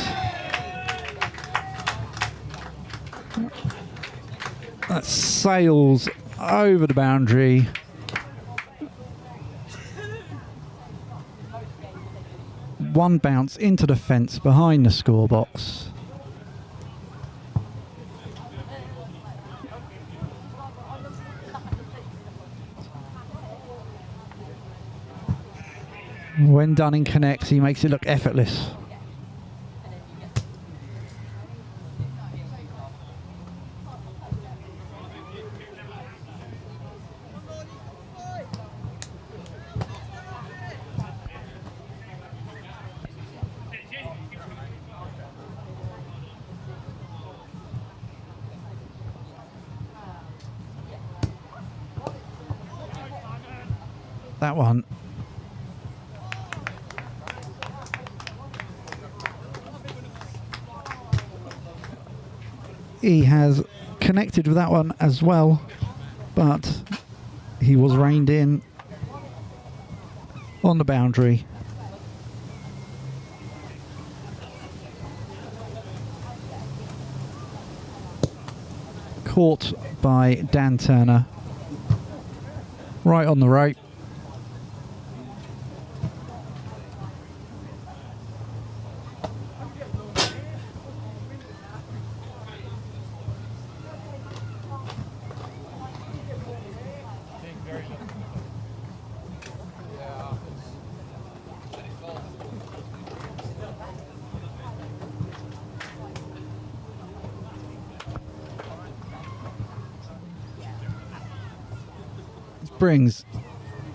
That sails over the boundary. One bounce into the fence behind the scorebox. When Dunning connects, he makes it look effortless. That one. He has connected with that one as well, but he was reined in on the boundary. Caught by Dan Turner. Right on the rope. Brings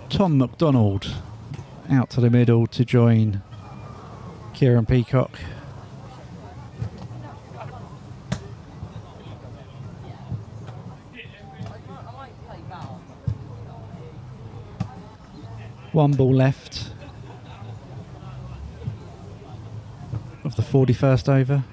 Tom McDonald out to the middle to join Kieran Peacock. One ball left of the 41st over.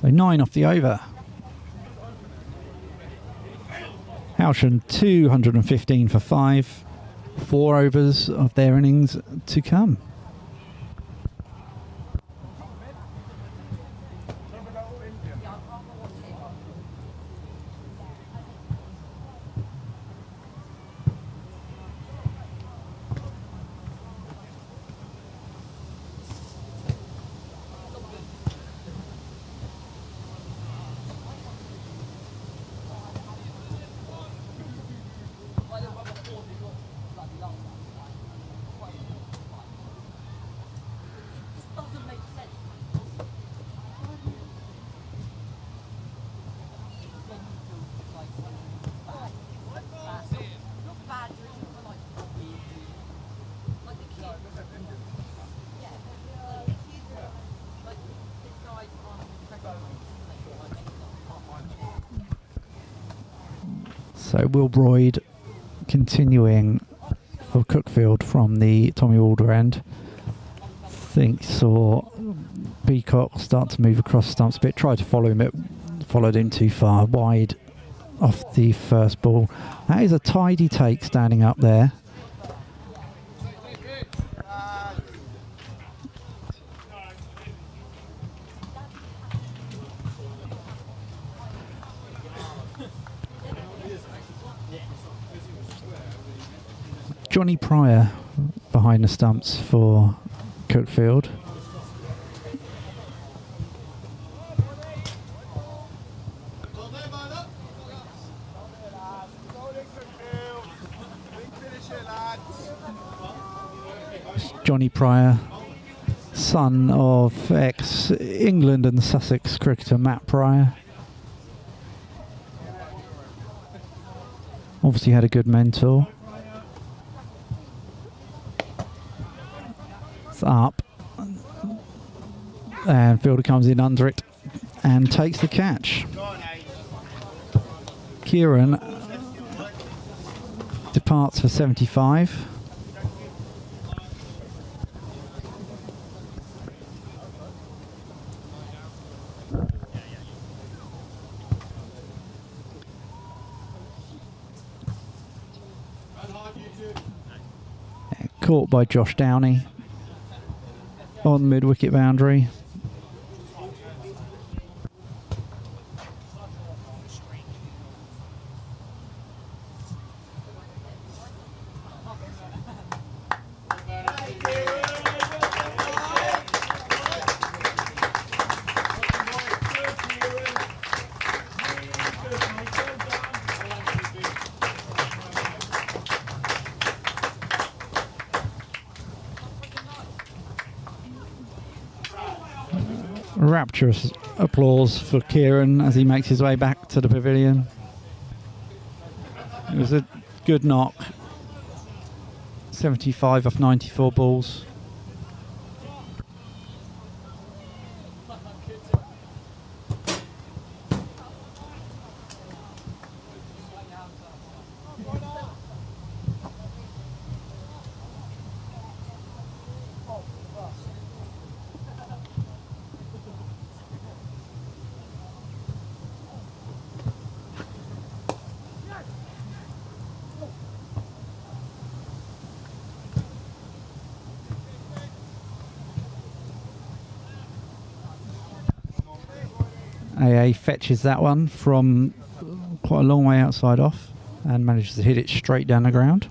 So 9 off the over. Hailsham 215 for 5. 4 overs of their innings to come. So Will Broyd continuing for Cuckfield from the Tommy Alder end. Think saw Peacock start to move across the stumps a bit, tried to follow him, it followed him too far, wide off the first ball. That is a tidy take standing up there. Johnny Pryor behind the stumps for Cuckfield. Johnny Pryor, son of ex-England and Sussex cricketer Matt Pryor. Obviously had a good mentor. It's up. And fielder comes in under it and takes the catch. Kieran departs for 75. Caught by Josh Downey on mid-wicket boundary. Rapturous applause for Kieran as he makes his way back to the pavilion. It was a good knock. 75 off 94 balls. AA fetches that one from quite a long way outside off and manages to hit it straight down the ground.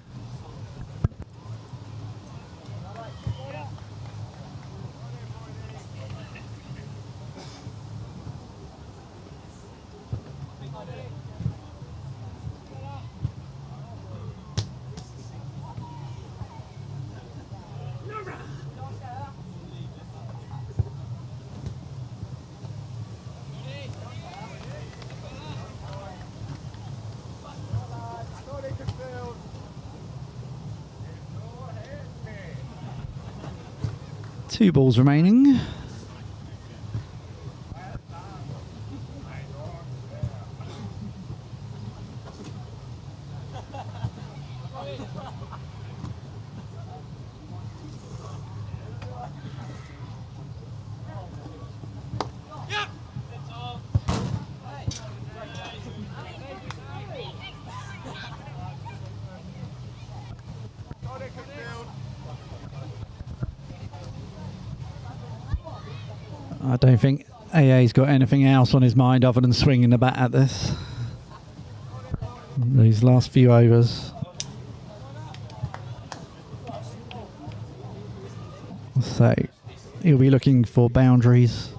Two balls remaining. I don't think AA's got anything else on his mind other than swinging the bat at this. These last few overs. So he'll be looking for boundaries.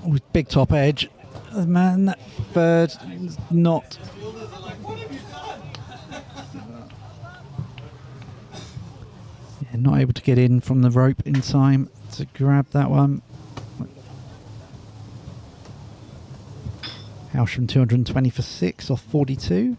With big top edge. Man, that third is not. Not able to get in from the rope in time to grab that one. Hailsham 220 for 6 off 42.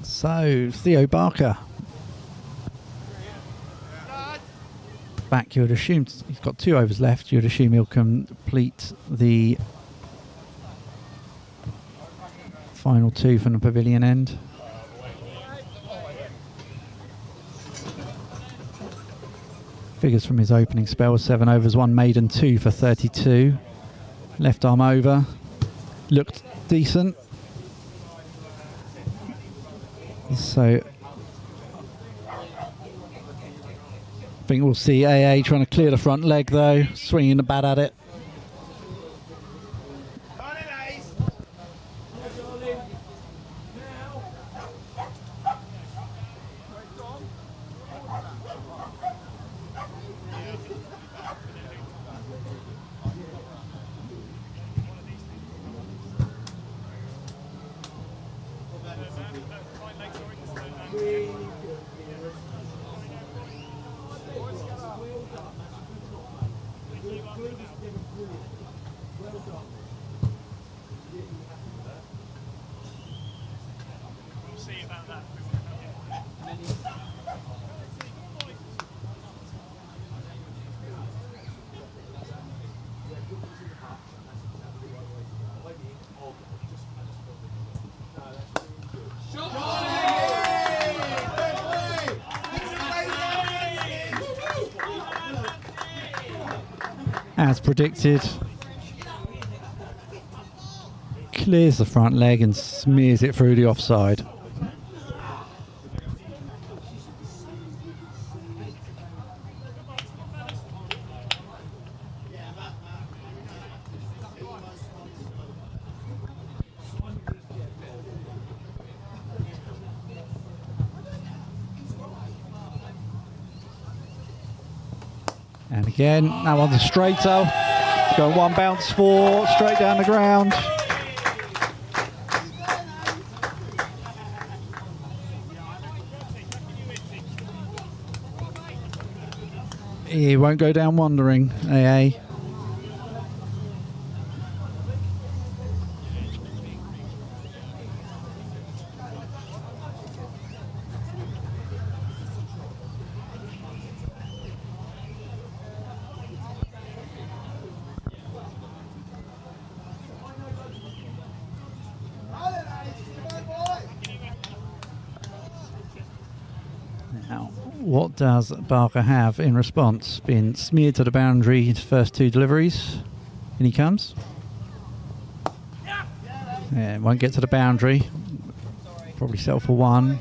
So, Theo Barker. Back, you would assume, he's got 2 overs left, you would assume he'll complete the final 2 from the pavilion end. Figures from his opening spell was 7 overs, 1 maiden, 2 for 32. Left arm over, looked decent. So I think we'll see AA trying to clear the front leg though, swinging the bat at it. As predicted, clears the front leg and smears it through the offside. And again, that one's a straighter. Going one bounce four, straight down the ground. He won't go down wandering, AA. Now, what does Barker have in response? Been smeared to the boundary his first two deliveries. In he comes. Yeah, won't get to the boundary. Probably settle for one.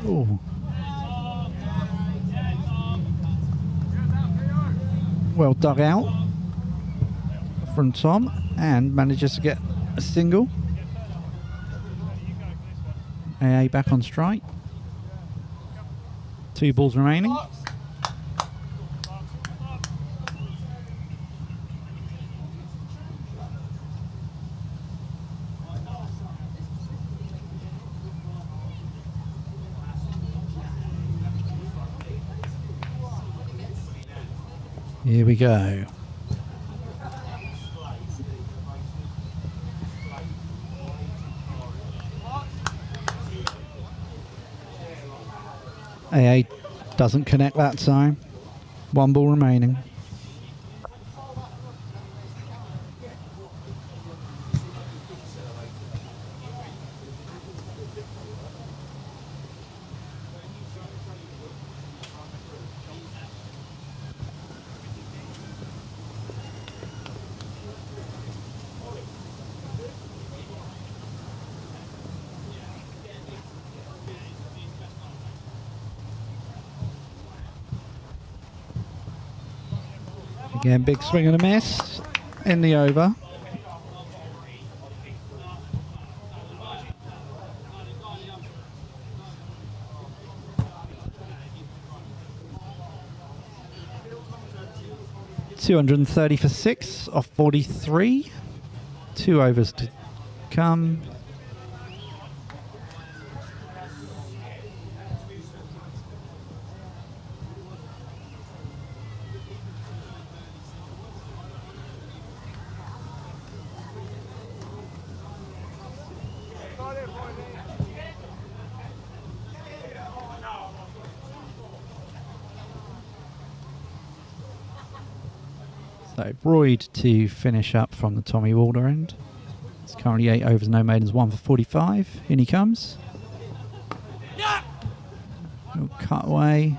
Ooh. Well dug out from Tom and manages to get a single. AA back on strike. 2 balls remaining. Here we go. AA doesn't connect that time. 1 ball remaining. Again, big swing and a miss in the over. $230 for 6 off 43. 2 overs to come. So Broyd to finish up from the Tommy Walder end. It's currently 8 overs, no maidens, 1 for 45. In he comes. Little cut away.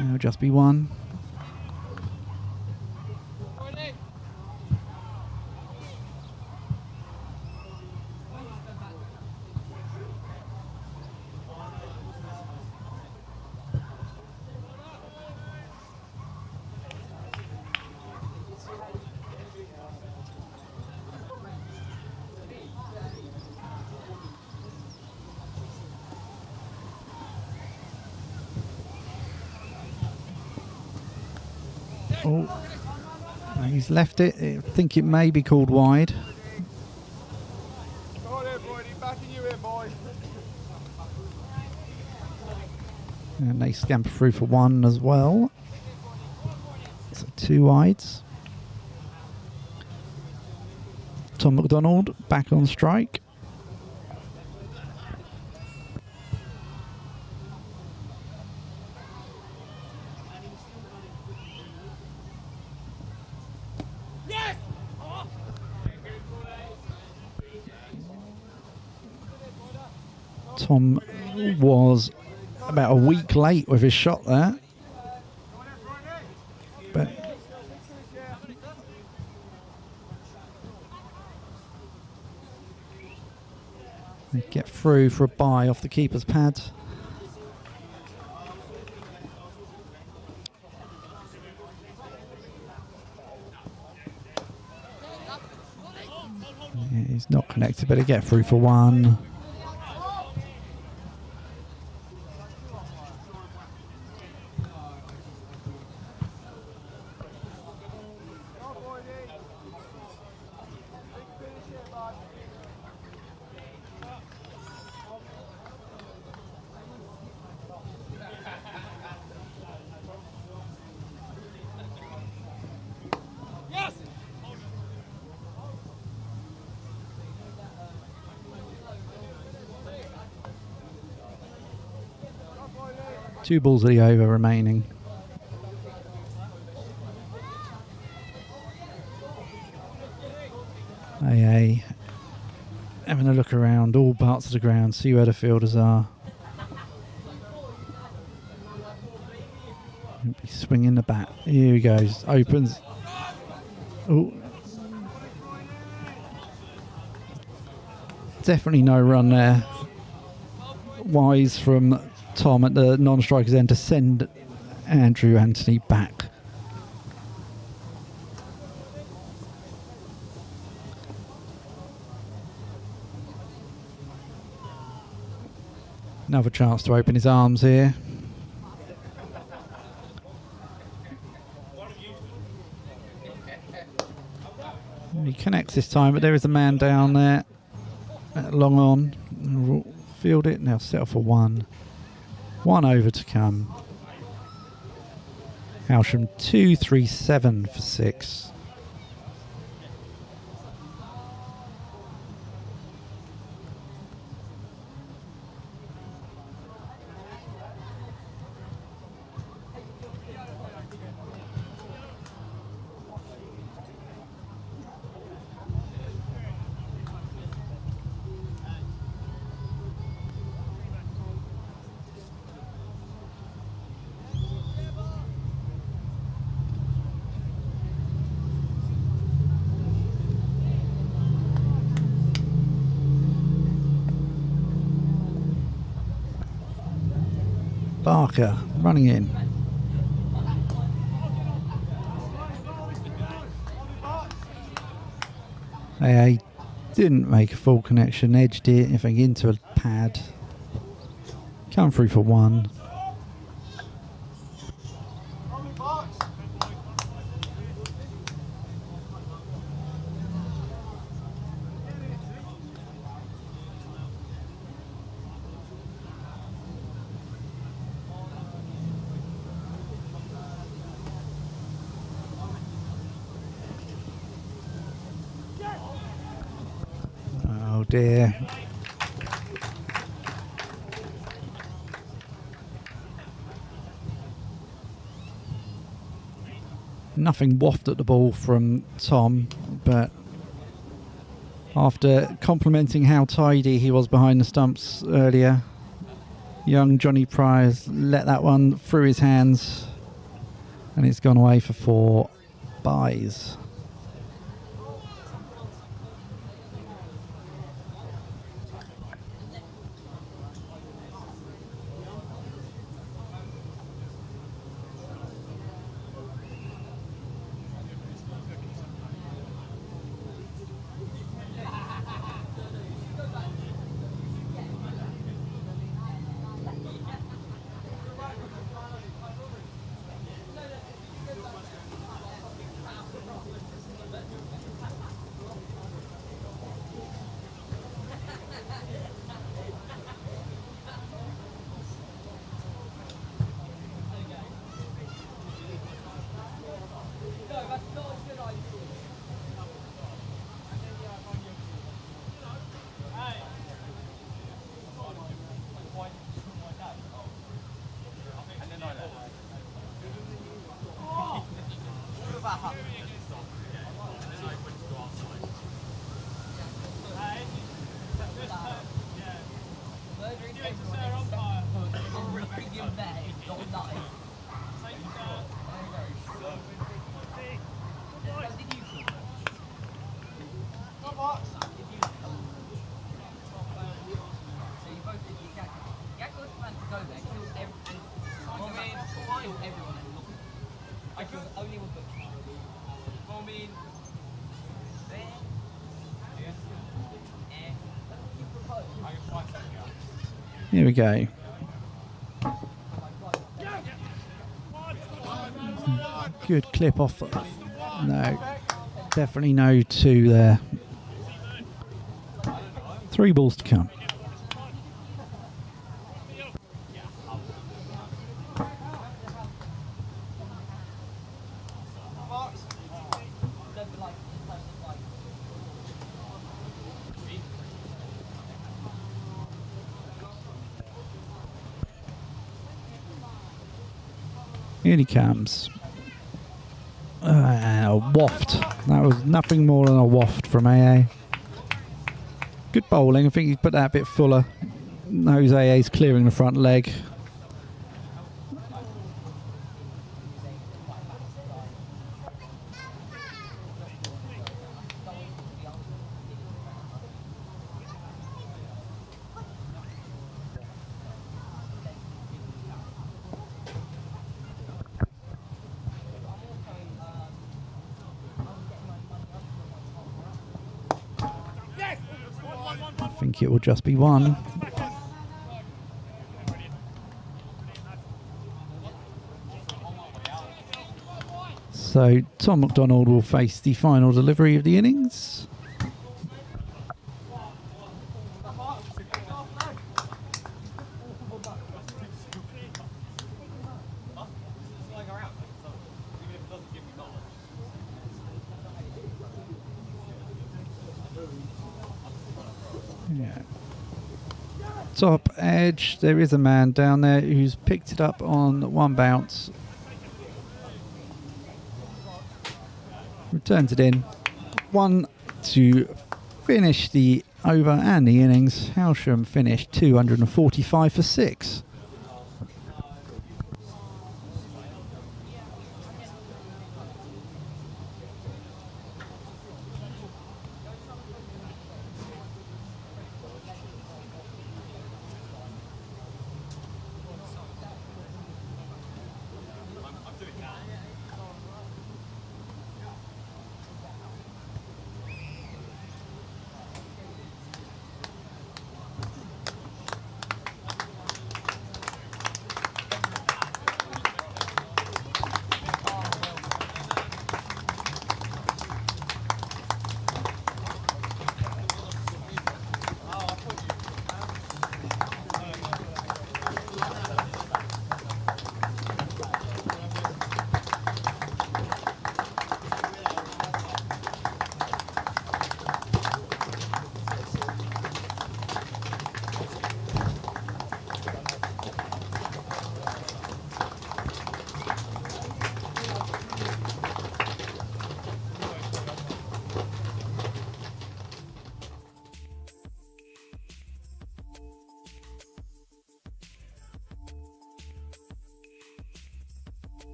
It'll just be 1. Oh, he's left it. I think it may be called wide. Go on there, Brody. Backing you in, boy. And they scamper through for 1 as well. So 2 wides. Tom McDonald back on strike. Tom was about a week late with his shot there. They get through for a bye off the keeper's pad. Yeah, he's not connected, but they get through for one. Two balls of the over remaining. AA having a look around all parts of the ground, see where the fielders are. He'll be swinging the bat. Here he goes. Opens. Oh. Definitely no run there. Wise from Tom at the non-strikers end to send Andrew Anthony back. Another chance to open his arms here. He connects this time, but there is a man down there. Long on. Field it. Now settle for one. One over to come. Hailsham 237 for 6. Barker running in. AA didn't make a full connection, edged it, I think, into a pad. Come through for one. Oh dear. Nothing wafted at the ball from Tom, but after complimenting how tidy he was behind the stumps earlier, young Johnny Pryor's let that one through his hands, and it's gone away for 4 byes. Here we go. Good clip off. No, definitely no 2 there. 3 balls to come. Here he comes. A waft. That was nothing more than a waft from AA. Good bowling. I think he's put that a bit fuller. Knows AA's clearing the front leg. I think it will just be 1. So Tom McDonald will face the final delivery of the innings. Yeah. Top edge, there is a man down there who's picked it up on 1 bounce. Returns it in. 1 to finish the over and the innings. Hailsham finished 245 for 6.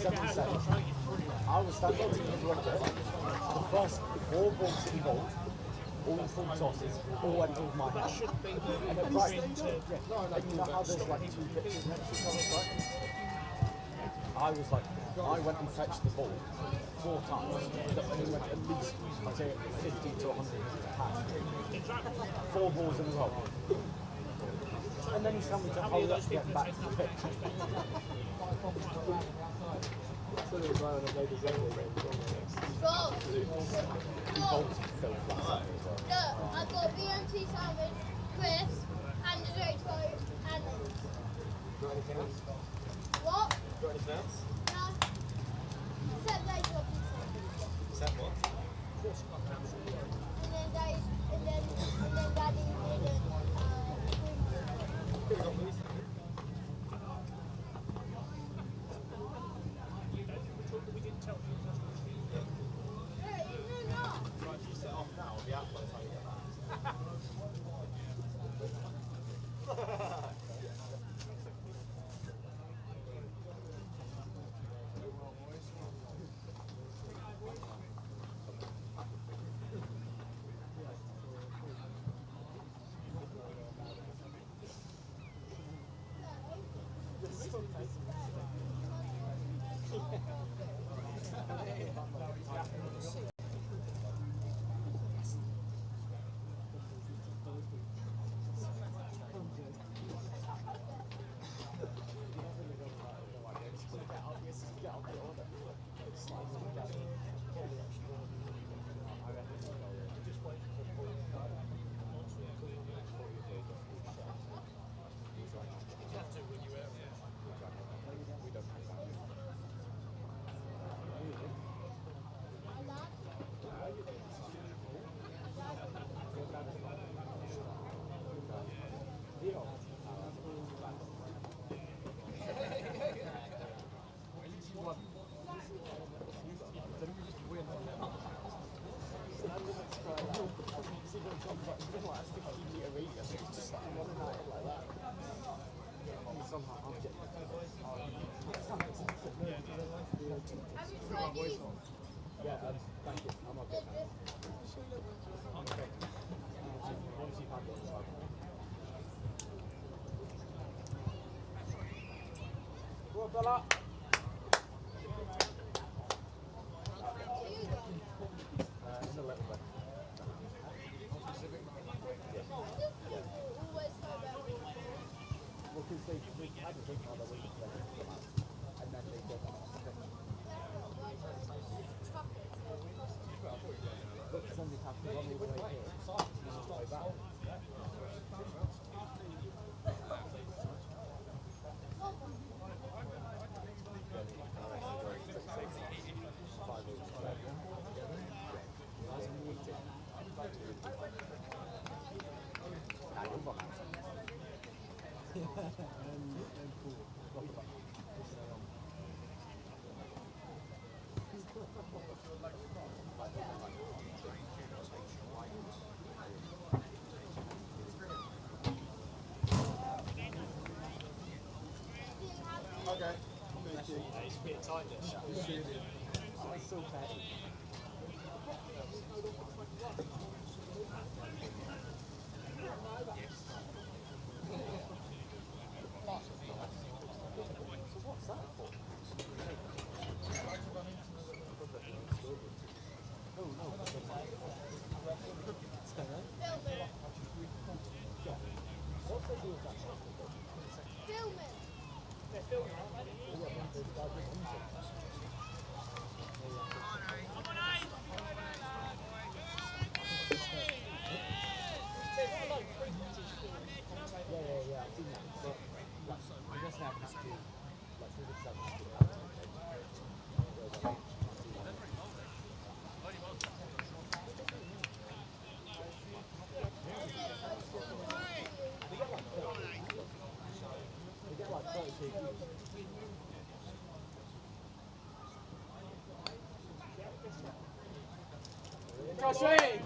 7 seconds. I was standing to the run of it. The first 4 balls involved, all full tosses, all went over my head. And then right, and you know how there's like 2 pitches next to each other, right? I was like, I went and fetched the ball 4 times, that only went at least, I'd say, 50 to 100 pounds. 4 balls in a row. And then he's telling me to hold up to get back to the pitch. Look, I've got BMT sandwich, crisps, and dessert toast, and... What? Got anything else? No. Except they got pizza. Except what? And then Daddy didn't, Right, if you set off now, I'll be out by the time you get back. have you tried these? Yeah, thank you. I'm okay. I'm okay. Once you've had one, it's fine. Go on, fella. In a little bit. Always so bad. Well, because they had a drink while they were eating, and then they got off. Look, somebody has to run all the way here. And then all the way back. Okay. It's a bit tight this. It's so petty. So what's that for? Oh no. What's they do with that? Film it. They're filming, aren't they? Yeah, I've seen that. But it doesn't happen to like through the seven. They get like 32 views. Crossing!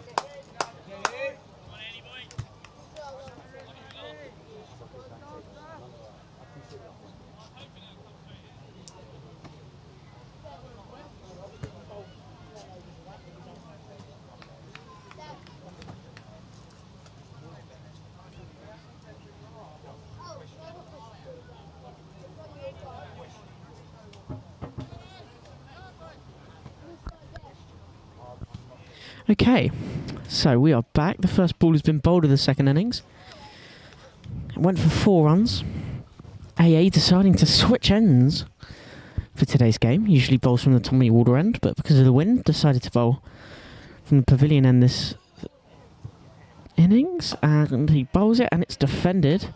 Okay, so we are back. The first ball has been bowled of the second innings. It went for 4 runs. AA deciding to switch ends for today's game. Usually bowls from the Tommy Walder end, but because of the wind, decided to bowl from the pavilion end this innings. And he bowls it, and it's defended.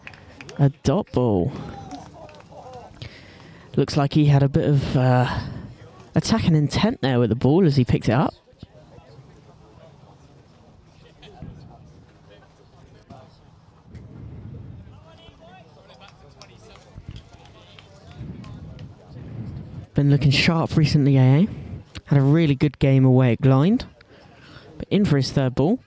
A dot ball. Looks like he had a bit of attacking intent there with the ball as he picked it up. Been looking sharp recently, AA. Had a really good game away at Glynde. But in for his third ball.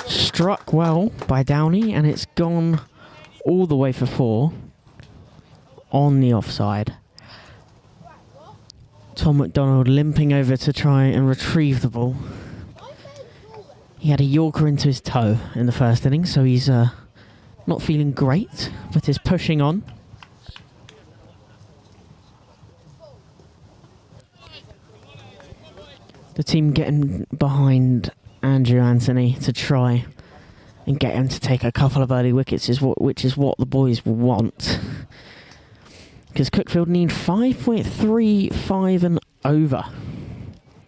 Struck well by Downey, and it's gone all the way for 4 on the offside. Tom McDonald limping over to try and retrieve the ball. He had a Yorker into his toe in the first inning, so he's not feeling great, but is pushing on. The team getting behind Andrew Anthony to try and get him to take a couple of early wickets, which is what the boys want. Because Cuckfield need 5.35 and over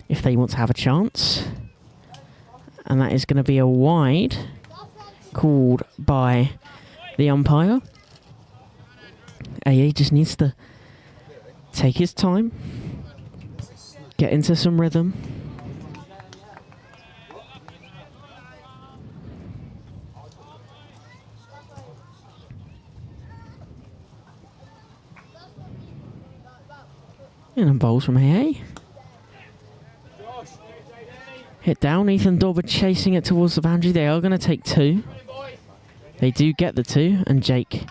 if they want to have a chance. And that is going to be a wide called by the umpire. AA just needs to take his time, get into some rhythm. And bowls from AA. Hit down, Ethan Dauber chasing it towards the boundary. They are going to take 2. They do get the 2, and Jake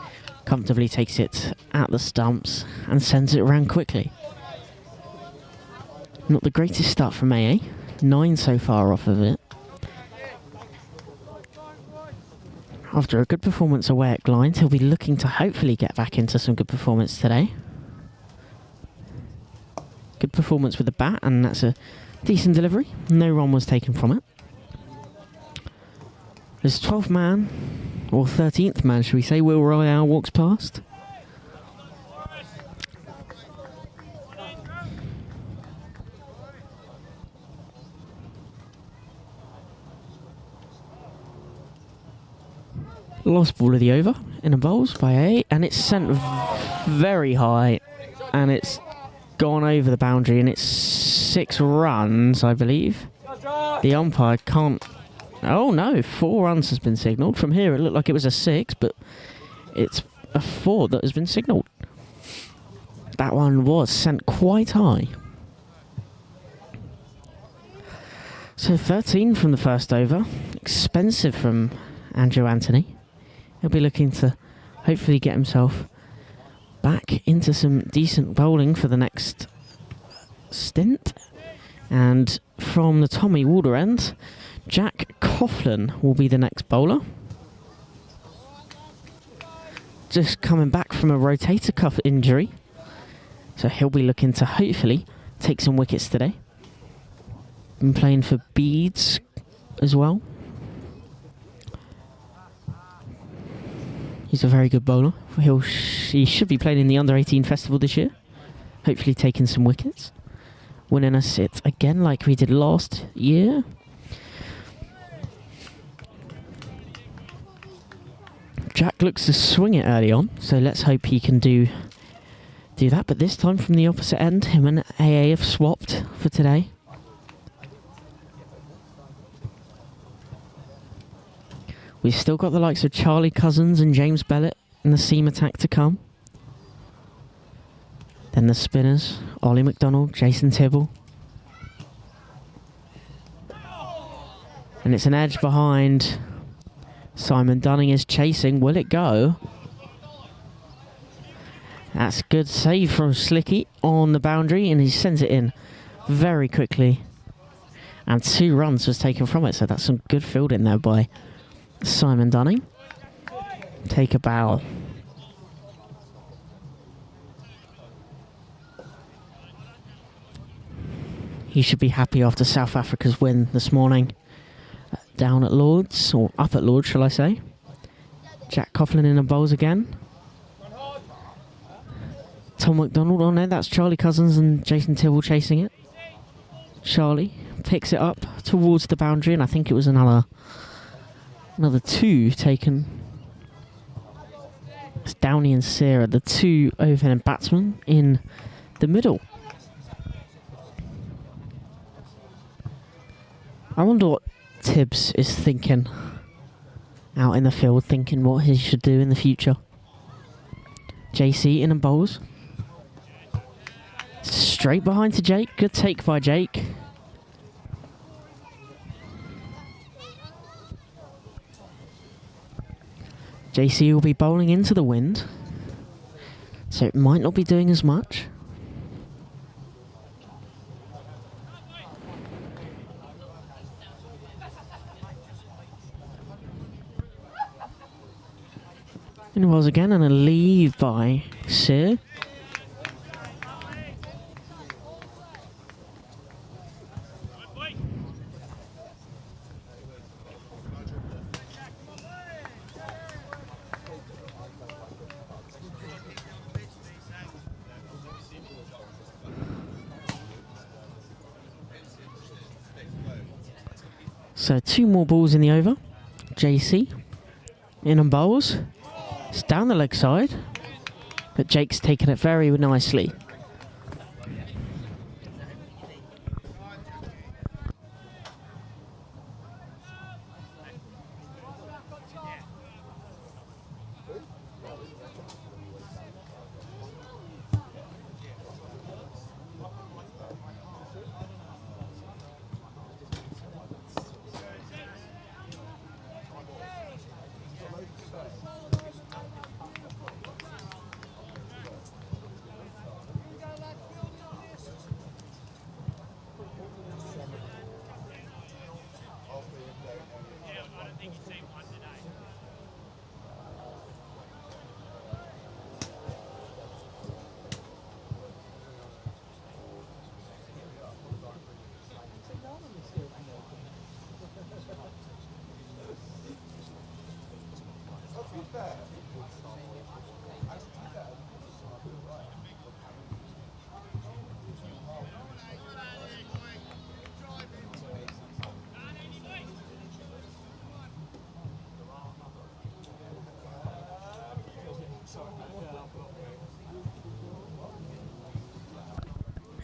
comfortably takes it at the stumps and sends it around quickly. Not the greatest start from AA. 9 so far off of it. After a good performance away at Glynde, he'll be looking to hopefully get back into some good performance today. Good performance with the bat, and that's a decent delivery. No run was taken from it. This 12th man, or 13th man, should we say, Will Royale walks past. Lost ball of the over in a bowls by A, and it's sent very high, and it's gone over the boundary, and it's 6 runs, I believe. The umpire can't... Oh no, 4 runs has been signalled. From here it looked like it was a 6, but it's a 4 that has been signalled. That one was sent quite high. So 13 from the first over. Expensive from Andrew Anthony. He'll be looking to hopefully get himself back into some decent bowling for the next stint. And from the Tommy Walder end, Jack Coughlin will be the next bowler. Just coming back from a rotator cuff injury, so he'll be looking to hopefully take some wickets today. Been playing for Beeds as well. He's a very good bowler. He should be playing in the Under-18 Festival this year. Hopefully taking some wickets. Winning a sit again like we did last year. Jack looks to swing it early on, so let's hope he can do that. But this time from the opposite end, him and AA have swapped for today. We've still got the likes of Charlie Cousins and James Bellett in the seam attack to come. Then the spinners, Ollie McDonald, Jason Tibble. And it's an edge behind. Simon Dunning is chasing. Will it go? That's a good save from Slicky on the boundary, and he sends it in very quickly. And 2 runs was taken from it, so that's some good fielding there by Simon Dunning. Take a bow. He should be happy after South Africa's win this morning. Down at Lord's, or up at Lord's, shall I say. Jack Coughlin in the bowls again. Tom McDonald on there, that's Charlie Cousins and Jason Tibble chasing it. Charlie picks it up towards the boundary, and I think it was another 2 taken. It's Downey and Sarah, the 2 overhand batsmen in the middle. I wonder what Tibbs is thinking out in the field, thinking what he should do in the future. JC in and bowls. Straight behind to Jake. Good take by Jake. JC will be bowling into the wind, so it might not be doing as much. And it was again, and a lead by Sir. So 2 more balls in the over. JC in and bowls. It's down the leg side, but Jake's taken it very nicely.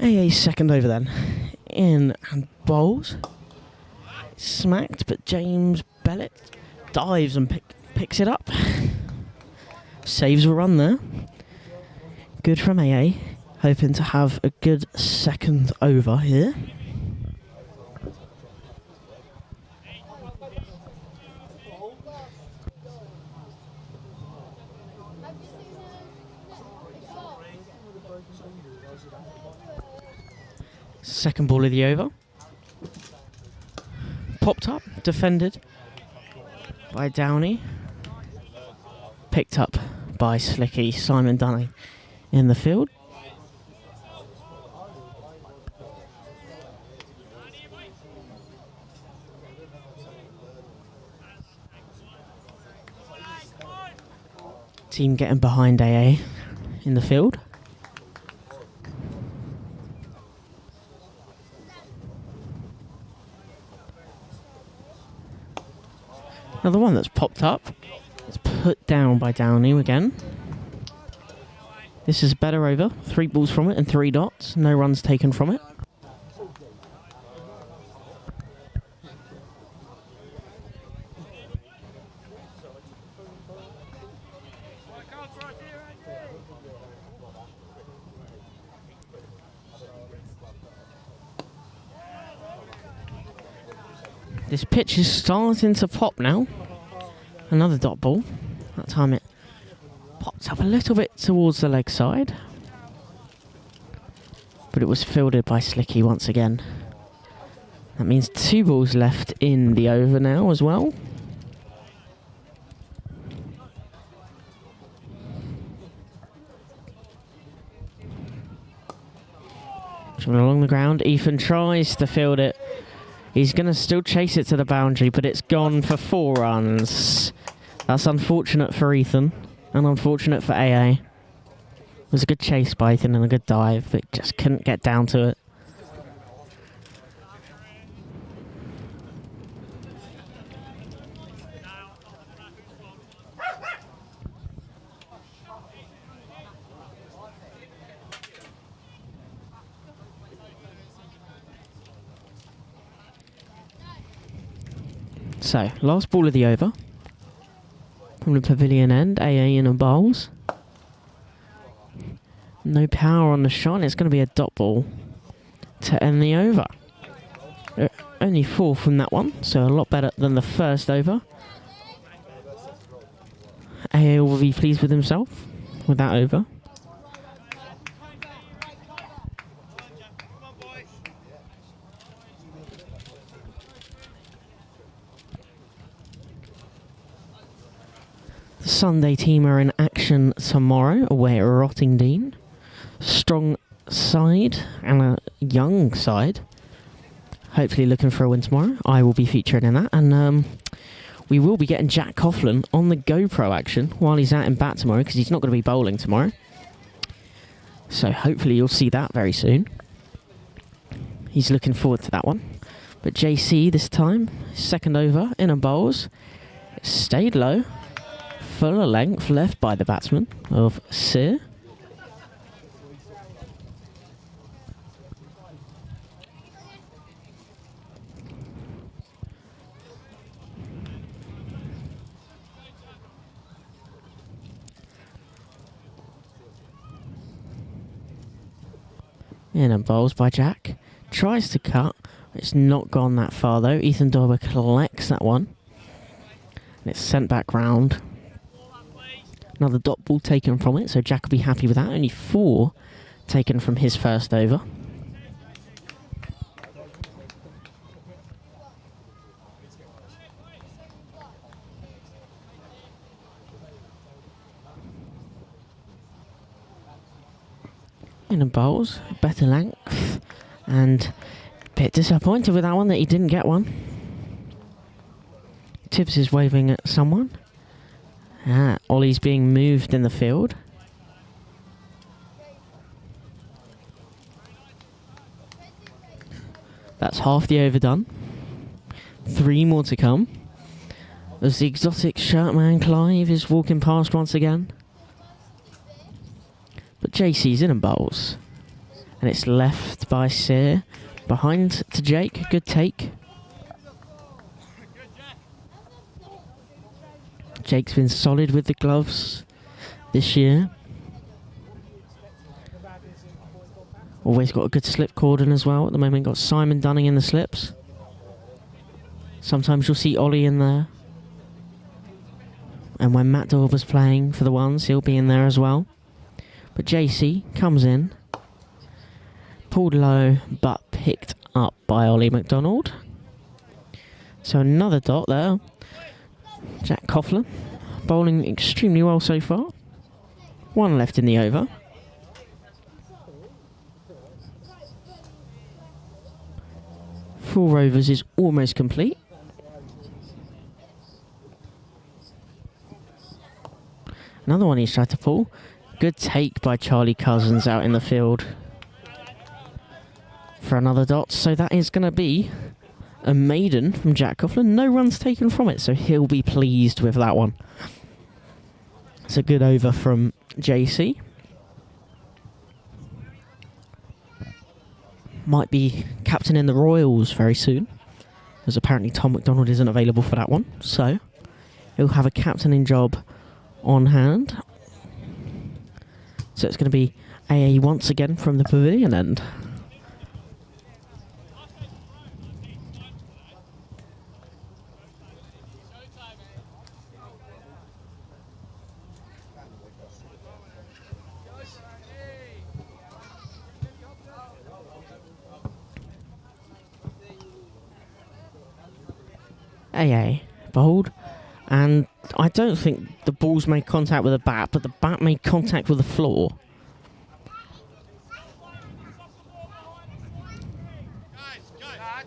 AA's second over then. In and bowls. Smacked, but James Bellett dives and picks it up. Saves a run there. Good from AA. Hoping to have a good second over here. Second ball of the over. Popped up, defended by Downey. Picked up by Slicky, Simon Dunning in the field. Team getting behind AA in the field. Now the one that's popped up is put down by Downey again. This is better over. 3 balls from it and 3 dots. No runs taken from it. This pitch is starting to pop now. Another dot ball. That time it popped up a little bit towards the leg side. But it was fielded by Slicky once again. That means 2 balls left in the over now as well. Coming along the ground, Ethan tries to field it. He's going to still chase it to the boundary, but it's gone for 4 runs. That's unfortunate for Ethan and unfortunate for AA. It was a good chase by Ethan and a good dive, but just couldn't get down to it. So, last ball of the over. From the pavilion end, AA in a bowls. No power on the shot, it's going to be a dot ball to end the over. Only 4 from that one, so a lot better than the first over. AA will be pleased with himself with that over. The Sunday team are in action tomorrow away at Rottingdean. Strong side and a young side. Hopefully looking for a win tomorrow. I will be featured in that. And we will be getting Jack Coughlin on the GoPro action while he's out in bat tomorrow, because he's not going to be bowling tomorrow. So hopefully you'll see that very soon. He's looking forward to that one. But JC this time, second over in a bowls. It stayed low. Fuller length left by the batsman of Sear. In and bowls by Jack. Tries to cut. It's not gone that far though. Ethan Dauber collects that one. And it's sent back round. Another dot ball taken from it, so Jack will be happy with that. Only 4 taken from his first over. In a bowls, better length, and a bit disappointed with that one that he didn't get one. Tibbs is waving at someone. Ollie's being moved in the field. That's half the over done. 3 more to come. As the exotic shirt man Clive is walking past once again. But JC's in and bowls. And it's left by Sear. Behind to Jake. Good take. Jake's been solid with the gloves this year. Always got a good slip cordon as well. At the moment got Simon Dunning in the slips. Sometimes you'll see Ollie in there. And when Matt Dauber's playing for the ones, he'll be in there as well. But JC comes in. Pulled low, but picked up by Ollie McDonald. So another dot there. Jack Coughlin, bowling extremely well so far. 1 left in the over. Four overs is almost complete. Another one he's tried to pull. Good take by Charlie Cousins out in the field for another dot. So that is going to be a maiden from Jack Coughlin. No runs taken from it, so he'll be pleased with that one. It's a good over from JC. Might be captain in the Royals very soon, as apparently Tom McDonald isn't available for that one. So he'll have a captaining job on hand. So it's going to be AA once again from the pavilion end. AA bowled, and I don't think the ball's made contact with the bat, but the bat made contact with the floor. Dad.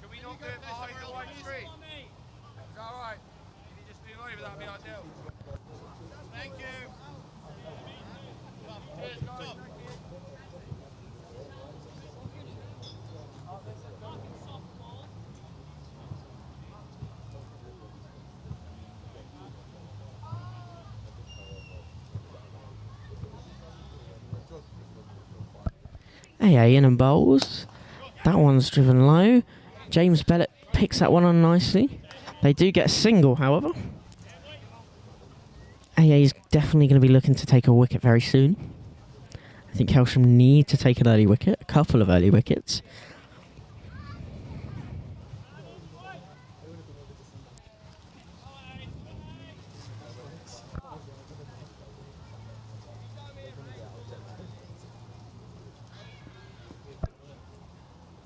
Can we not do it behind the white screen? Is that alright? Can you just move over? That'd be ideal. Thank you. Cheers, guys. AA in and bowls. That one's driven low. James Bellett picks that one on nicely. They do get a single, however. AA is definitely going to be looking to take a wicket very soon. I think Hailsham need to take an early wicket, a couple of early wickets.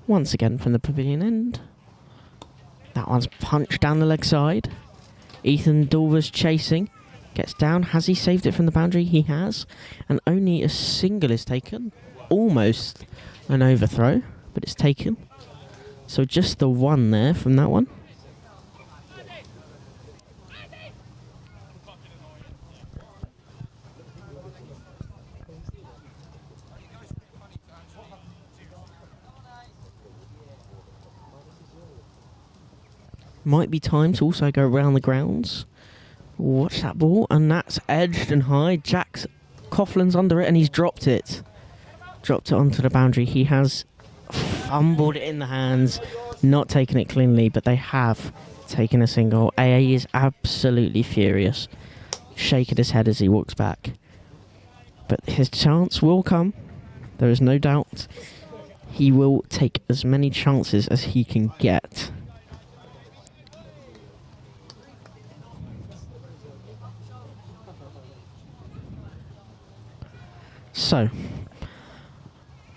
Once again from the pavilion end. That one's punched down the leg side. Ethan Dulver's chasing. Gets down. Has he saved it from the boundary? He has. And only a single is taken. Almost an overthrow, but it's taken. So just the one there from that one. Might be time to also go around the grounds. Watch that ball, and that's edged and high. Jack Coughlin's under it, and he's dropped it. Dropped it onto the boundary. He has fumbled it in the hands, not taken it cleanly, but they have taken a single. AA is absolutely furious, shaking his head as he walks back. But his chance will come. There is no doubt. He will take as many chances as he can get. So,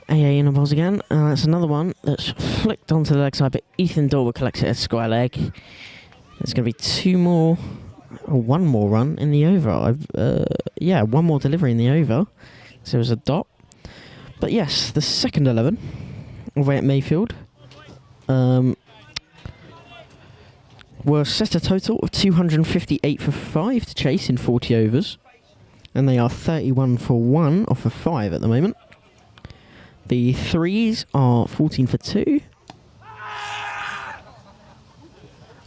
AA in the balls again. That's another one that's flicked onto the leg side, but Ethan Dorber collects it at square leg. There's going to be two more, or one more run in the over. Yeah, one more delivery in the over. So it was a dot. But yes, the second 11 away at Mayfield were set a total of 258 for 5 to chase in 40 overs. And they are 31 for 1 off of 5 at the moment. The threes are 14 for 2.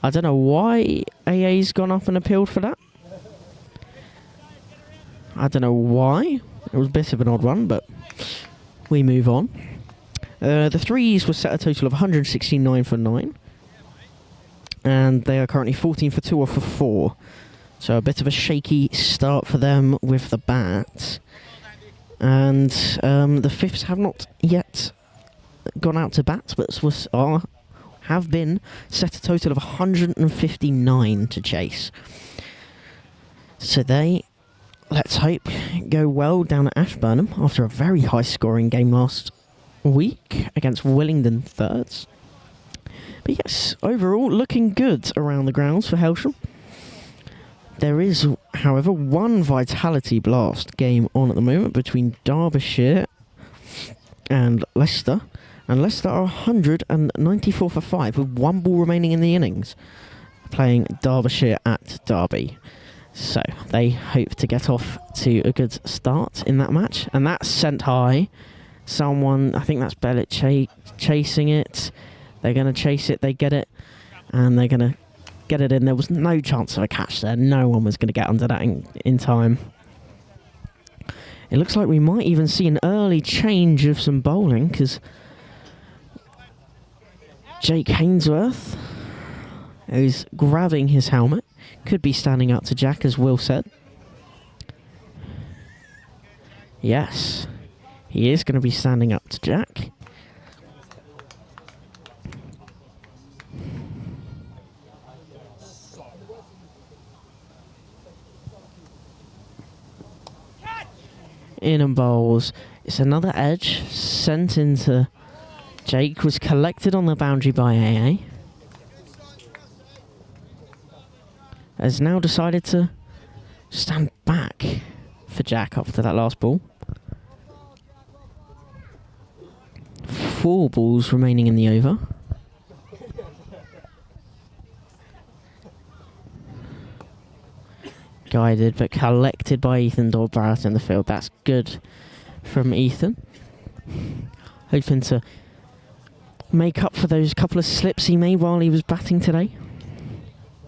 I don't know why AA's gone up and appealed for that. I don't know why. It was a bit of an odd one, but we move on. The threes were set a total of 169 for 9. And they are currently 14 for 2 off of 4. So a bit of a shaky start for them with the bat. And the fifths have not yet gone out to bat, but have been set a total of 159 to chase. So they, let's hope, go well down at Ashburnham after a very high scoring game last week against Willingdon Thirds. But yes, overall looking good around the grounds for Hailsham. There is, however, one Vitality Blast game on at the moment between Derbyshire and Leicester. And Leicester are 194 for 5 with one ball remaining in the innings, playing Derbyshire at Derby. So they hope to get off to a good start in that match. And that's sent high. Someone, I think that's Bellett chasing it. They're going to chase it, they get it, and they're going to get it in. There was no chance of a catch there. No one was going to get under that in time. It looks like we might even see an early change of some bowling, because Jake Hainsworth, who's grabbing his helmet, could be standing up to Jack, as Will said. Yes, he is going to be standing up to Jack. In and bowls. It's another edge sent into Jake, was collected on the boundary by AA. Has now decided to stand back for Jack after that last ball. 4 balls remaining in the over. Guided but collected by Ethan Dorber out in the field. That's good from Ethan. Hoping to make up for those couple of slips he made while he was batting today.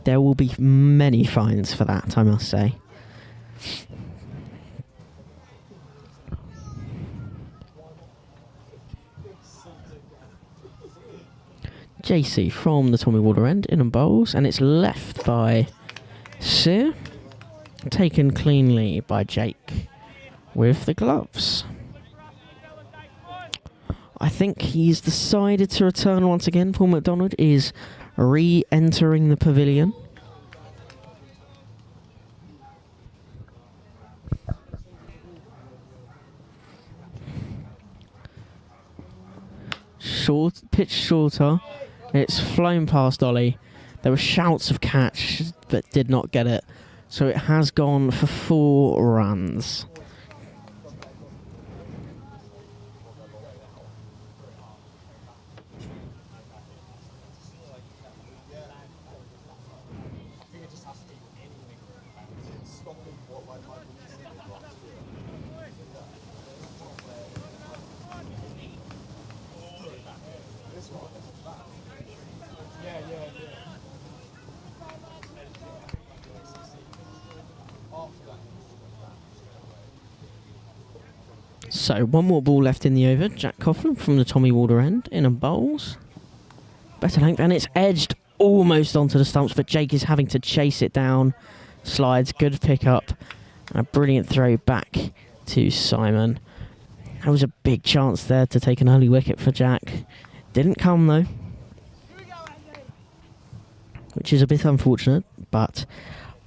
There will be many fines for that, I must say. JC from the Tommy Water end, in and bowls, and it's left by Sear. Taken cleanly by Jake with the gloves. I think he's decided to return once again. Paul McDonald is re-entering the pavilion. Pitch shorter. It's flown past Ollie. There were shouts of catch, but did not get it. So it has gone for 4 runs. So, 1 more ball left in the over. Jack Coughlin from the Tommy Walder end, in and bowls. Better length, and it's edged almost onto the stumps, but Jake is having to chase it down. Slides, good pick up, and a brilliant throw back to Simon. That was a big chance there to take an early wicket for Jack. Didn't come though, which is a bit unfortunate, but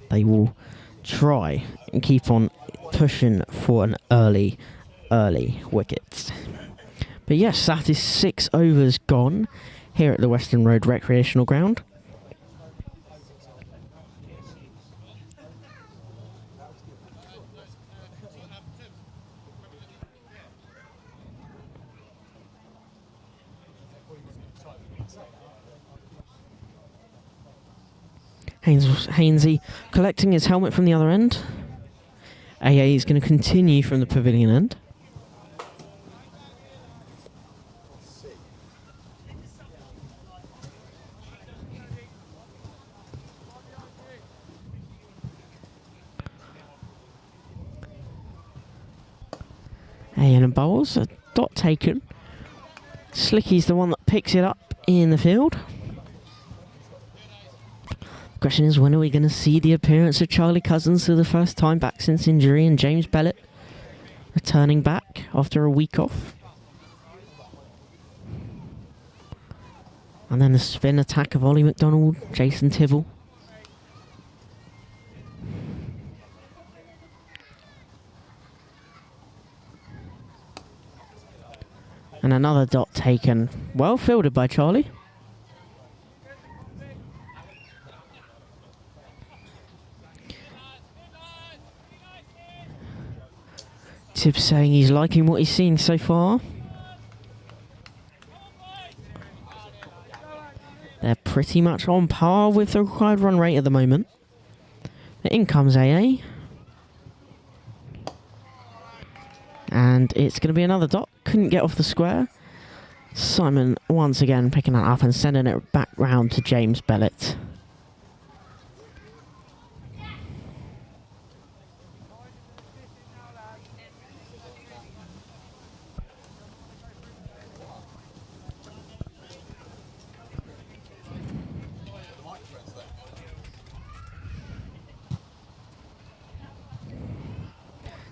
they will try and keep on pushing for an early wicket. But yes, that is 6 overs gone here at the Western Road Recreational Ground. Hainsey collecting his helmet from the other end. AA is going to continue from the pavilion end. And bowls, a dot taken. Slicky's the one that picks it up in the field. The question is, when are we going to see the appearance of Charlie Cousins for the first time back since injury, and James Bellett returning back after a week off? And then the spin attack of Ollie McDonald, Jason Tibble. And another dot taken. Well fielded by Charlie. Tibbs saying he's liking what he's seen so far. They're pretty much on par with the required run rate at the moment. In comes AA. And it's going to be another dot. Couldn't get off the square. Simon once again picking that up and sending it back round to James Bellett.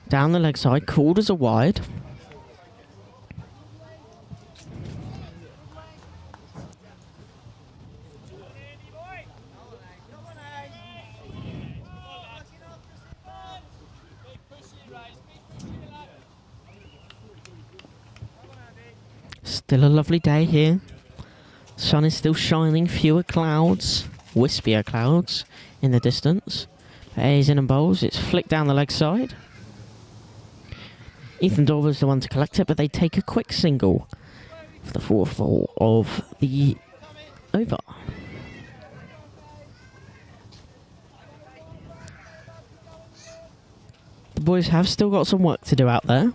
Down the leg side, called as a wide. Still a lovely day here. Sun is still shining, fewer clouds, wispier clouds in the distance. A's in and bowls, it's flicked down the leg side. Ethan Dorver's the one to collect it, but they take a quick single. for the fourth ball of the over. The boys have still got some work to do out there.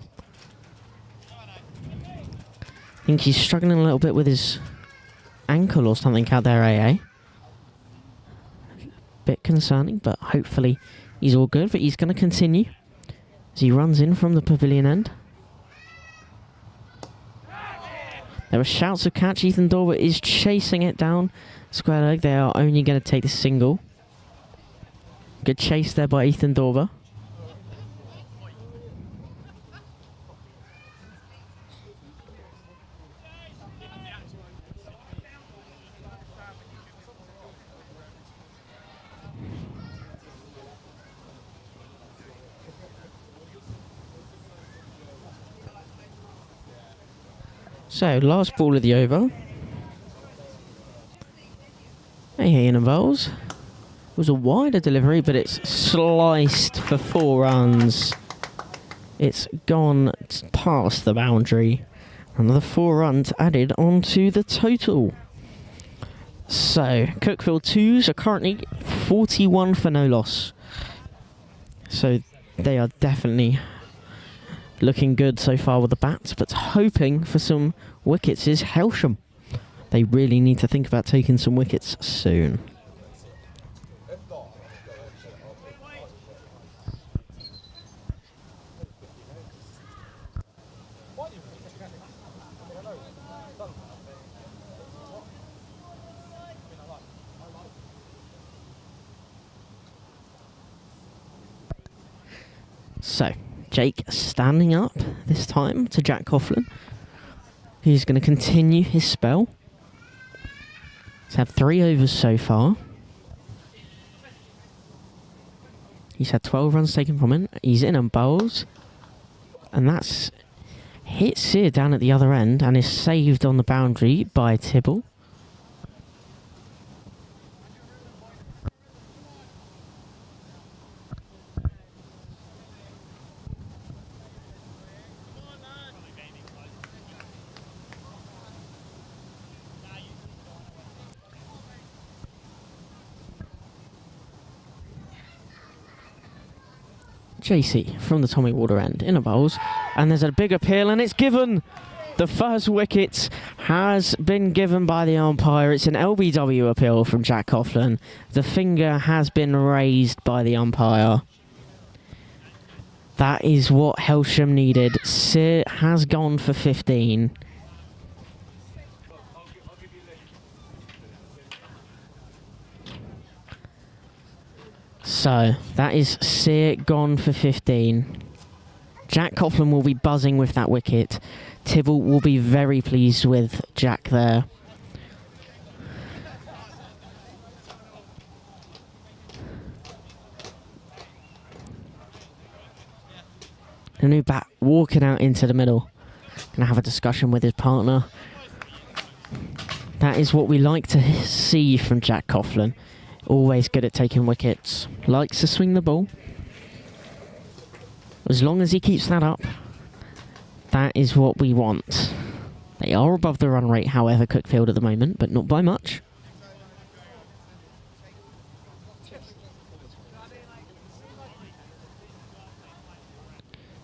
I think he's struggling a little bit with his ankle or something out there, AA. Bit concerning, but hopefully he's all good. But he's going to continue as he runs in from the pavilion end. There are shouts of catch. Ethan Dorber is chasing it down square leg. They are only going to take the single. Good chase there by Ethan Dorber. So, last ball of the over. Hey, in bowls. It was a wider delivery, but it's sliced for 4 runs. It's gone past the boundary. Another 4 runs added onto the total. So, Cuckfield 2s are currently 41 for no loss. So, they are definitely looking good so far with the bats, but hoping for some wickets is Hailsham. They really need to think about taking some wickets soon. So, Jake standing up this time to Jack Coughlin. He's going to continue his spell. He's had 3 overs so far. He's had 12 runs taken from him. He's in and bowls. And that's hit Sear down at the other end and is saved on the boundary by Tibble. JC from the Tommy Water end in a bowls, and there's a big appeal and it's given. The first wicket has been given by the umpire. It's an LBW appeal from Jack Coughlin. The finger has been raised by the umpire. That is what Hailsham needed. Sear has gone for 15. So, that is Sear gone for 15. Jack Coughlin will be buzzing with that wicket. Tibble will be very pleased with Jack there. A new bat walking out into the middle. Gonna have a discussion with his partner. That is what we like to see from Jack Coughlin. Always good at taking wickets. Likes to swing the ball. As long as he keeps that up, that is what we want. They are above the run rate, however, Cuckfield at the moment, but not by much.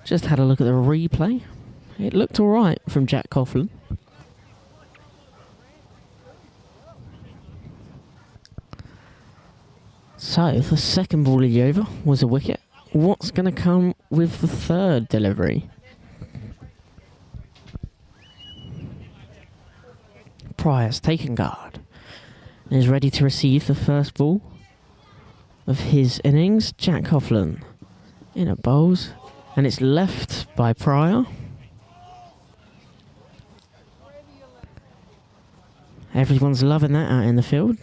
Just had a look at the replay. It looked alright from Jack Coughlin. So, the second ball of the over was a wicket. What's going to come with the third delivery? Pryor's taken guard and is ready to receive the first ball of his innings. Jack Coughlin in at bowls, and it's left by Pryor. Everyone's loving that out in the field.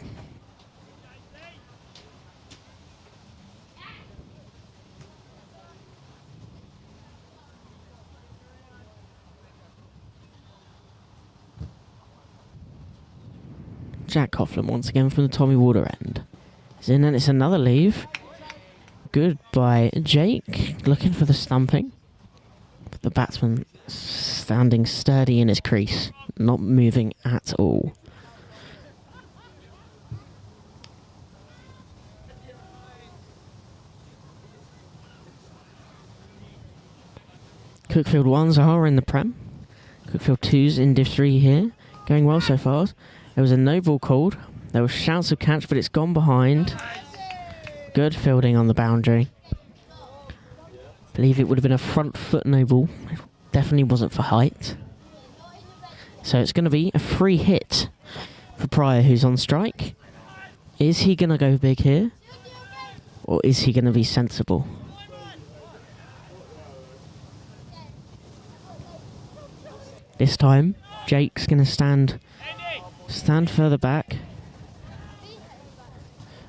Jack Coughlin once again from the Tommy Water end. He's in and it's another leave. Good by Jake, looking for the stumping. The batsman standing sturdy in his crease, not moving at all. Cuckfield 1s are in the Prem. Cuckfield 2s in Div 3 here. Going well so far. There was a no ball called. There were shouts of catch, but it's gone behind. Good fielding on the boundary. Believe it would have been a front foot no ball. It definitely wasn't for height. So it's going to be a free hit for Pryor, who's on strike. Is he going to go big here? Or is he going to be sensible? This time, Jake's going to stand further back.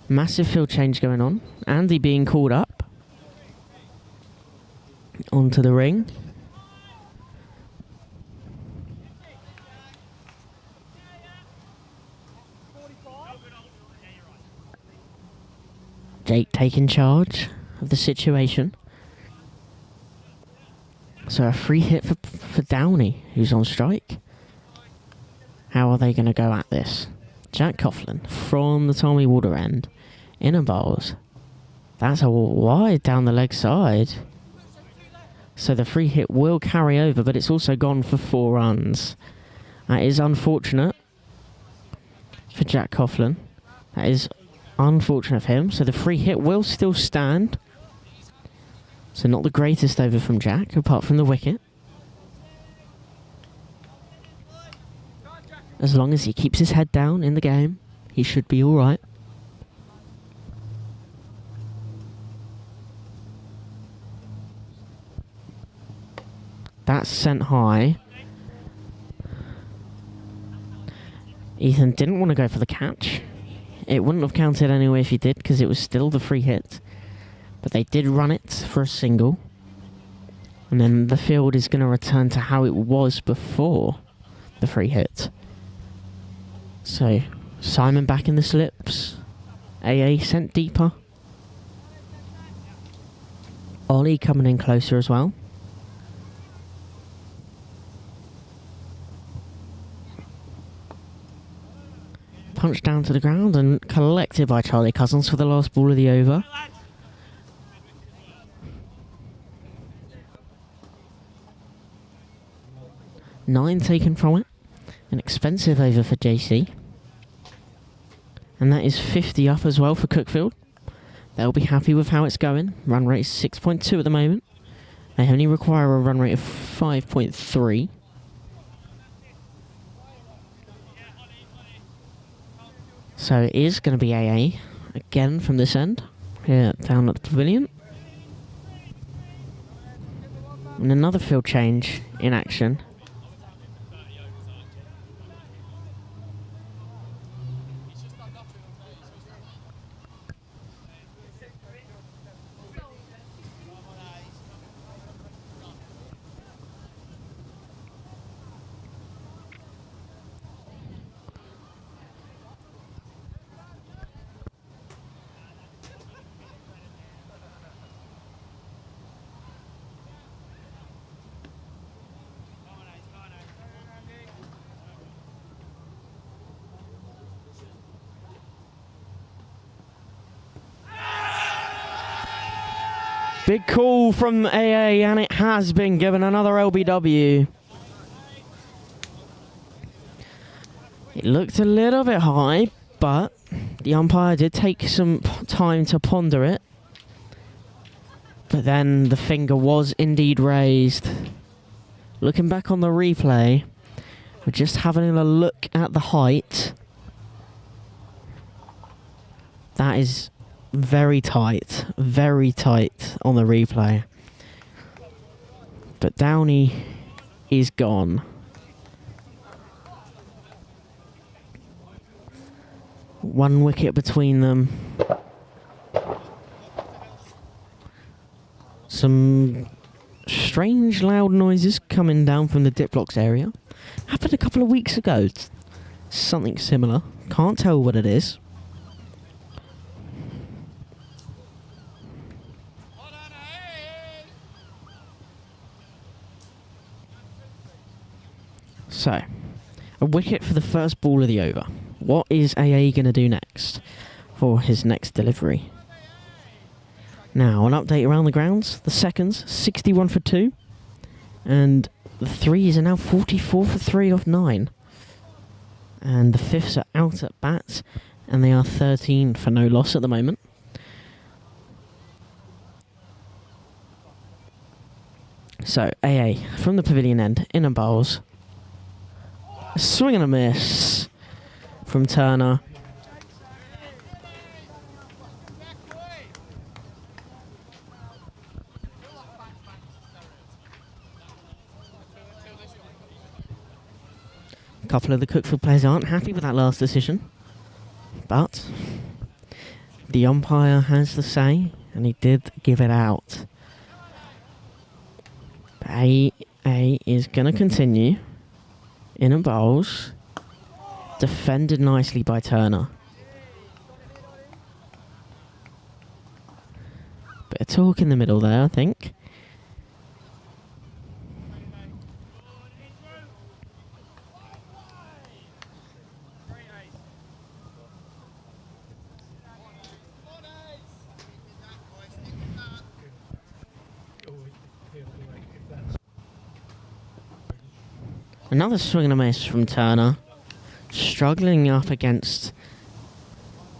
Massive field change going on. Andy being called up onto the ring. Jake taking charge of the situation. So a free hit for Downey, who's on strike. How are they going to go at this? Jack Coughlin from the Tommy Water end. Inner bowls. That's a wide down the leg side. So the free hit will carry over, but it's also gone for 4 runs. That is unfortunate for Jack Coughlin. That is unfortunate for him. So the free hit will still stand. So not the greatest over from Jack, apart from the wicket. As long as he keeps his head down in the game, he should be alright. That's sent high. Ethan didn't want to go for the catch. It wouldn't have counted anyway if he did, because it was still the free hit. But they did run it for a single. And then the field is going to return to how it was before the free hit. So, Simon back in the slips. AA sent deeper. Ollie coming in closer as well. Punched down to the ground and collected by Charlie Cousins for the last ball of the over. Nine taken from it. An expensive over for JC. And that is 50 up as well for Cuckfield. They'll be happy with how it's going. Run rate is 6.2 at the moment. They only require a run rate of 5.3. So it is going to be AA again from this end. Here down at the pavilion. And another field change in action. Big call from AA, and it has been given another LBW. It looked a little bit high, but the umpire did take some time to ponder it. But then the finger was indeed raised. Looking back on the replay, we're just having a look at the height. That is very tight on the replay. But Downey is gone. One wicket between them. Some strange loud noises coming down from the dip blocks area. Happened a couple of weeks ago. Something similar. Can't tell what it is. So, a wicket for the first ball of the over. What is AA going to do next for his next delivery? Now, an update around the grounds. The seconds, 61 for 2. And the threes are now 44 for 3 off 9. And the fifths are out at bat. And they are 13 for no loss at the moment. So, AA from the pavilion end, in and bowls. A swing and a miss from Turner. A couple of the Cuckfield players aren't happy with that last decision, but the umpire has the say, and he did give it out. AA is going to continue. In and bowls. Defended nicely by Turner. Bit of talk in the middle there, I think. Another swing and a miss from Turner. Struggling up against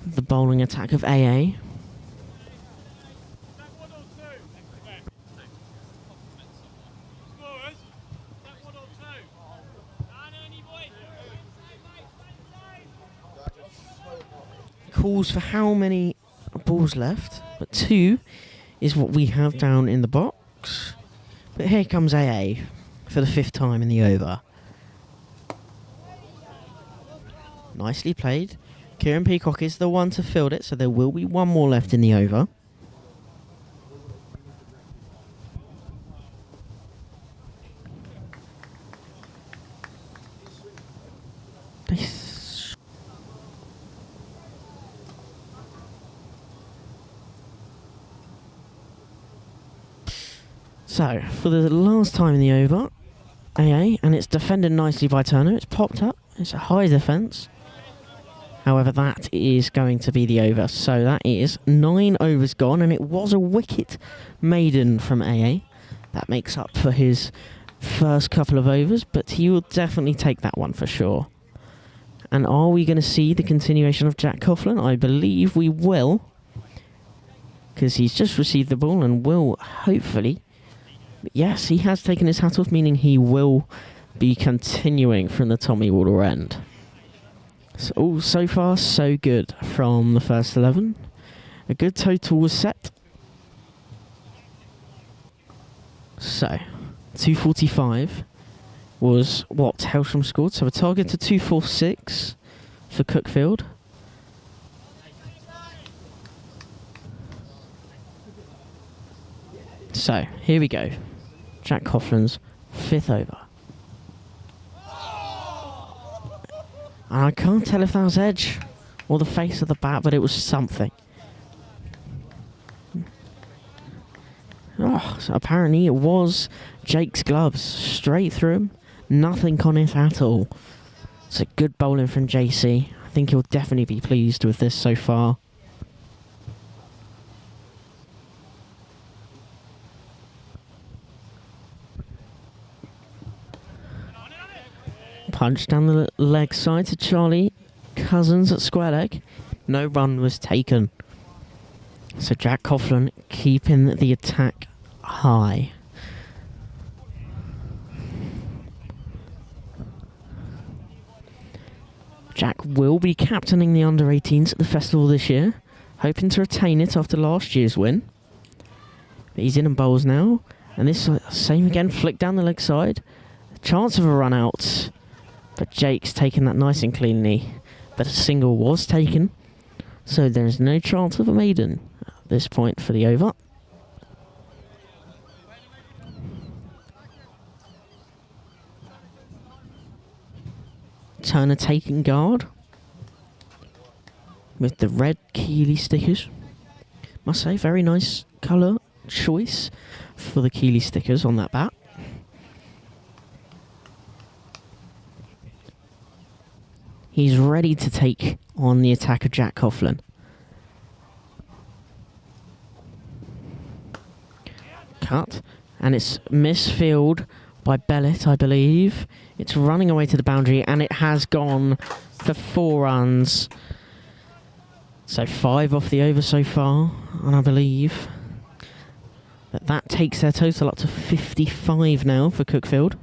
the bowling attack of AA. Calls for how many balls left, but 2 is what we have down in the box. But here comes AA for the 5th time in the over. Nicely played. Kieran Peacock is the one to field it, so there will be 1 more left in the over. So, for the last time in the over, AA, and it's defended nicely by Turner. It's popped up. It's a high defence. However, that is going to be the over. So that is 9 overs gone, and it was a wicket maiden from AA. That makes up for his first couple of overs, but he will definitely take that one for sure. And are we going to see the continuation of Jack Coughlin? I believe we will, because he's just received the ball and will hopefully... Yes, he has taken his hat off, meaning he will be continuing from the Tommy Waller end. So far, so good from the first 11. A good total was set. So, 245 was what Hailsham scored. So a target to 246 for Cuckfield. So, here we go. Jack Coughlin's 5th over. And I can't tell if that was edge or the face of the bat, but it was something. Oh, so apparently it was Jake's gloves. Straight through him. Nothing on it at all. It's a good bowling from JC. I think he'll definitely be pleased with this so far. Punch down the leg side to Charlie Cousins at square leg. No run was taken. So Jack Coughlin keeping the attack high. Jack will be captaining the under-18s at the festival this year, hoping to retain it after last year's win. But he's in and bowls now, and this same again, flick down the leg side. Chance of a run out. But Jake's taken that nice and cleanly. But a single was taken. So there is no chance of a maiden at this point for the over. Turner taking guard. With the red Keeley stickers. Must say, very nice colour choice for the Keeley stickers on that bat. He's ready to take on the attack of Jack Coughlin. Cut, and it's misfilled by Bellet, I believe. It's running away to the boundary, and it has gone for 4 runs. So 5 off the over so far, and I believe that takes their total up to 55 now for Cuckfield.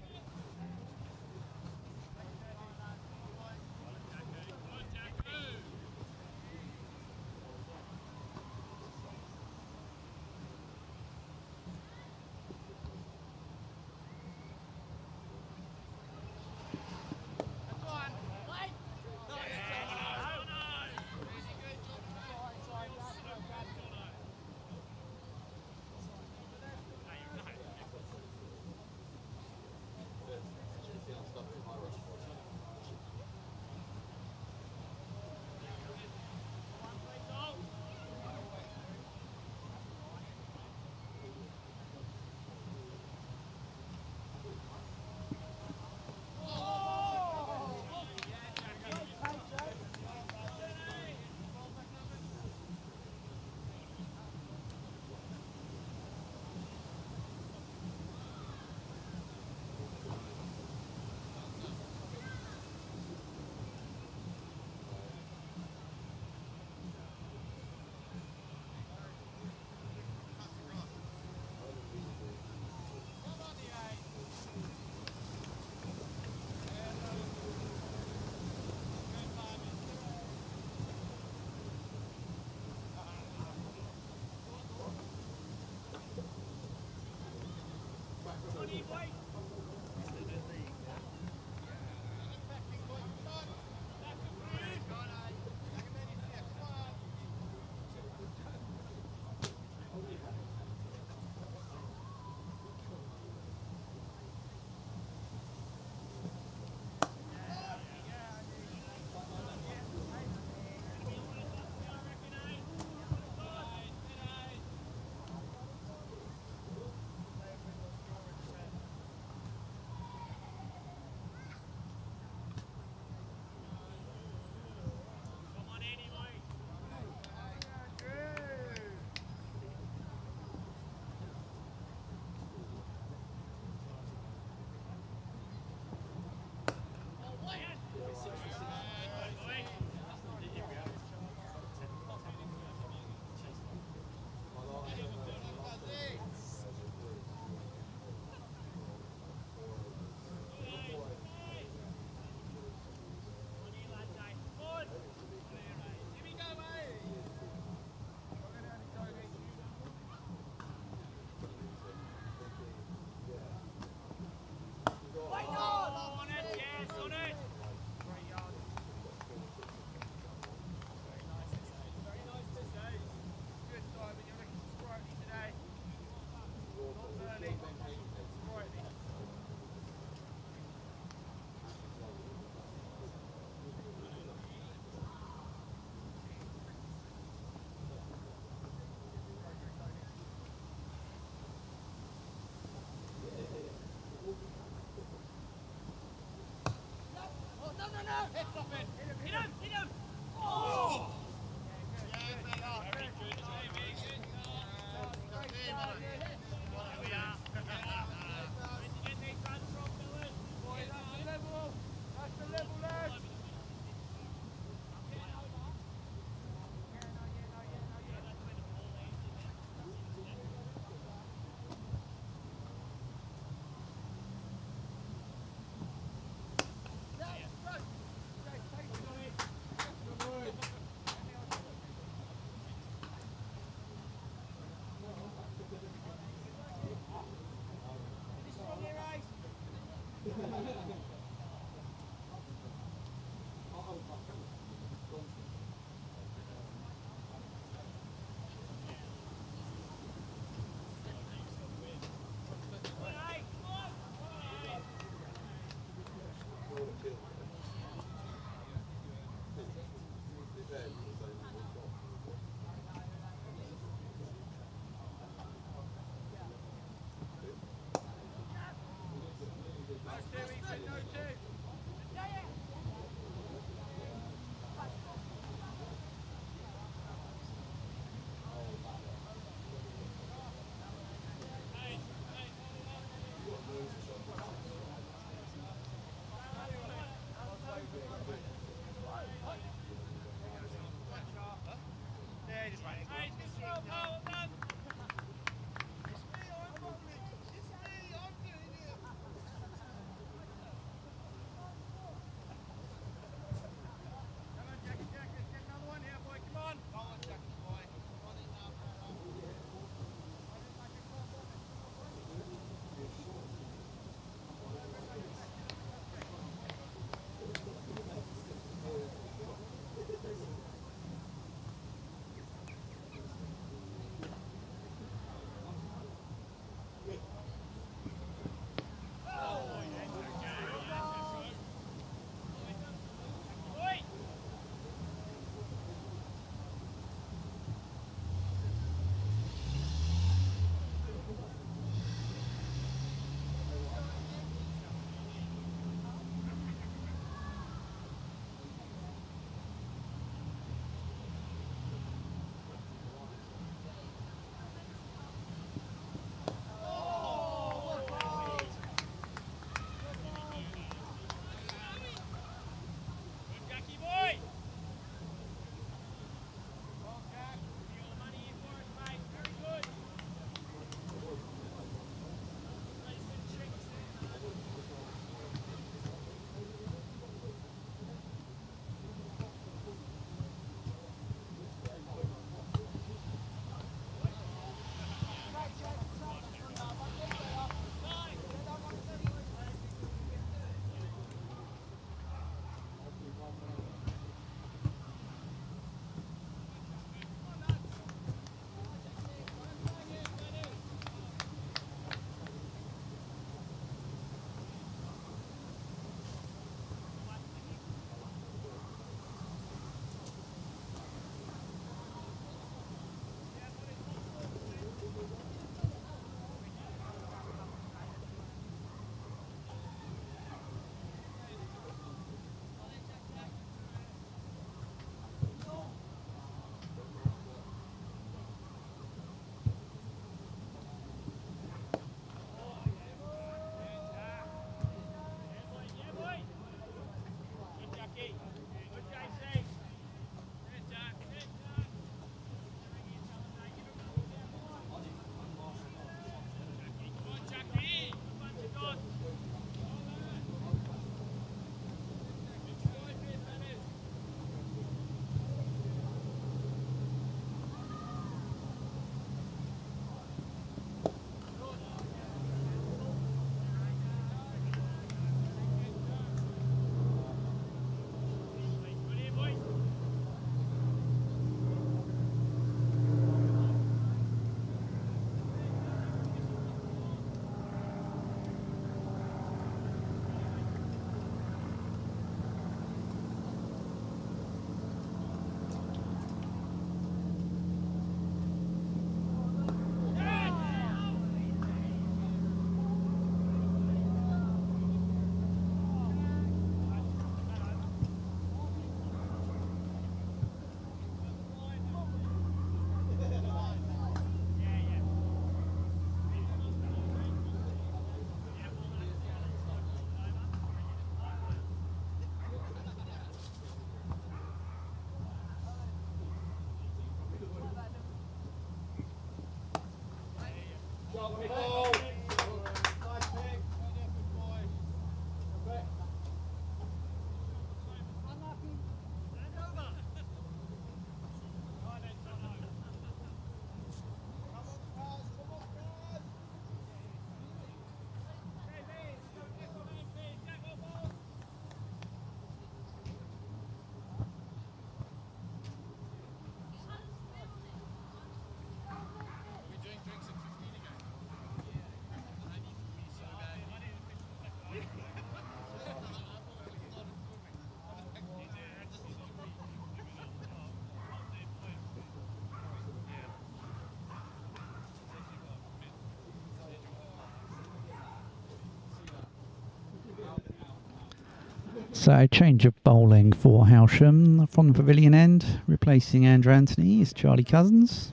So change of bowling for Hailsham from the pavilion end. Replacing Andrew Anthony is Charlie Cousins.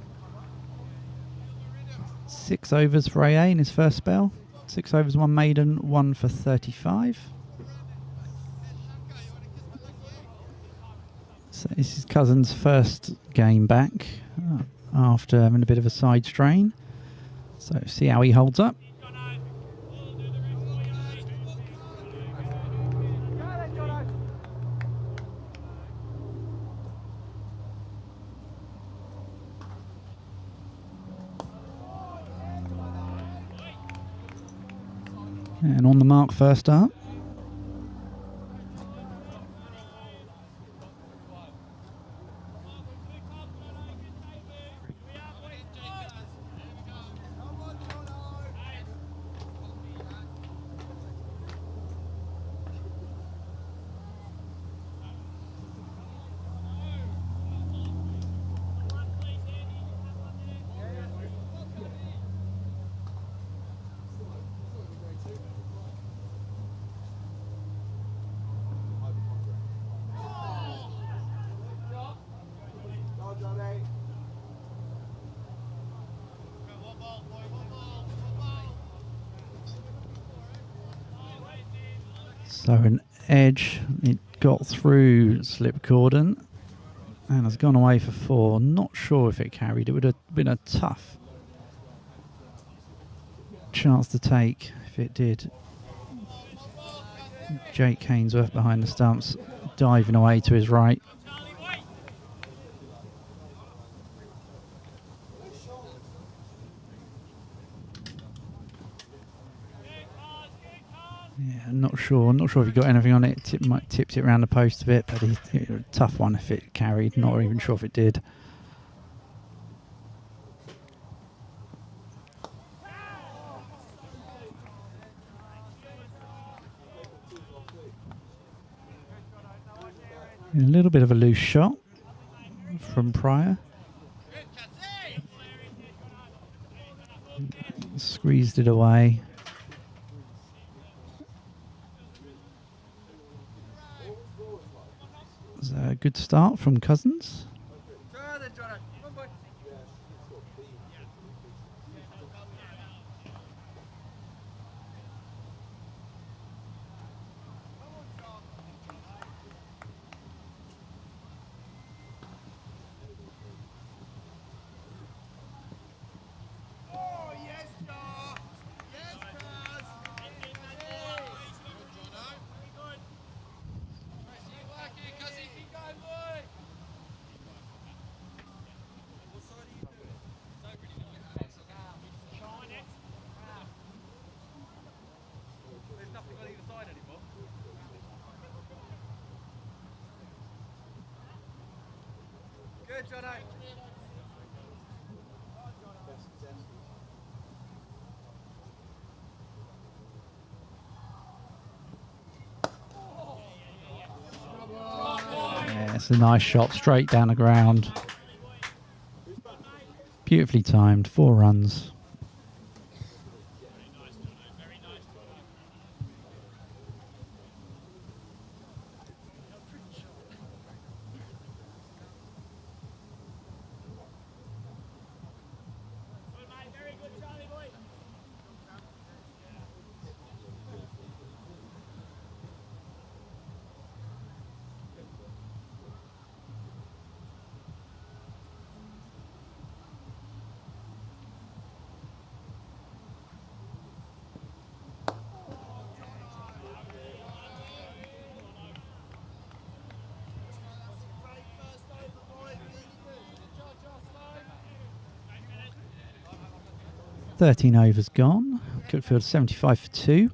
6 overs for AA in his first spell. 6 overs, 1 maiden, 1 for 35. So this is Cousins' first game back after having a bit of a side strain. So see how he holds up. And on the mark, first up. So an edge, it got through slip cordon and has gone away for 4. Not sure if it carried. It would have been a tough chance to take if it did. Jake Hainsworth behind the stumps, diving away to his right. Yeah, not sure if he got anything on it. It might tipped it around the post a bit, but it was a tough one if it carried. Not even sure if it did. A little bit of a loose shot from Pryor. Squeezed it away. It was a good start from Cousins. Good, Jono. Yeah, it's a nice shot straight down the ground. Beautifully timed, 4 runs. "13 overs gone. Cuckfield 75 for 2.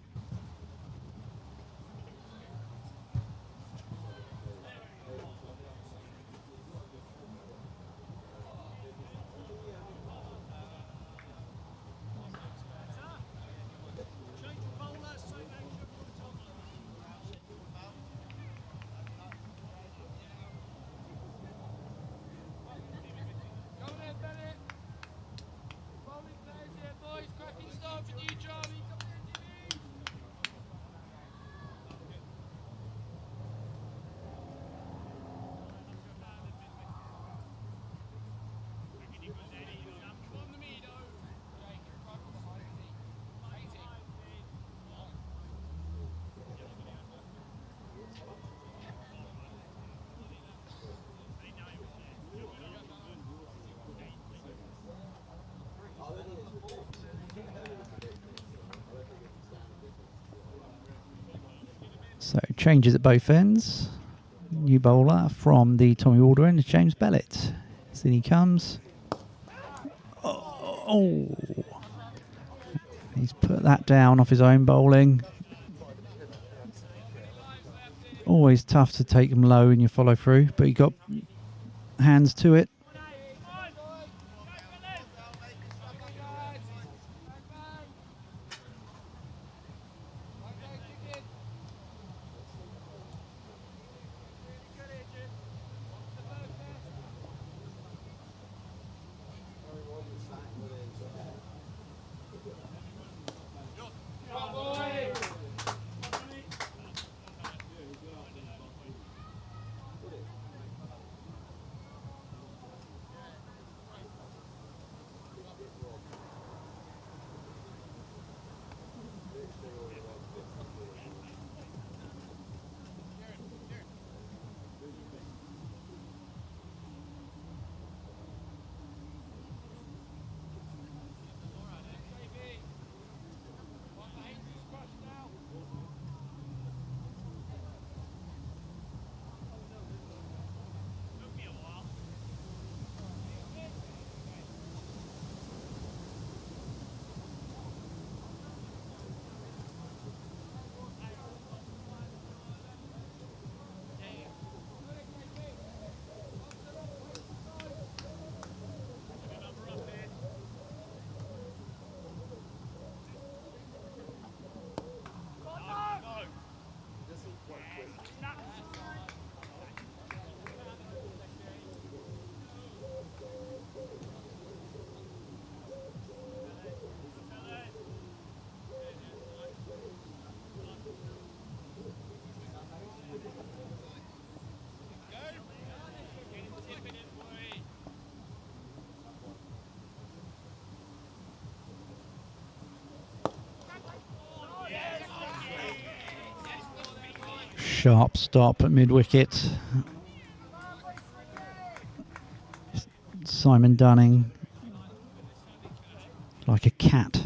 changes at both ends. New bowler from the Tommy Walder end is James Bellett. So in he comes. Oh! He's put that down off his own bowling. Always tough to take them low in your follow through, but he got hands to it. Sharp stop at mid-wicket. Simon Dunning, like a cat.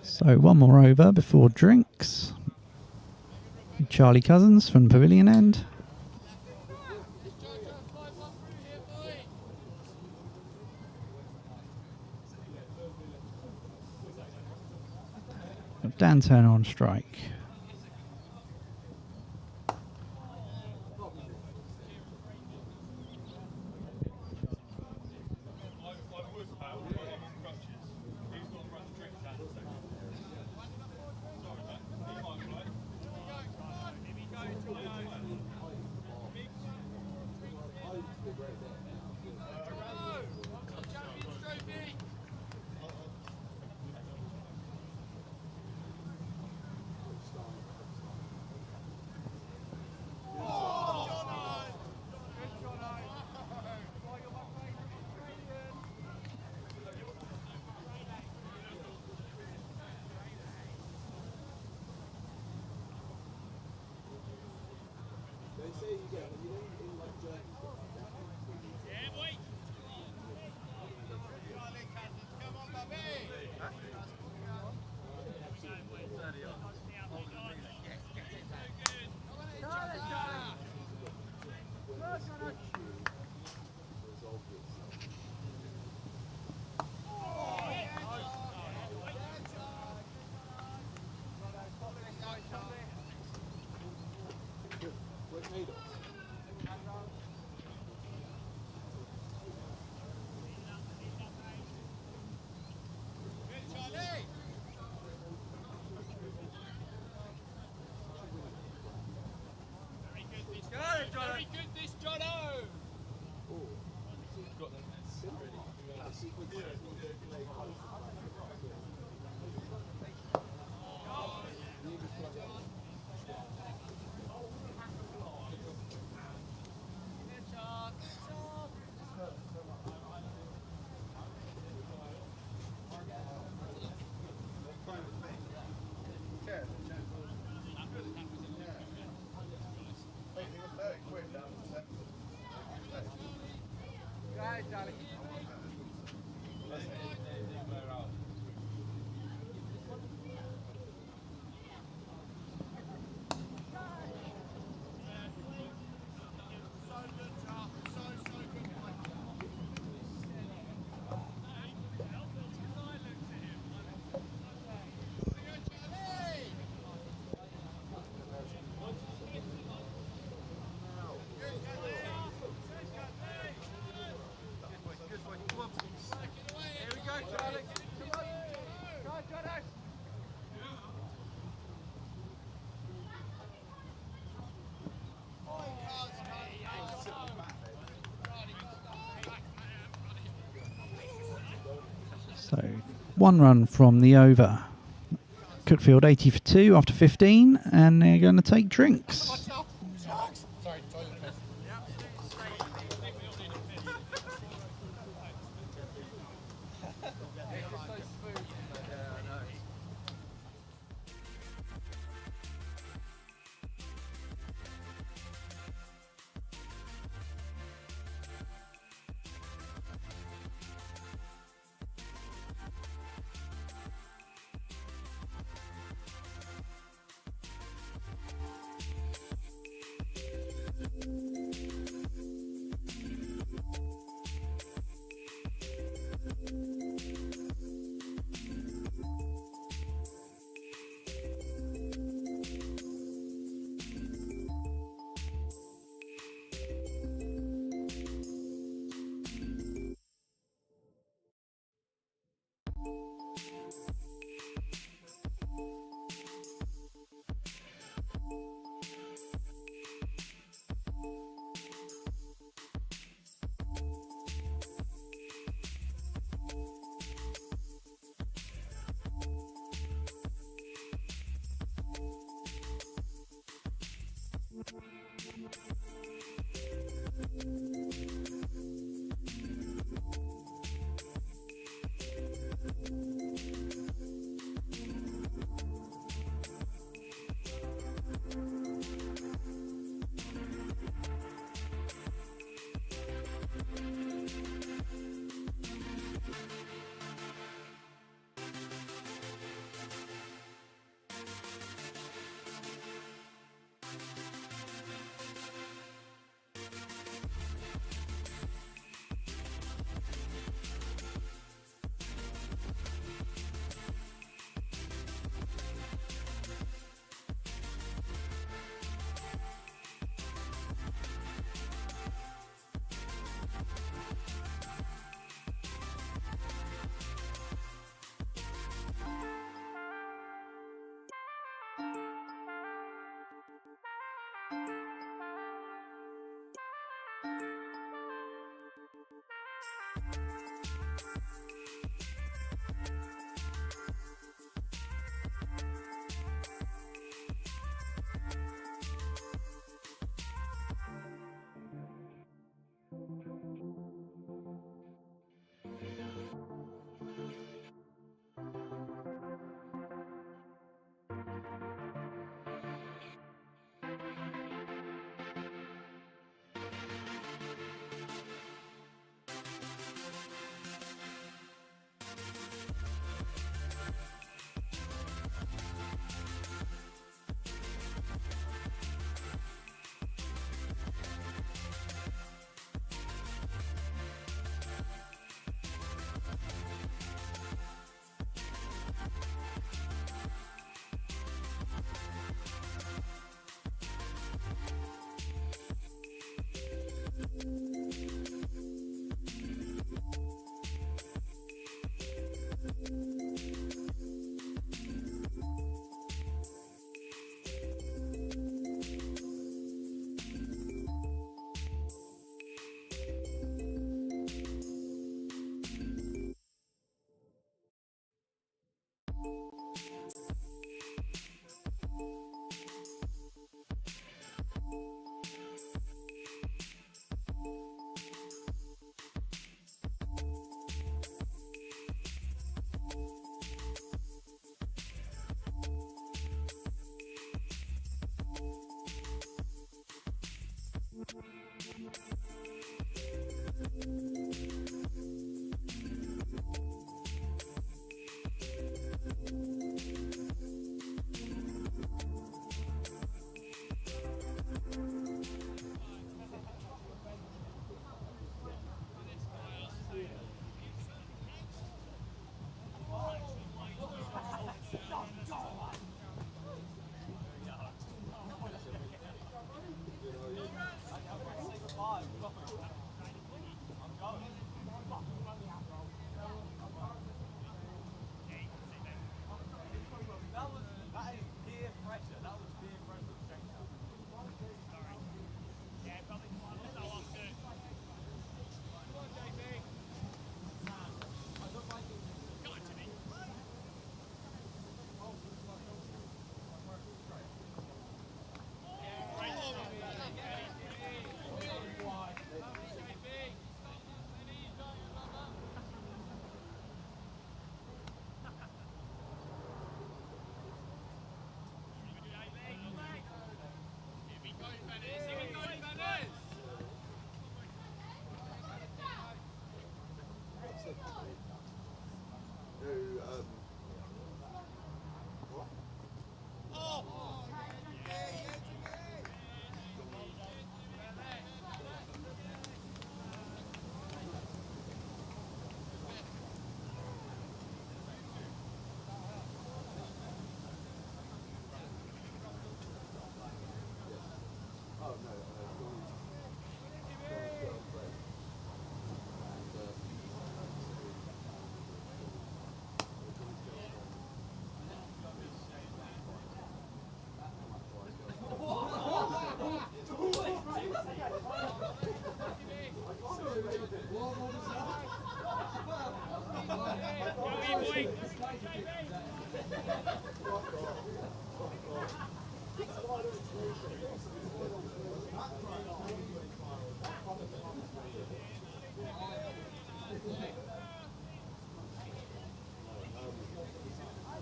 So one more over before drinks. Charlie Cousins from Pavilion End. Dan Turner on strike. Very good, this Jono! So 1 run from the over. Cuckfield 80 for 2 after 15, and they're going to take drinks.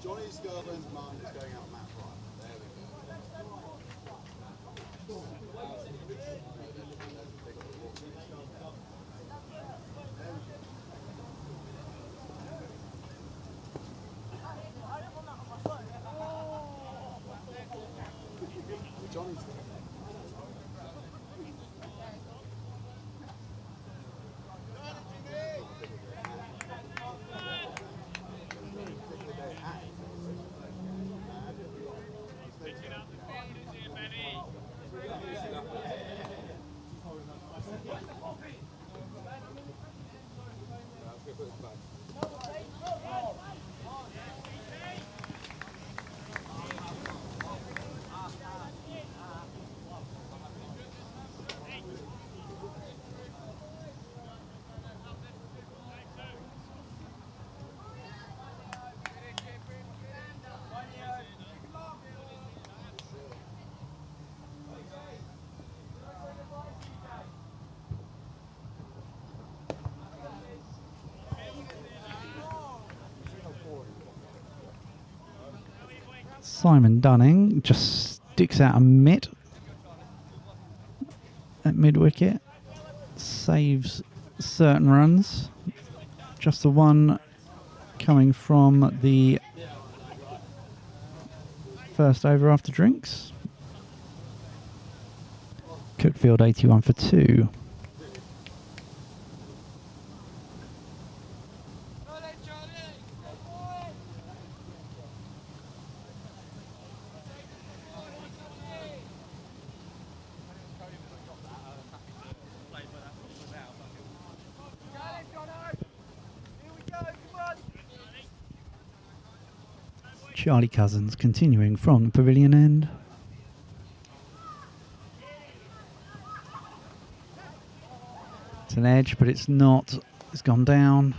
Johnny's girlfriend's mum is going out Matt Prime. There we go. Johnny's Simon Dunning just sticks out a mitt at mid-wicket, saves certain runs. Just the one coming from the first over after drinks. Cuckfield 81 for 2. Charlie Cousins continuing from the pavilion end. It's an edge, but it's not. It's gone down.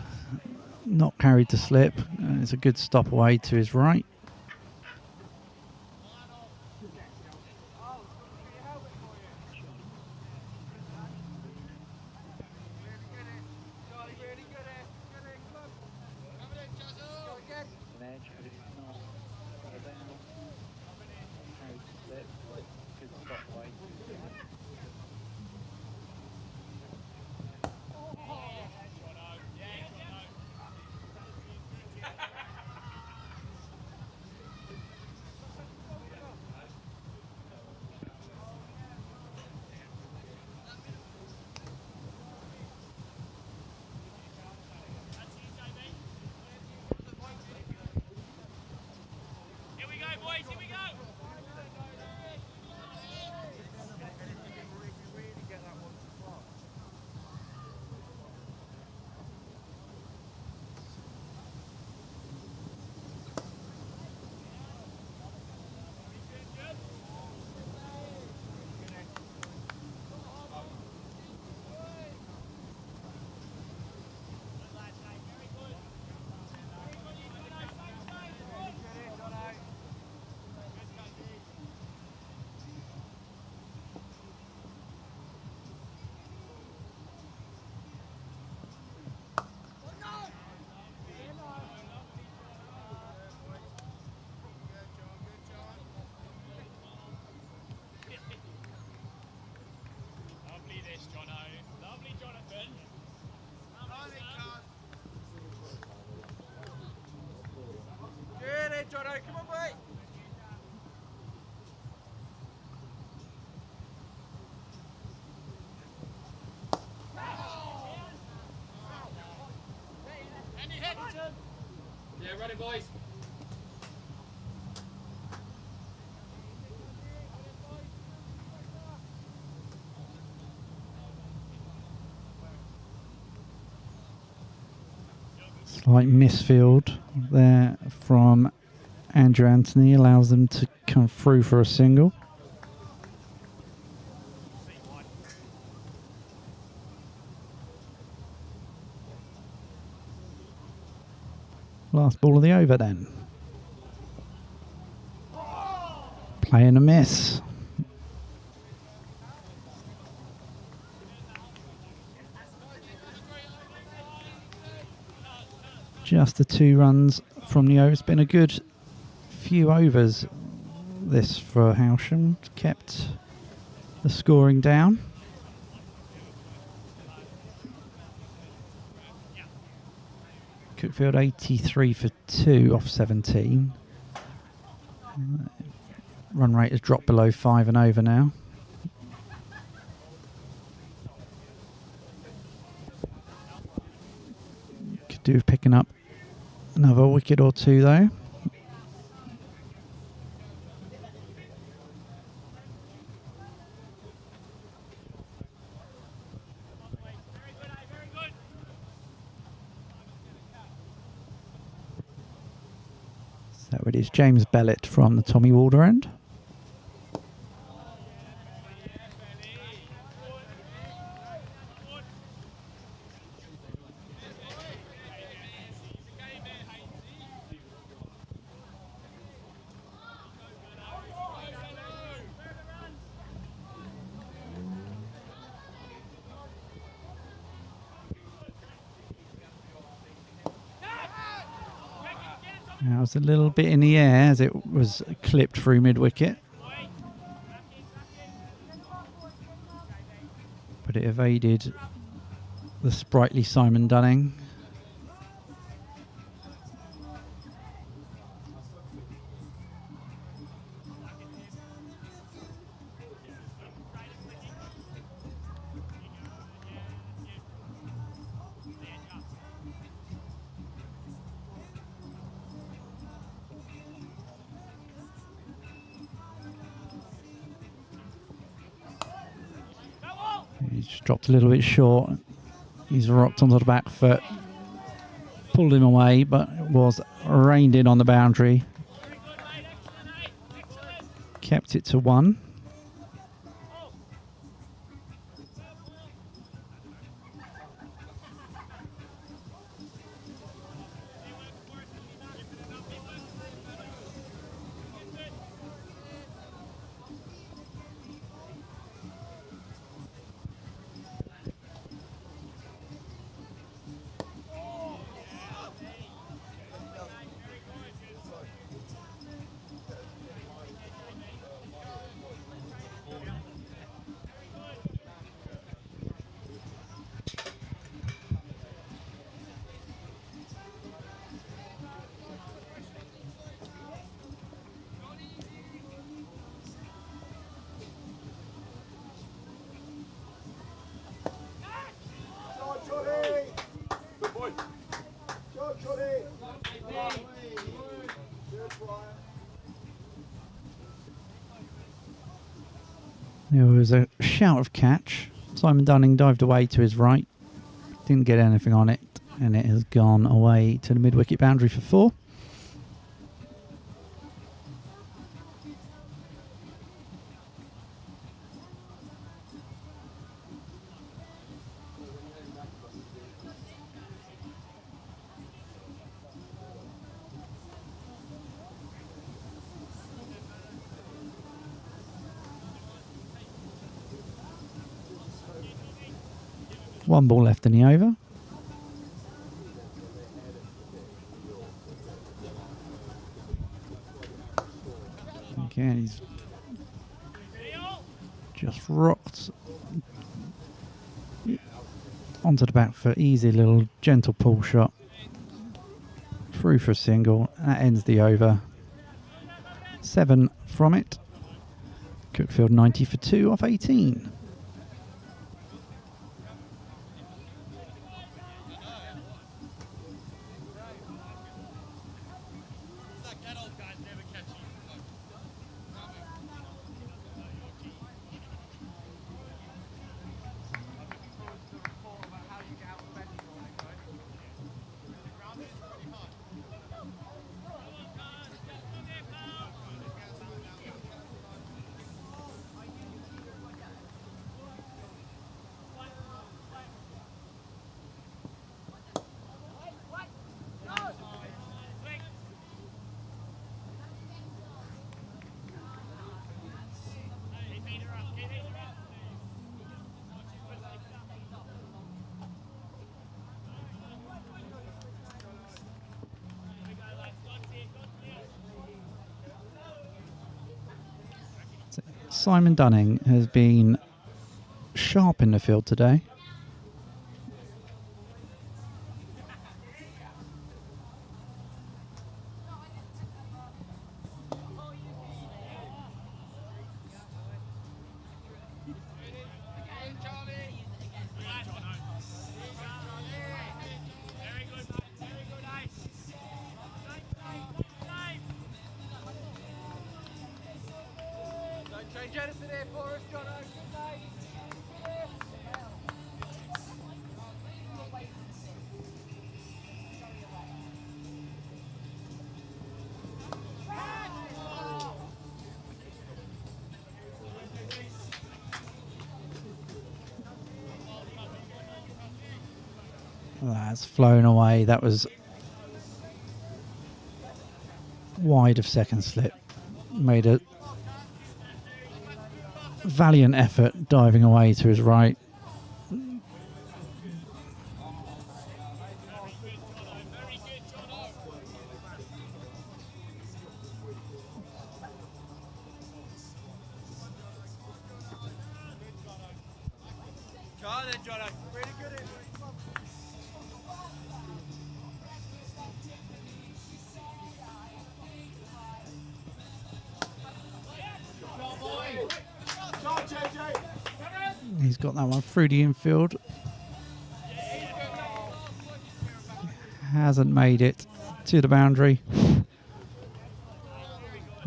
Not carried to slip. And it's a good stop away to his right. Yeah, ready, boys. Slight misfield there from Andrew Anthony, allows them to come through for a single. Last ball of the over then. Play and a miss. Just the 2 runs from the over. It's been a good few overs this for Hailsham. Kept the scoring down. Cuckfield 83 for 2 off 17. Run rate has dropped below 5 and over now. Could do with picking up another wicket or 2 though. So it is James Bellett from the Tommy Walder end. Now, it was a little bit in the air as it was clipped through mid-wicket. But it evaded the sprightly Simon Dunning. He's just dropped a little bit short. He's rocked onto the back foot. Pulled him away, but was reined in on the boundary. Kept it to 1. There was a shout of catch. Simon Dunning dived away to his right. Didn't get anything on it, and it has gone away to the mid-wicket boundary for 4. One ball left in the over. Again, he's just rocked onto the back foot. Easy little gentle pull shot. Through for a single. That ends the over. 7 from it. Cuckfield 90 for 2 off 18. Simon Dunning has been sharp in the field today. That's flown away. That was wide of second slip. Made a valiant effort diving away to his right. He's got that one through the infield. Hasn't made it to the boundary.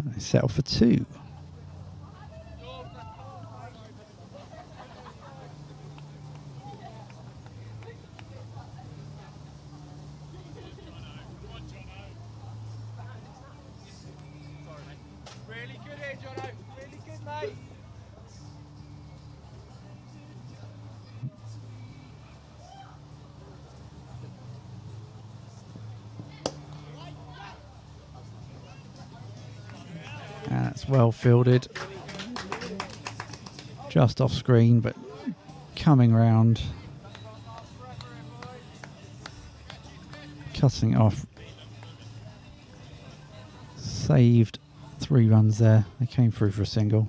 They settle for 2. Really good here, Jono. Really good, mate. And that's well fielded. Just off screen, but coming round. Cutting it off. Saved 3 runs there. They came through for a single.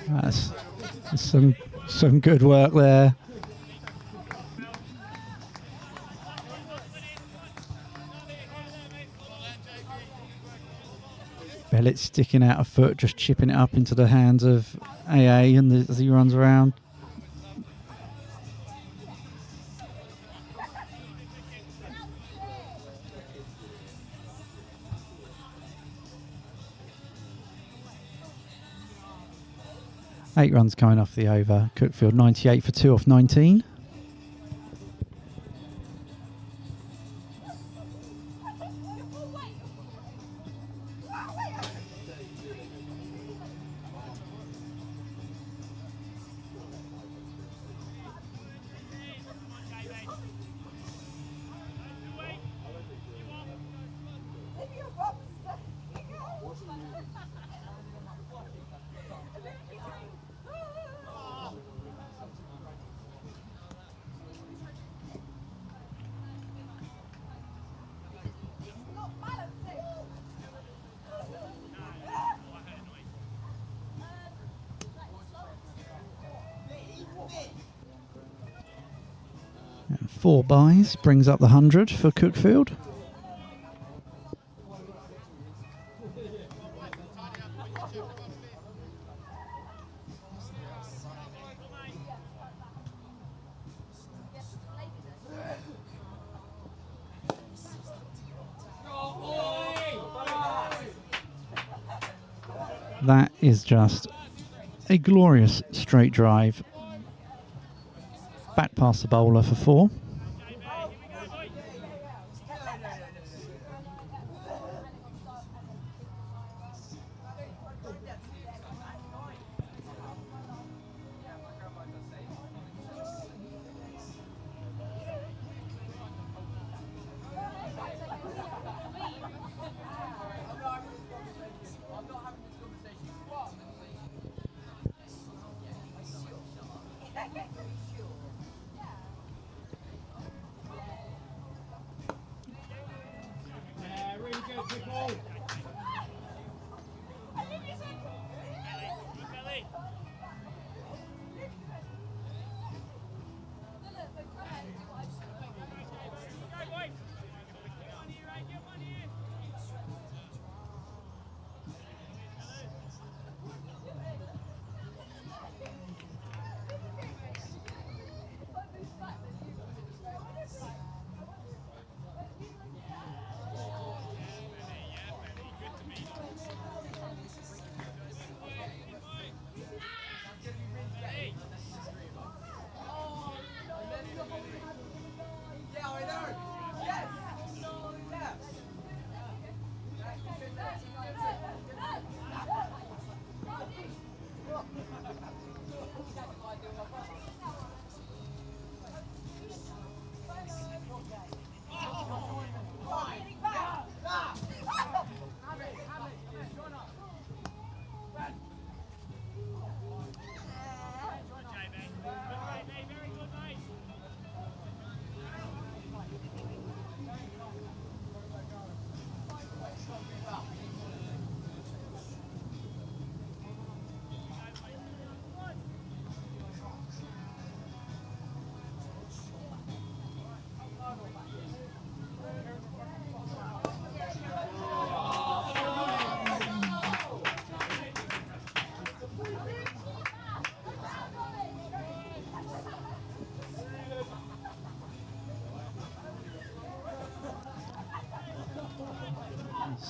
That's some good work there. Bellet sticking out a foot, just chipping it up into the hands of AA as he runs around. Eight runs coming off the over. Cuckfield 98 for 2 off 19. And 4 buys brings up the 100 for Cuckfield. That is just a glorious straight drive. Back past the bowler for 4.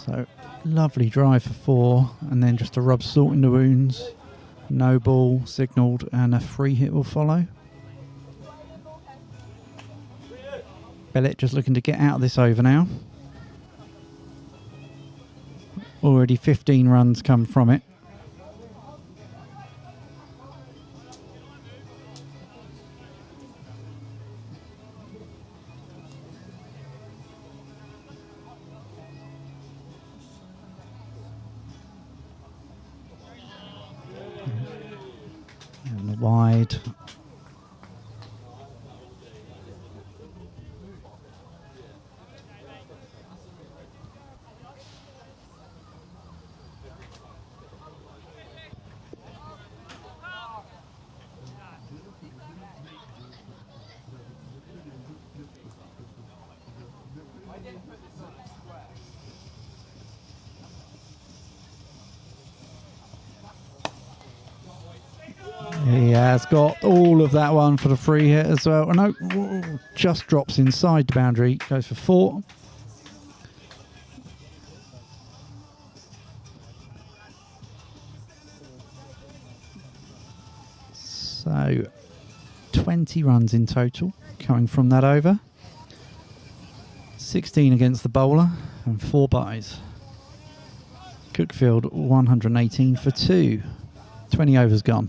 So lovely drive for 4, and then just to rub salt in the wounds. No ball signalled, and a free hit will follow. Bellet just looking to get out of this over now. Already 15 runs come from it. And the wide. He has got all of that one for the free hit as well. Oh, no, just drops inside the boundary. Goes for 4. So 20 runs in total coming from that over. 16 against the bowler and 4 byes. Cuckfield 118 for 2. 20 overs gone.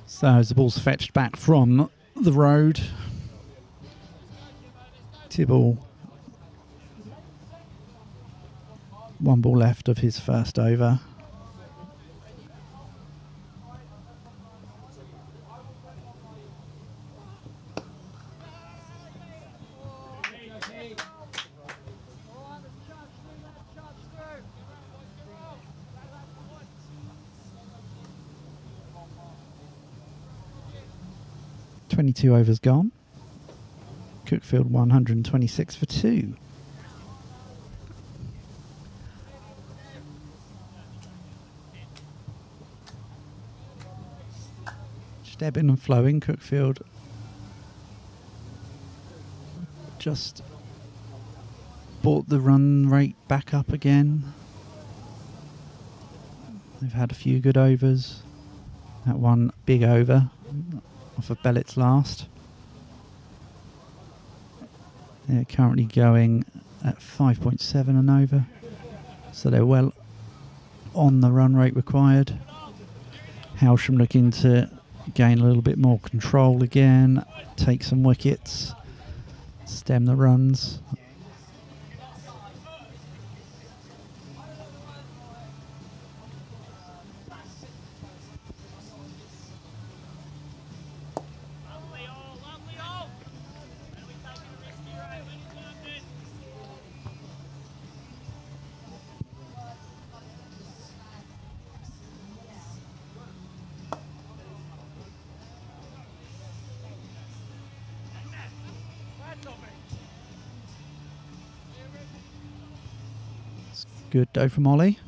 So as the ball's fetched back from the road, Tibble, 1 ball left of his first over. .22 overs gone. Cuckfield 126 for 2. Just ebbing and flowing. Cuckfield just brought the run rate back up again. They've had a few good overs. That one big over off of Bellett's last. They're currently going at 5.7 and over, so they're well on the run rate required. Hailsham looking to gain a little bit more control again, take some wickets, stem the runs. Good dough from Ollie.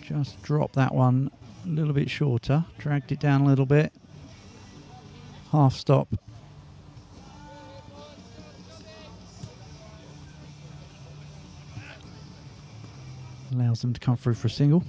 Just dropped that one a little bit shorter, dragged it down a little bit. Half stop. Allows them to come through for a single.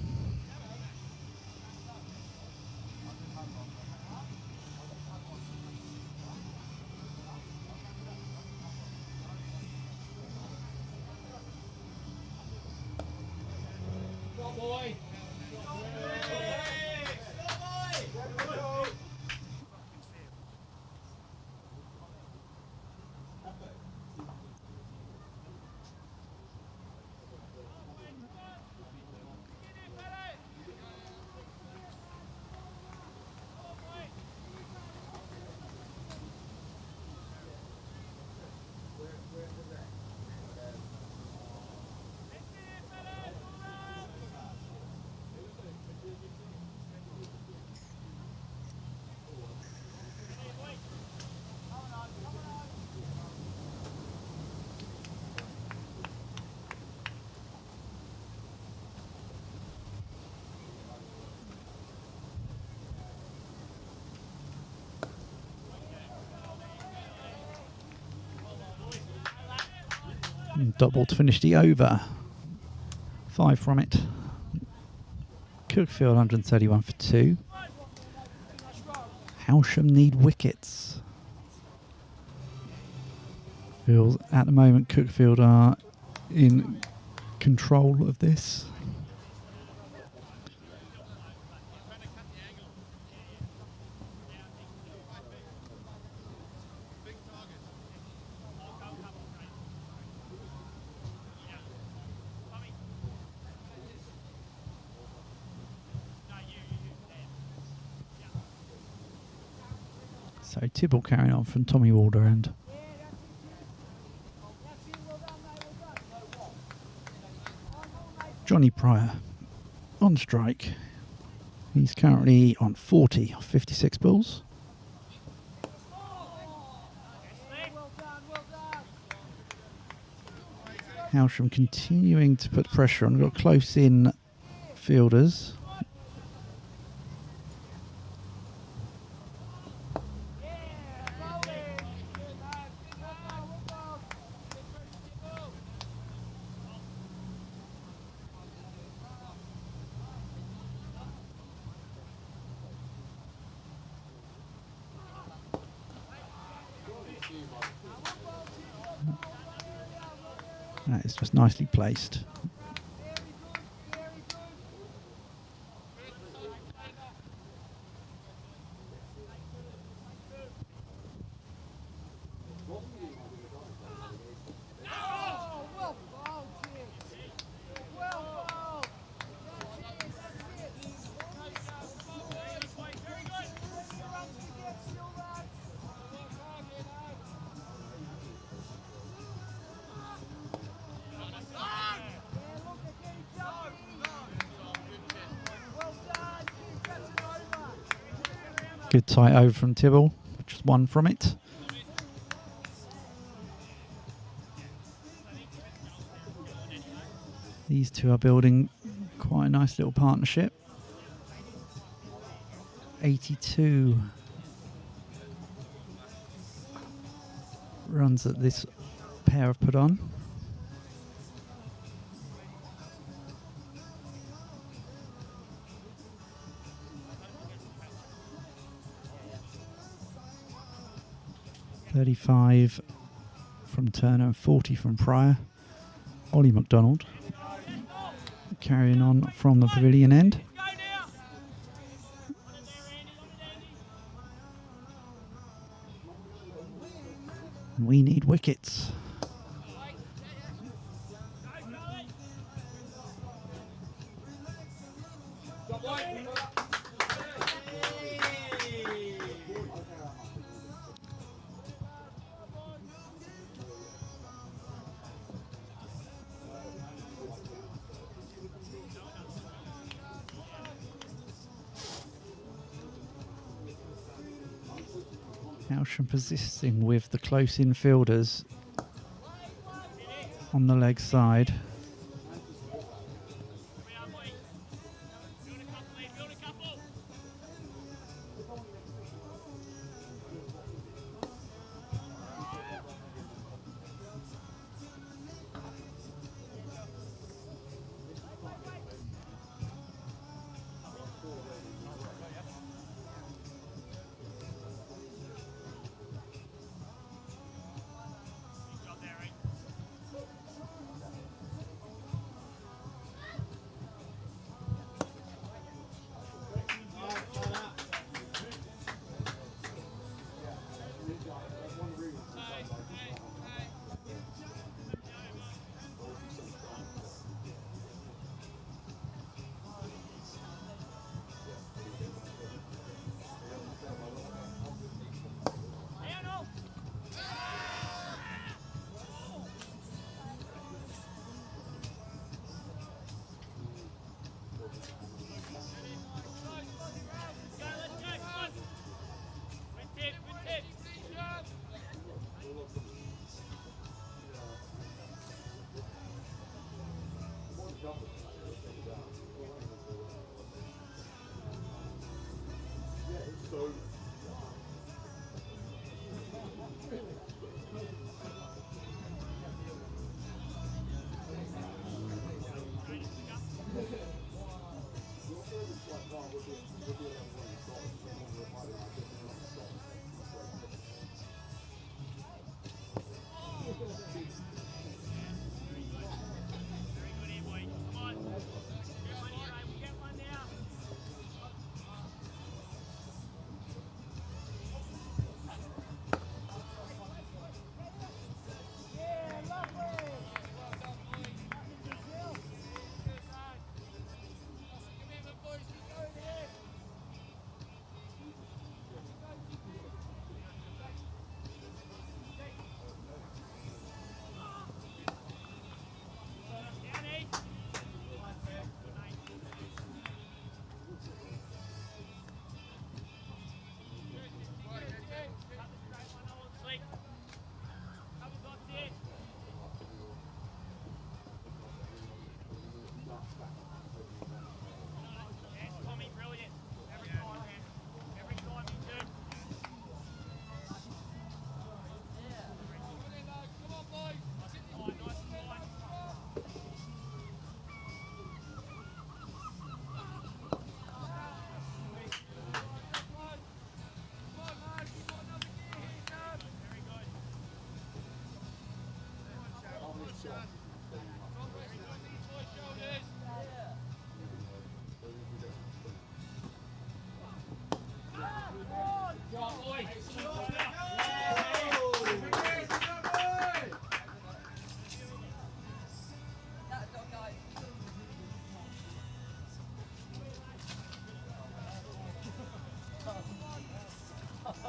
Dot ball to finish the over. 5 from it. Cuckfield 131 for 2. Hailsham need wickets. Feels at the moment Cuckfield are in control of this. So Tibble carrying on from Tommy Walder and Johnny Pryor on strike. He's currently on 40 of 56 balls. Hailsham continuing to put pressure on. Got close in fielders. That is just nicely placed. Good tight over from Tibble, just one from it. These two are building quite a nice little partnership. 82 runs that this pair have put on. .35 from Turner and 40 from Pryor. Ollie McDonald carrying on from the pavilion end. We need wickets. Hailsham persisting with the close infielders on the leg side.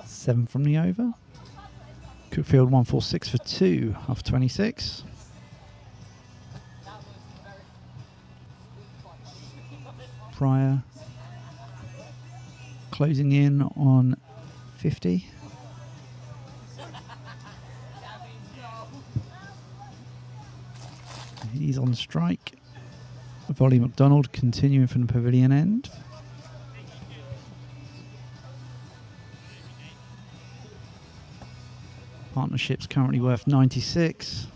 Seven from the over. Cuckfield 146 for 2 off 26. Pryor closing in on 50. He's on strike. Volley McDonald continuing from the pavilion end. Partnership's currently worth 96.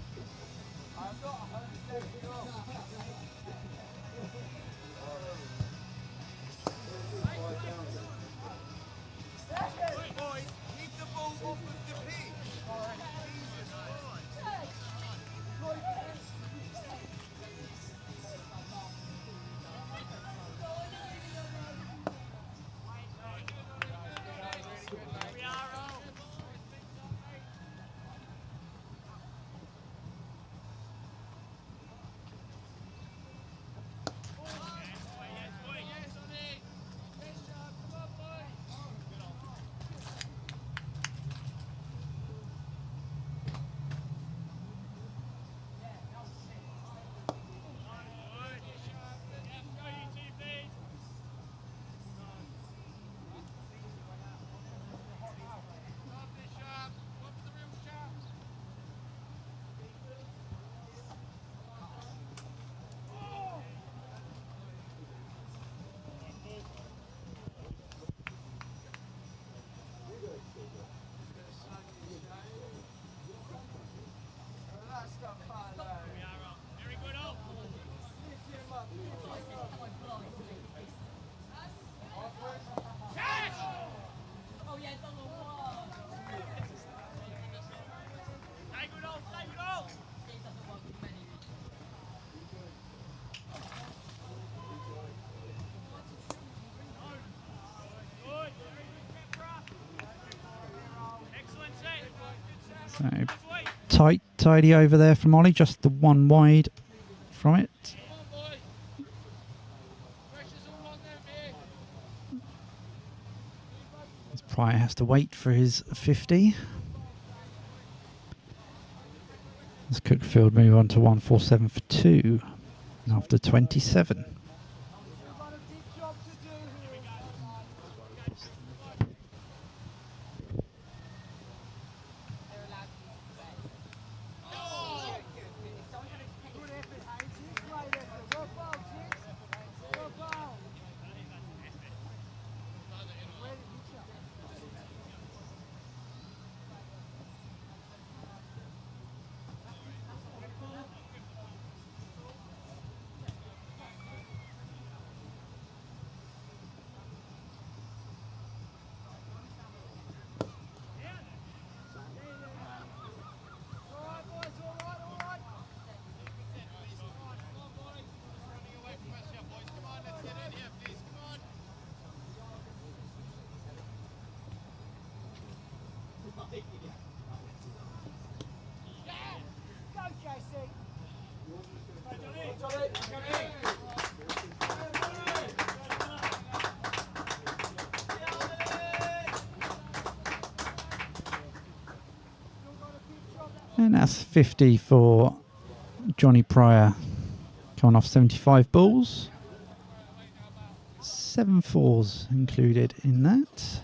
So tidy over there from Ollie, just the one wide from it. Pryor has to wait for his 50. As Cuckfield move on to 147 for 2 after 27. And that's 50 for Johnny Pryor, coming off 75 balls. 7 fours included in that.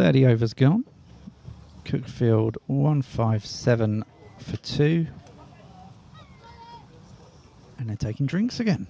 30 overs gone. Cuckfield 157 for 2. And they're taking drinks again.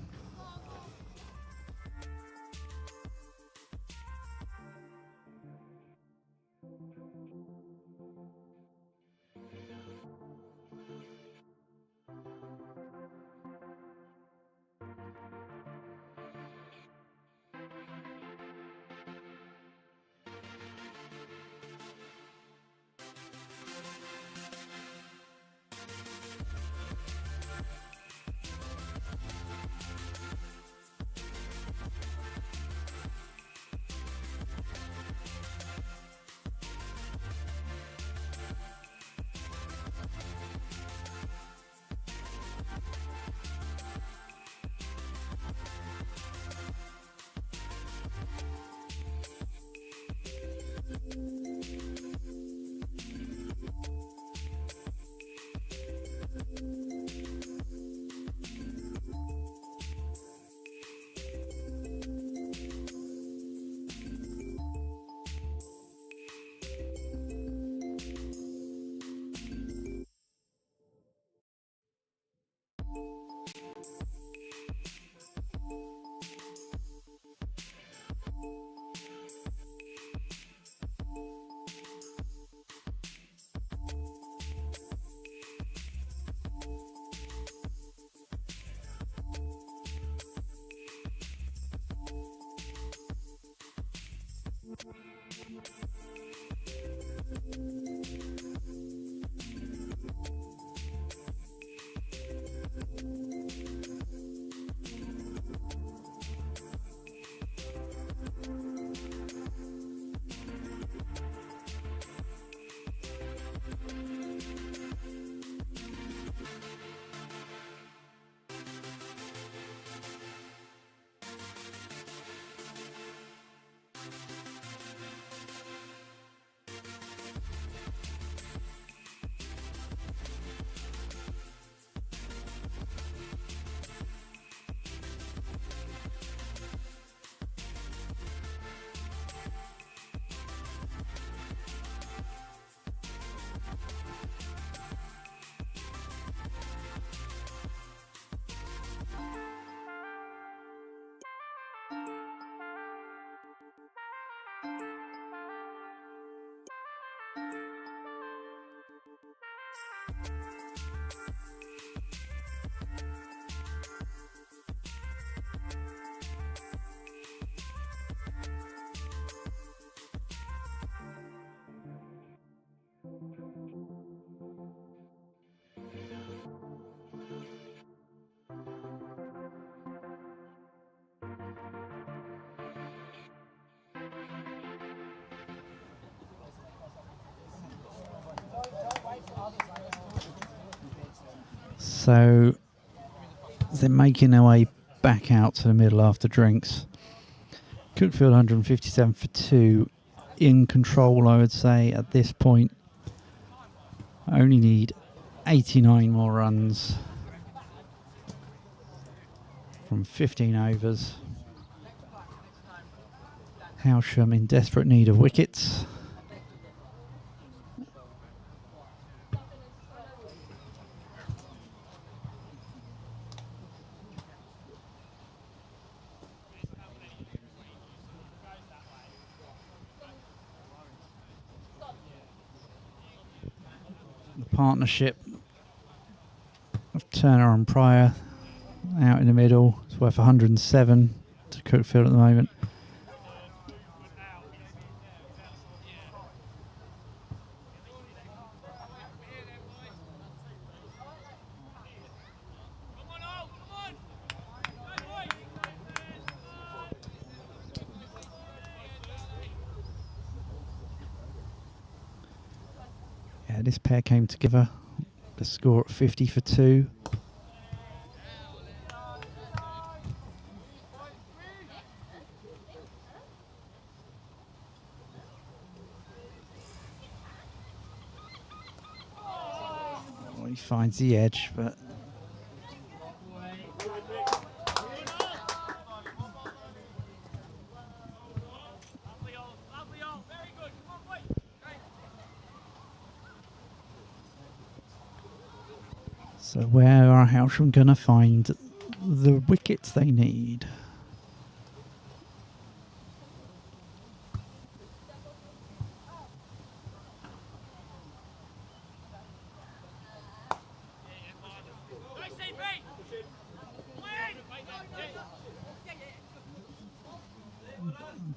So they're making their way back out to the middle after drinks. Cuckfield 157 for 2. In control, I would say, at this point. Only need 89 more runs from 15 overs. Hailsham in desperate need of wickets. The partnership of Turner and Pryor out in the middle. It's worth 107 to Cuckfield at the moment. Yeah, this pair came together. The score at 50 for 2. Well, he finds the edge, but So where are Hailsham going to find the wickets they need?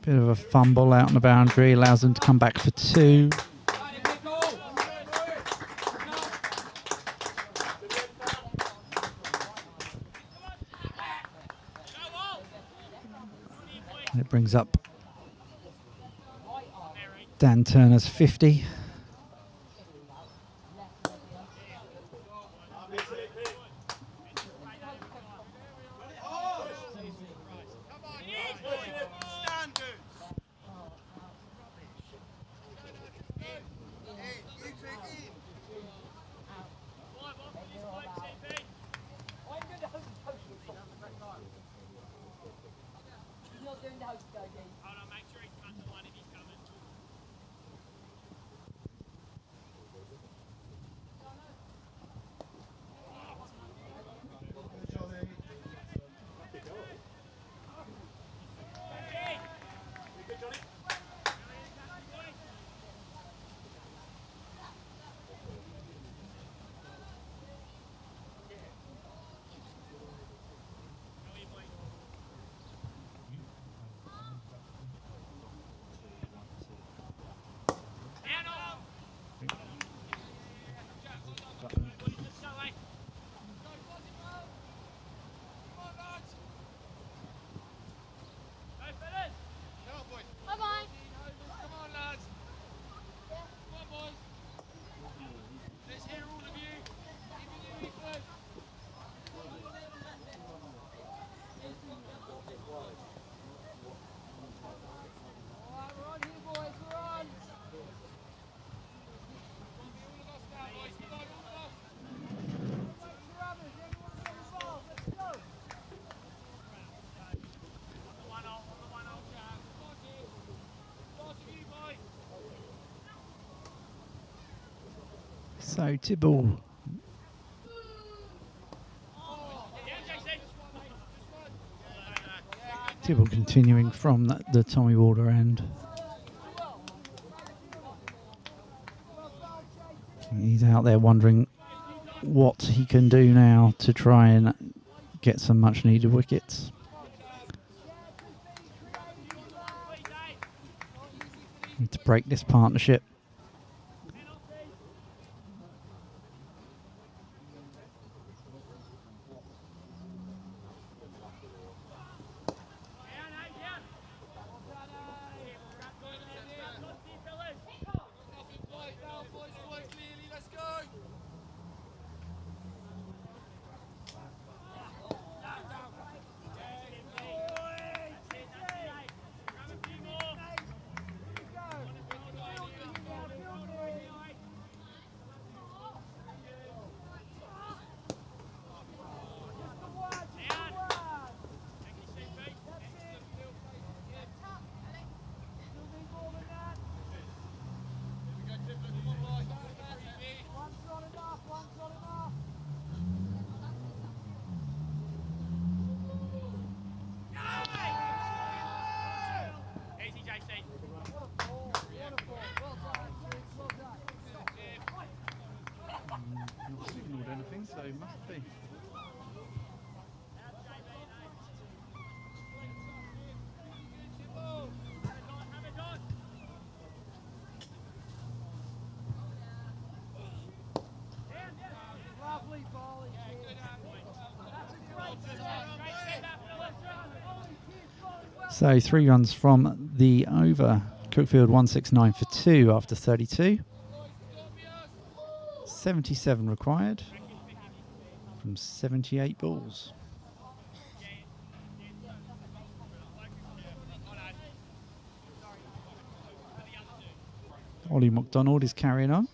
Bit of a fumble out on the boundary, allows them to come back for 2. And it brings up Dan Turner's 50. Bye-bye. So Tibble continuing from the Tommy Walder end. He's out there wondering what he can do now to try and get some much needed wickets. Need to break this partnership. Not signalled anything, so it must be. So 3 runs from the over. Cuckfield 169 for 2 after 32. 77 required from 78 balls. Ollie McDonald is carrying on.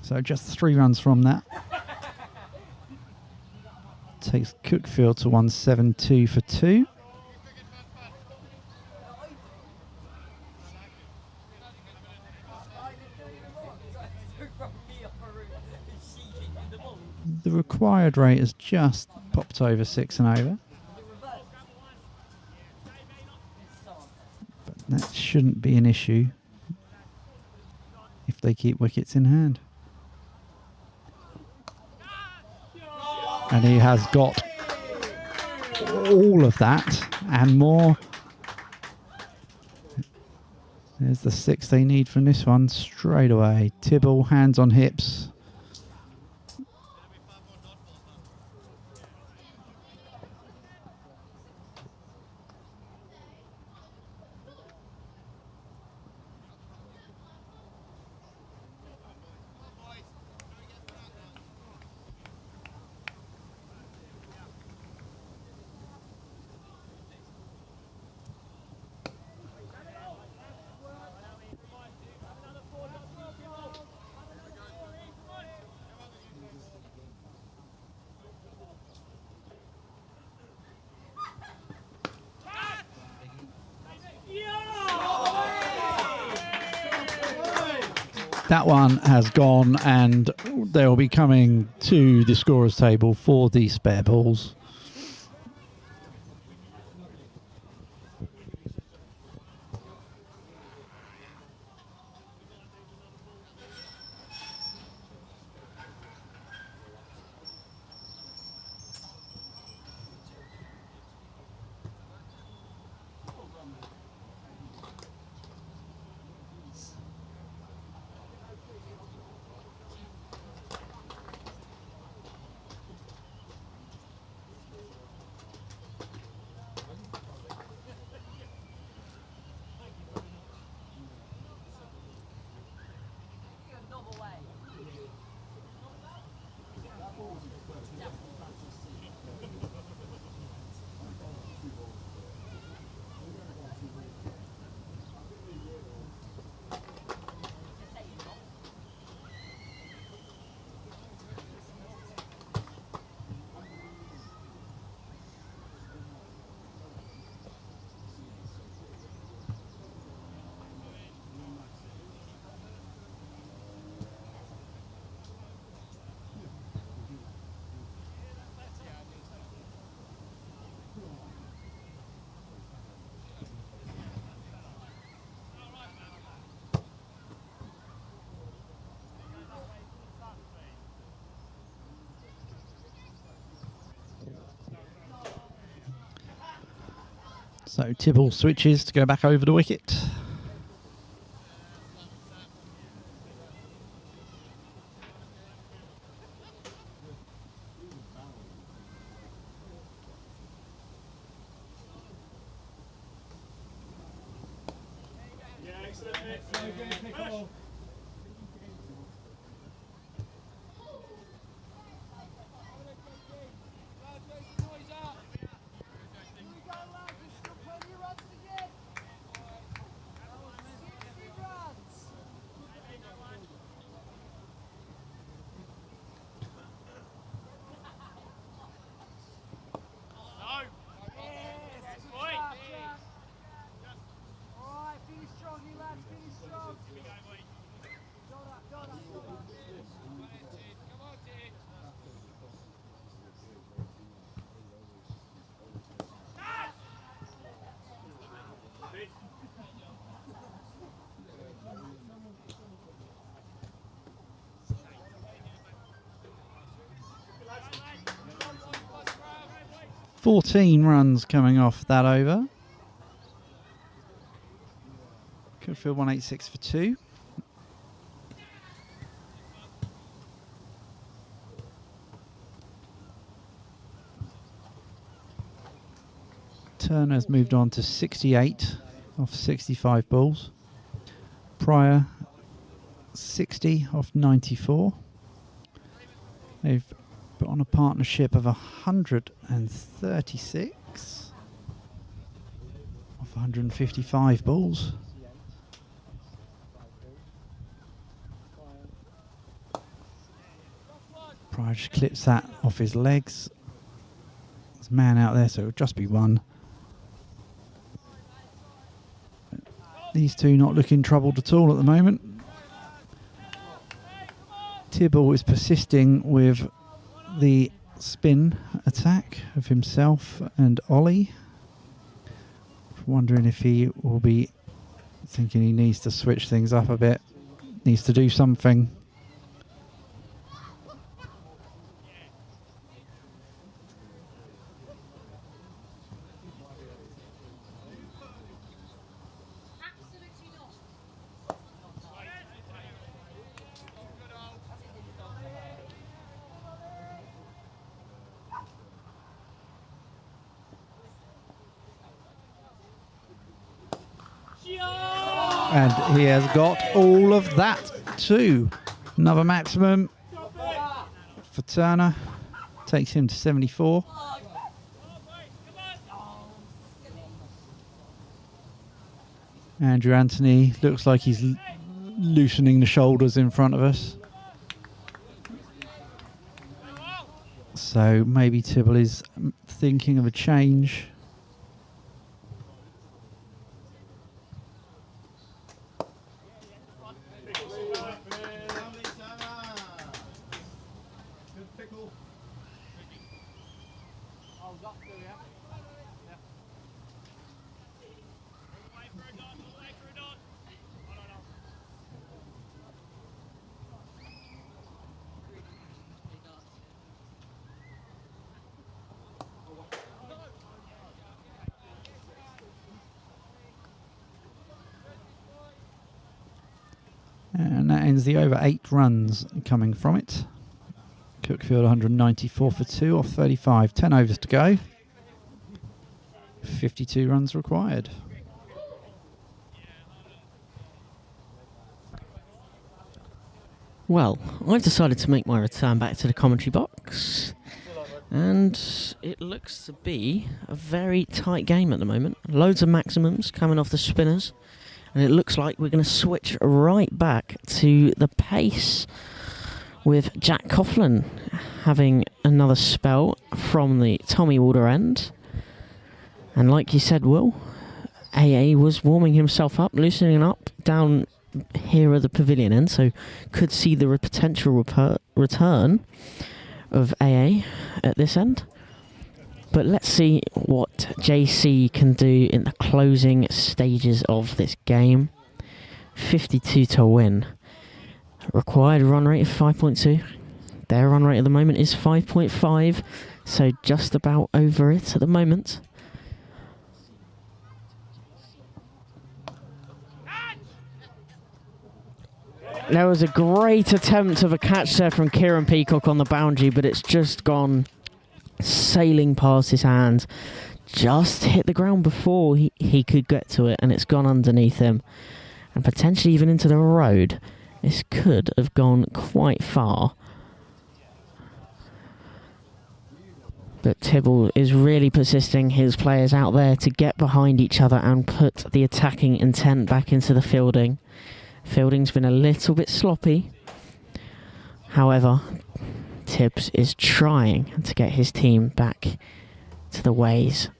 So just 3 runs from that. Takes Cuckfield to 172 for 2. The required rate has just popped over 6 and over. But that shouldn't be an issue if they keep wickets in hand. And he has got all of that and more. There's the 6 they need from this one straight away. Tibble, hands on hips. That one has gone, and they will be coming to the scorer's table for the spare balls. So Tibble switches to go back over the wicket. 14 runs coming off that over. Cuckfield 186 for 2. Turner's moved on to 68 off 65 balls. Pryor 60 off 94. They've put on a partnership of 136 off 155 balls. Pryor just clips that off his legs. There's a man out there, so it'll just be one. These two not looking troubled at all at the moment. Tibble is persisting with the spin attack of himself and Ollie. Wondering if he will be thinking he needs to switch things up a bit. Needs to do something. And he has got all of that too. Another maximum for Turner. Takes him to 74. Andrew Anthony looks like he's loosening the shoulders in front of us. So maybe Tibble is thinking of a change. And that ends the over 8 runs coming from it. Cuckfield 194 for 2 off 35. 10 overs to go. 52 runs required. Well, I've decided to make my return back to the commentary box. And it looks to be a very tight game at the moment. Loads of maximums coming off the spinners. And it looks like we're going to switch right back to the pace with Jack Coughlin having another spell from the Tommy Walder end. And like you said, Will, AA was warming himself up, loosening up down here at the pavilion end, so could see the potential return of AA at this end. But let's see what JC can do in the closing stages of this game. 52 to win. Required run rate of 5.2. Their run rate at the moment is 5.5, so just about over it at the moment. There was a great attempt of a catch there from Kieran Peacock on the boundary, but it's just gone sailing past his hands. Just hit the ground before he could get to it, and it's gone underneath him. And potentially even into the road. This could have gone quite far. But Tibble is really persisting his players out there to get behind each other and put the attacking intent back into the fielding. Fielding's been a little bit sloppy. However, Tibbs is trying to get his team back to the ways.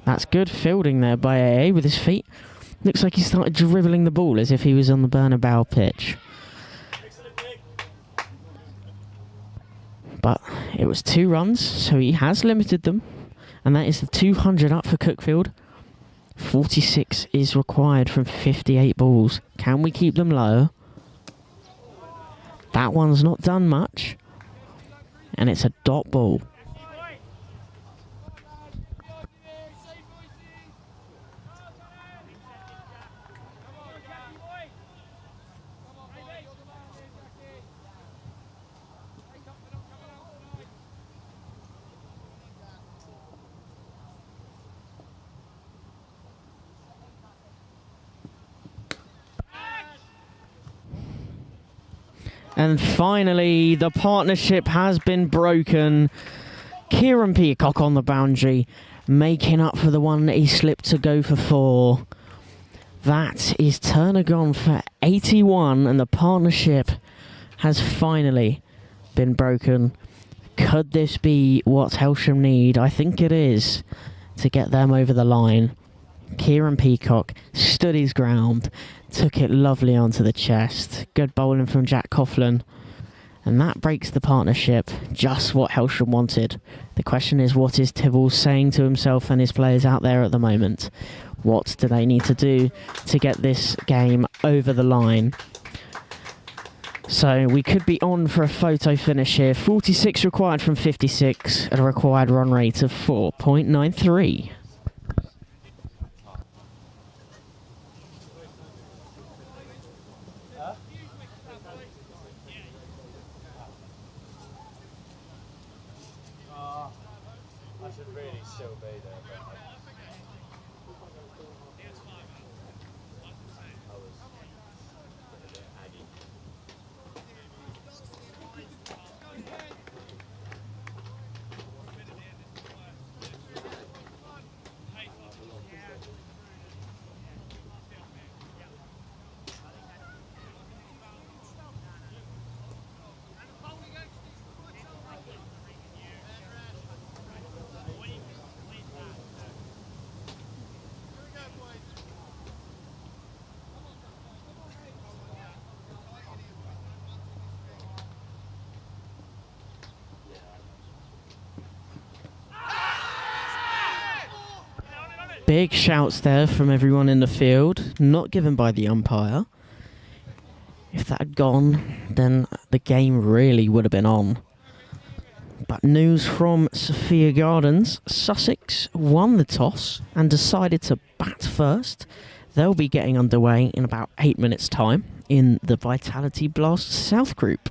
That's good fielding there by AA with his feet. Looks like he started dribbling the ball as if he was on the Bernabeu pitch. But it was 2 runs, so he has limited them. And that is the 200 up for Cuckfield. 46 is required from 58 balls. Can we keep them low? That one's not done much. And it's a dot ball. And finally, the partnership has been broken. Kieran Peacock on the boundary, making up for the one that he slipped to go for 4. That is Turner gone for 81, and the partnership has finally been broken. Could this be what Hailsham need? I think it is, to get them over the line. Kieran Peacock stood his ground, took it lovely onto the chest. Good bowling from Jack Coughlin. And that breaks the partnership, just what Hailsham wanted. The question is, what is Tibble saying to himself and his players out there at the moment? What do they need to do to get this game over the line? So we could be on for a photo finish here. 46 required from 56 at a required run rate of 4.93. I should really still be there, but I was a bit aggy. Big shouts there from everyone in the field, not given by the umpire. If that had gone, then the game really would have been on. But news from Sophia Gardens, Sussex won the toss and decided to bat first. They'll be getting underway in about 8 minutes' time in the Vitality Blast South group.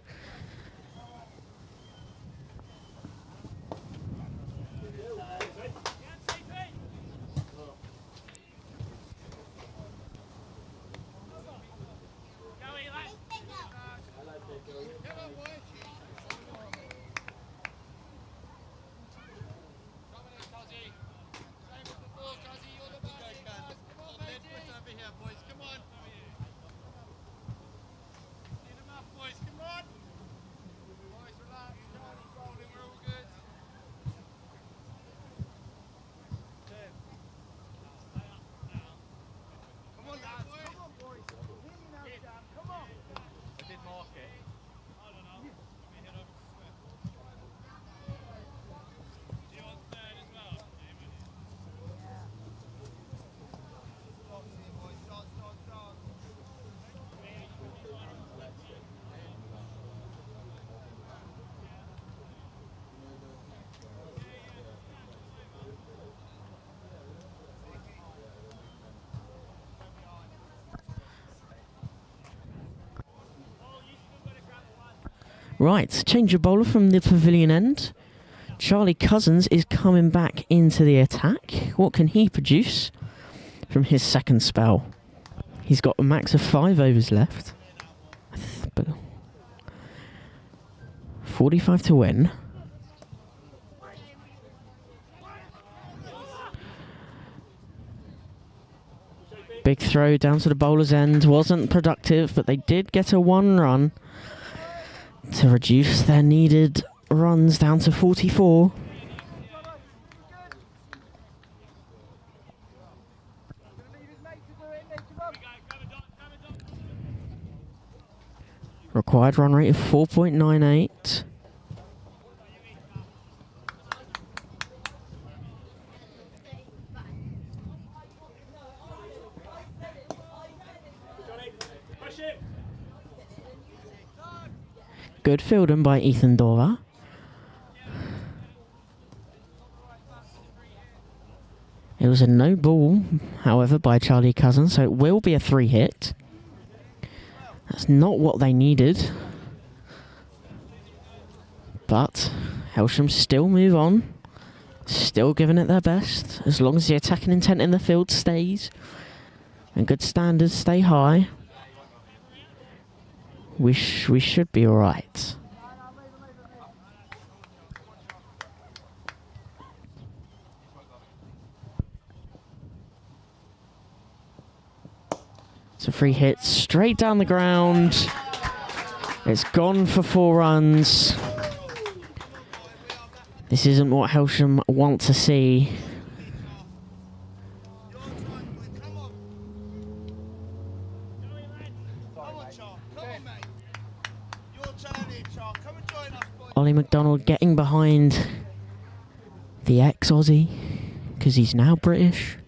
Right, change of bowler from the pavilion end. Charlie Cousins is coming back into the attack. What can he produce from his second spell? He's got a max of 5 overs left. 45 to win. Big throw down to the bowler's end. Wasn't productive, but they did get a 1 run to reduce their needed runs down to 44. Required run rate of 4.98. Good fielding by Ethan Dorver. It was a no ball, however, by Charlie Cousins, so it will be a 3-hit. That's not what they needed. But Hailsham still move on. Still giving it their best. As long as the attacking intent in the field stays and good standards stay high, we should be alright. It's a free hit straight down the ground. It's gone for 4 runs. This isn't what Hailsham want to see. Ollie McDonald getting behind the ex-Aussie, because he's now British,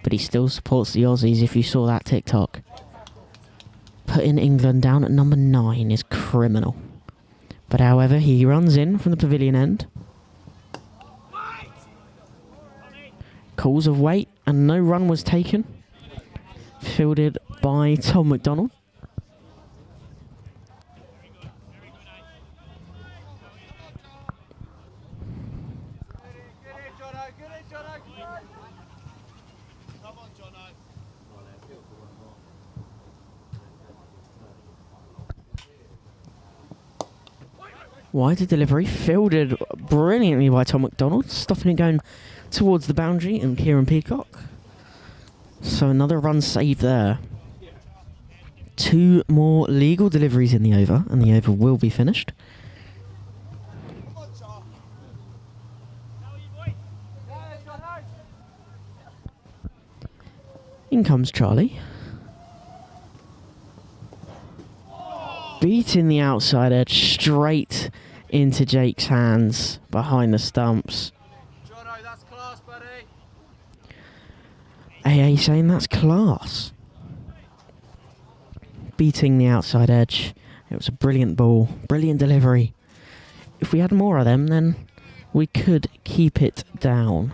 but he still supports the Aussies, if you saw that TikTok. Putting England down at number 9 is criminal. But however, he runs in from the pavilion end. Calls of wait, and no run was taken. Fielded by Tom McDonald. Wider delivery, fielded brilliantly by Tom McDonald, stopping it going towards the boundary and Kieran Peacock. So another run saved there. 2 more legal deliveries in the over, and the over will be finished. In comes Charlie. Beating the outside edge straight into Jake's hands behind the stumps. Jono, that's class, buddy. AA saying that's class. Beating the outside edge. It was a brilliant ball, brilliant delivery. If we had more of them, then we could keep it down.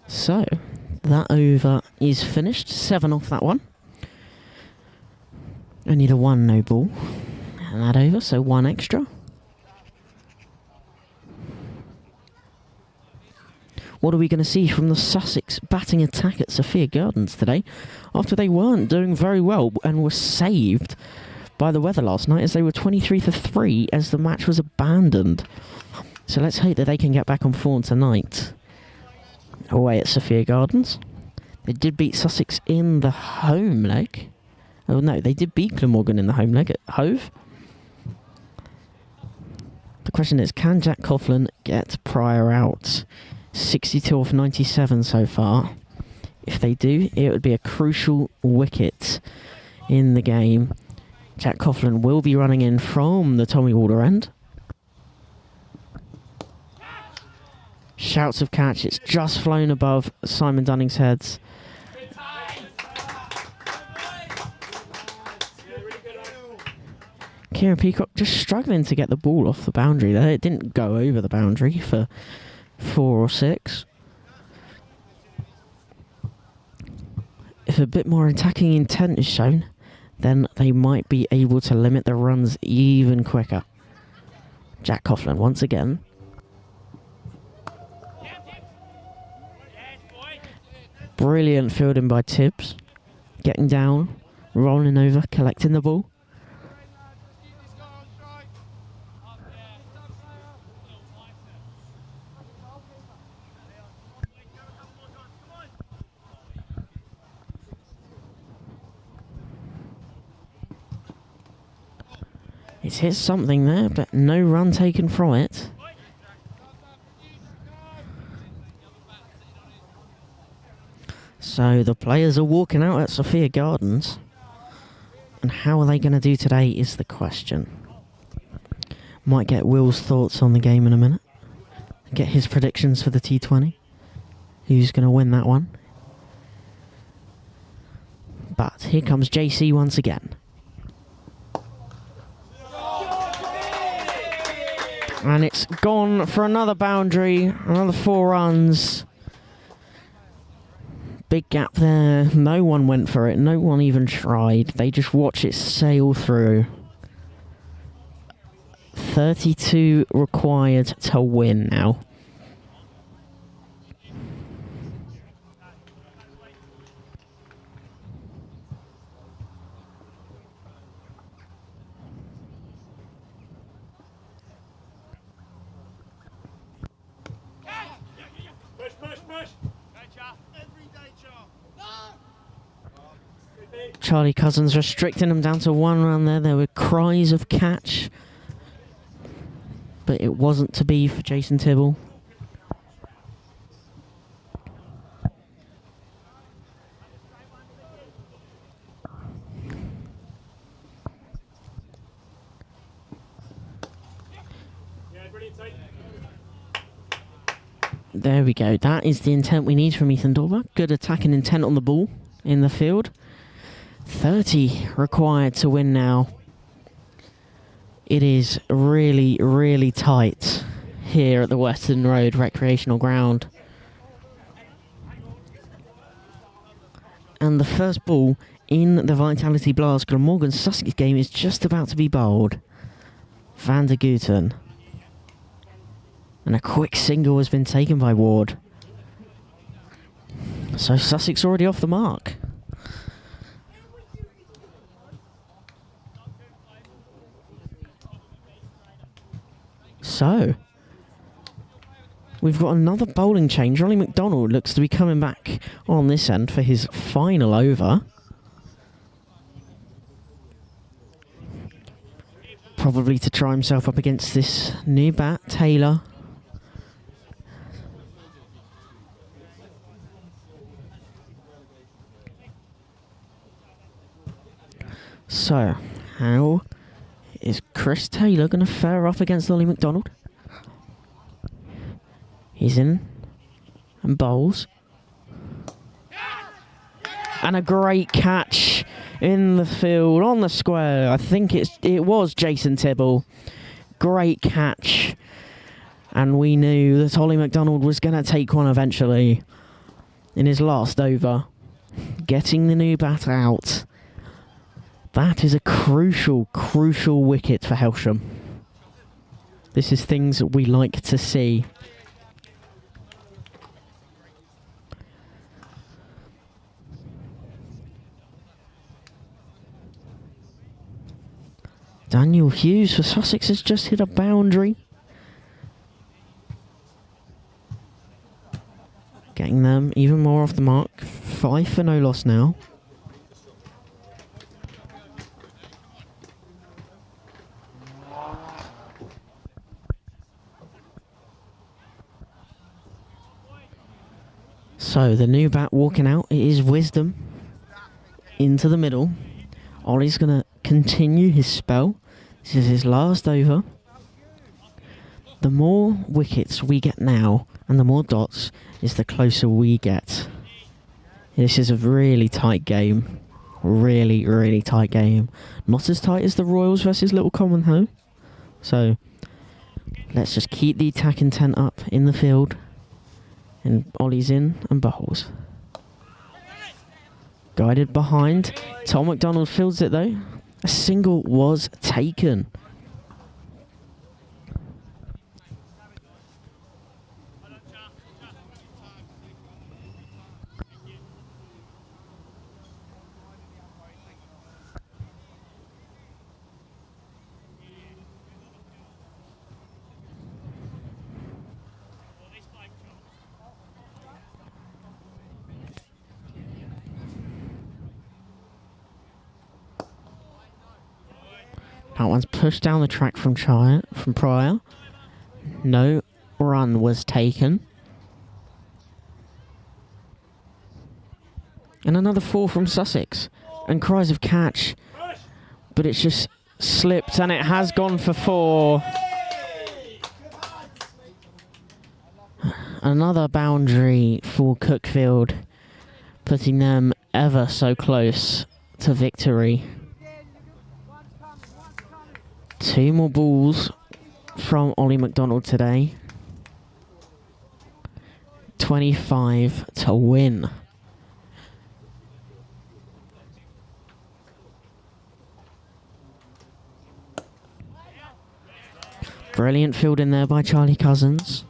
So, that over is finished. 7 off that one. Only the 1 no ball. And that over, so 1 extra. What are we going to see from the Sussex batting attack at Sophia Gardens today, after they weren't doing very well and were saved by the weather last night, as they were 23 for 3 as the match was abandoned. So let's hope that they can get back on form tonight. Away at Sophia Gardens. They did beat Sussex in the home leg. Oh no, they did beat Glamorgan in the home leg at Hove. The question is, can Jack Coughlin get Pryor out? 62 off 97 so far. If they do, it would be a crucial wicket in the game. Jack Coughlin will be running in from the Tommy Walder end. Shouts of catch, it's just flown above Simon Dunning's heads. Kieran Peacock just struggling to get the ball off the boundary there. It didn't go over the boundary for 4 or 6. If a bit more attacking intent is shown, then they might be able to limit the runs even quicker. Jack Coughlin once again. Brilliant fielding by Tibbs. Getting down, rolling over, collecting the ball. It's hit something there, but no run taken from it. So So the players are walking out at Sophia Gardens. And how are they going to do today is the question. Might get Will's thoughts on the game in a minute. Get his predictions for the T20. Who's going to win that one? But here comes JC once again. And it's gone for another boundary, another 4 runs. Big gap there. No one went for it. No one even tried. They just watch it sail through. 32 required to win now. Charlie Cousins restricting him down to 1 run there. There were cries of catch. But it wasn't to be for Jason Tibble. There we go. That is the intent we need from Ethan Dorber. Good attacking intent on the ball in the field. 30 required to win now. It is really, really tight here at the Western Road Recreational Ground. And the first ball in the Vitality Blast Glamorgan Sussex game is just about to be bowled. Van der Gooten. And a quick single has been taken by Ward. So Sussex already off the mark. So, we've got another bowling change. Ollie McDonald looks to be coming back on this end for his final over. Probably to try himself up against this new bat, Taylor. So, how is Chris Taylor going to fare up against Ollie McDonald? He's in and bowls. And a great catch in the field, on the square. I think it was Jason Tibble. Great catch. And we knew that Ollie McDonald was going to take one eventually in his last over. Getting the new bat out. That is a crucial, crucial wicket for Hailsham. This is things that we like to see. Daniel Hughes for Sussex has just hit a boundary. Getting them even more off the mark. 5 for no loss now. So the new bat walking out, it is Wisdom into the middle. Ollie's going to continue his spell. This is his last over. The more wickets we get now and the more dots is the closer we get. This is a really tight game. Really, really tight game. Not as tight as the Royals versus Little Common though. So let's just keep the attack intent up in the field. And Ollie's in and bowls. Guided behind. Tom McDonald fields it though. A single was taken. That one's pushed down the track from Pryor. No run was taken. And another 4 from Sussex. And cries of catch. But it's just slipped and it has gone for 4. Another boundary for Cuckfield, putting them ever so close to victory. 2 more balls from Ollie McDonald today. 25 to win. Brilliant fielding there by Charlie Cousins.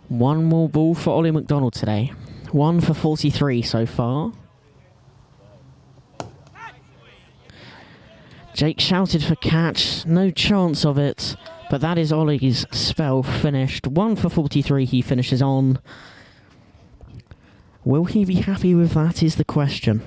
1 more ball for Ollie McDonald today. 1 for 43 so far. Jake shouted for catch, no chance of it, but that is Ollie's spell finished. 1 for 43 he finishes on. Will he be happy with that is the question.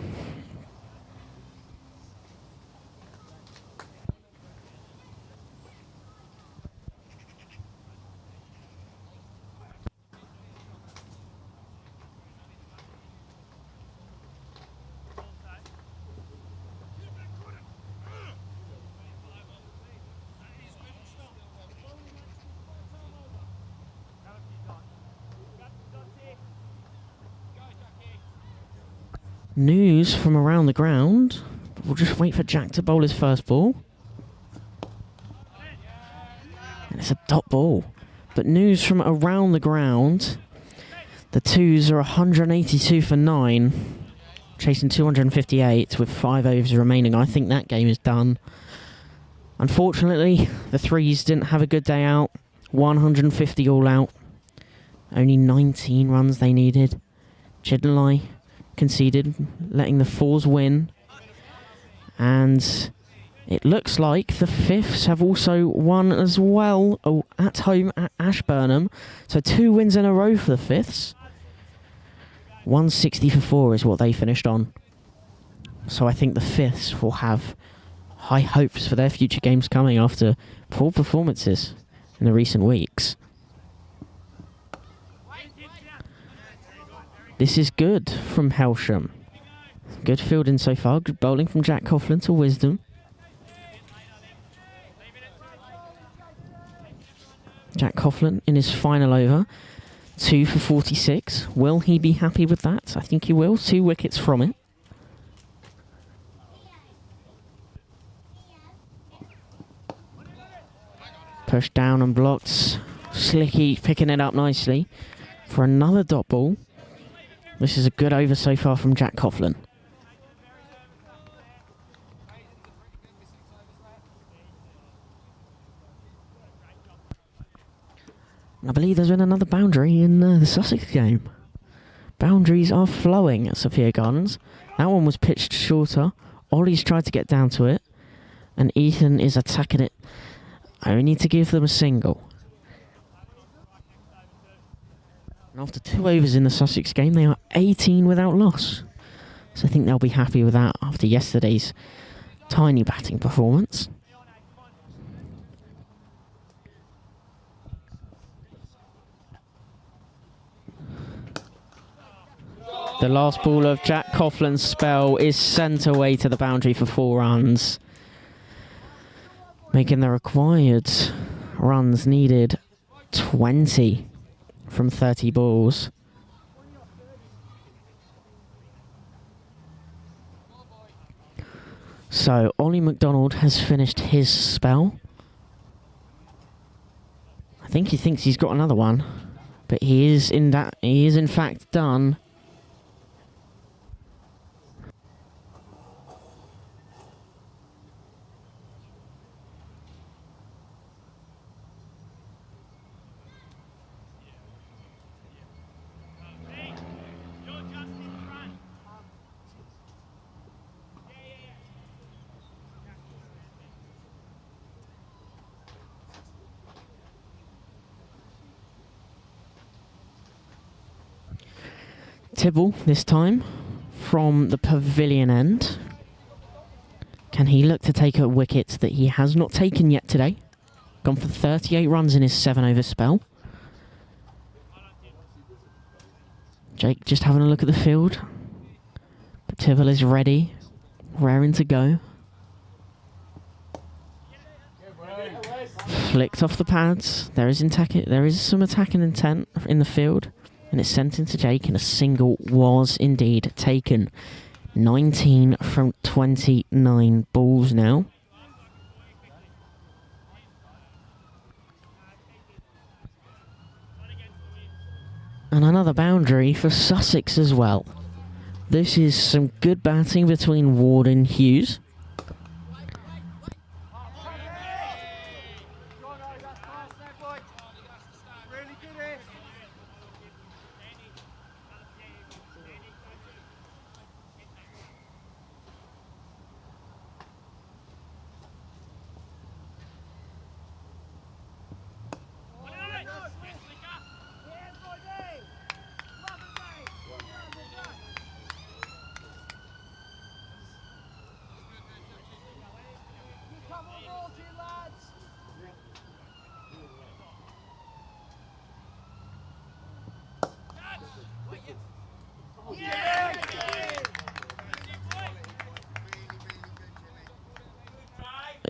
News from around the ground. We'll just wait for Jack to bowl his first ball. And it's a dot ball. But news from around the ground. The 2s are 182 for 9. Chasing 258 with 5 overs remaining. I think that game is done. Unfortunately, the 3s didn't have a good day out. 150 all out. Only 19 runs they needed. Chidley conceded, letting the 4s win. And it looks like the 5s have also won as well at home at Ashburnham. So 2 wins in a row for the 5s. 160 for 4 is what they finished on. So I think the 5s will have high hopes for their future games coming after poor performances in the recent weeks. This is good from Hailsham. Good fielding so far. Good bowling from Jack Coughlin to Wisdom. Jack Coughlin in his final over. 2 for 46. Will he be happy with that? I think he will. 2 wickets from it. Pushed down and blocked. Slicky picking it up nicely for another dot ball. This is a good over so far from Jack Coughlin. I believe there's been another boundary in the Sussex game. Boundaries are flowing at Sophia Gardens. That one was pitched shorter. Ollie's tried to get down to it. And Ethan is attacking it. Only to give them a single. And after 2 overs in the Sussex game, they are 18 without loss. So I think they'll be happy with that after yesterday's tiny batting performance. The last ball of Jack Coughlin's spell is sent away to the boundary for 4 runs. Making the required runs needed 20 from 30 balls. So Ollie McDonald has finished his spell. I think he thinks he's got another one, but he is in fact done. Tibble this time from the pavilion end. Can he look to take a wicket that he has not taken yet today? Gone for 38 runs in his 7 over spell. Jake just having a look at the field. But Tibble is ready, raring to go. Flicked off the pads. There is some attacking intent in the field. And it's sent into Jake, and a single was indeed taken. 19 from 29 balls now. And another boundary for Sussex as well. This is some good batting between Ward and Hughes.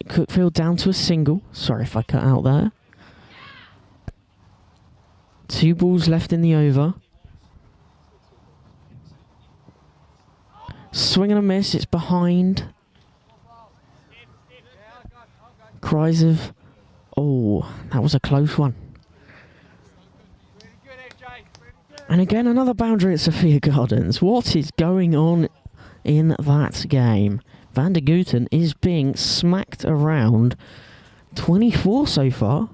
Cuckfield down to a single. Sorry if I cut out there. 2 balls left in the over. Swing and a miss. It's behind. Cries of... Oh, that was a close one. And again, another boundary at Sophia Gardens. What is going on in that game? Van der Gooten is being smacked around. 24 so far.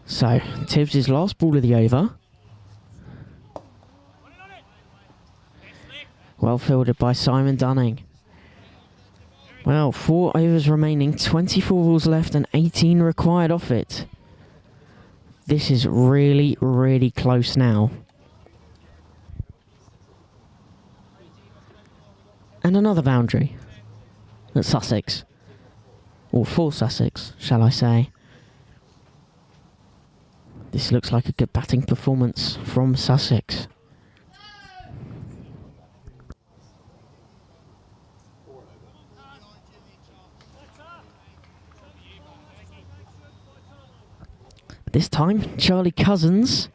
So, Tibbs' last ball of the over. Well fielded by Simon Dunning. Well, 4 overs remaining, 24 balls left and 18 required off it. This is really, really close now. And another boundary at Sussex. Or for Sussex, shall I say. This looks like a good batting performance from Sussex. This time, Charlie Cousins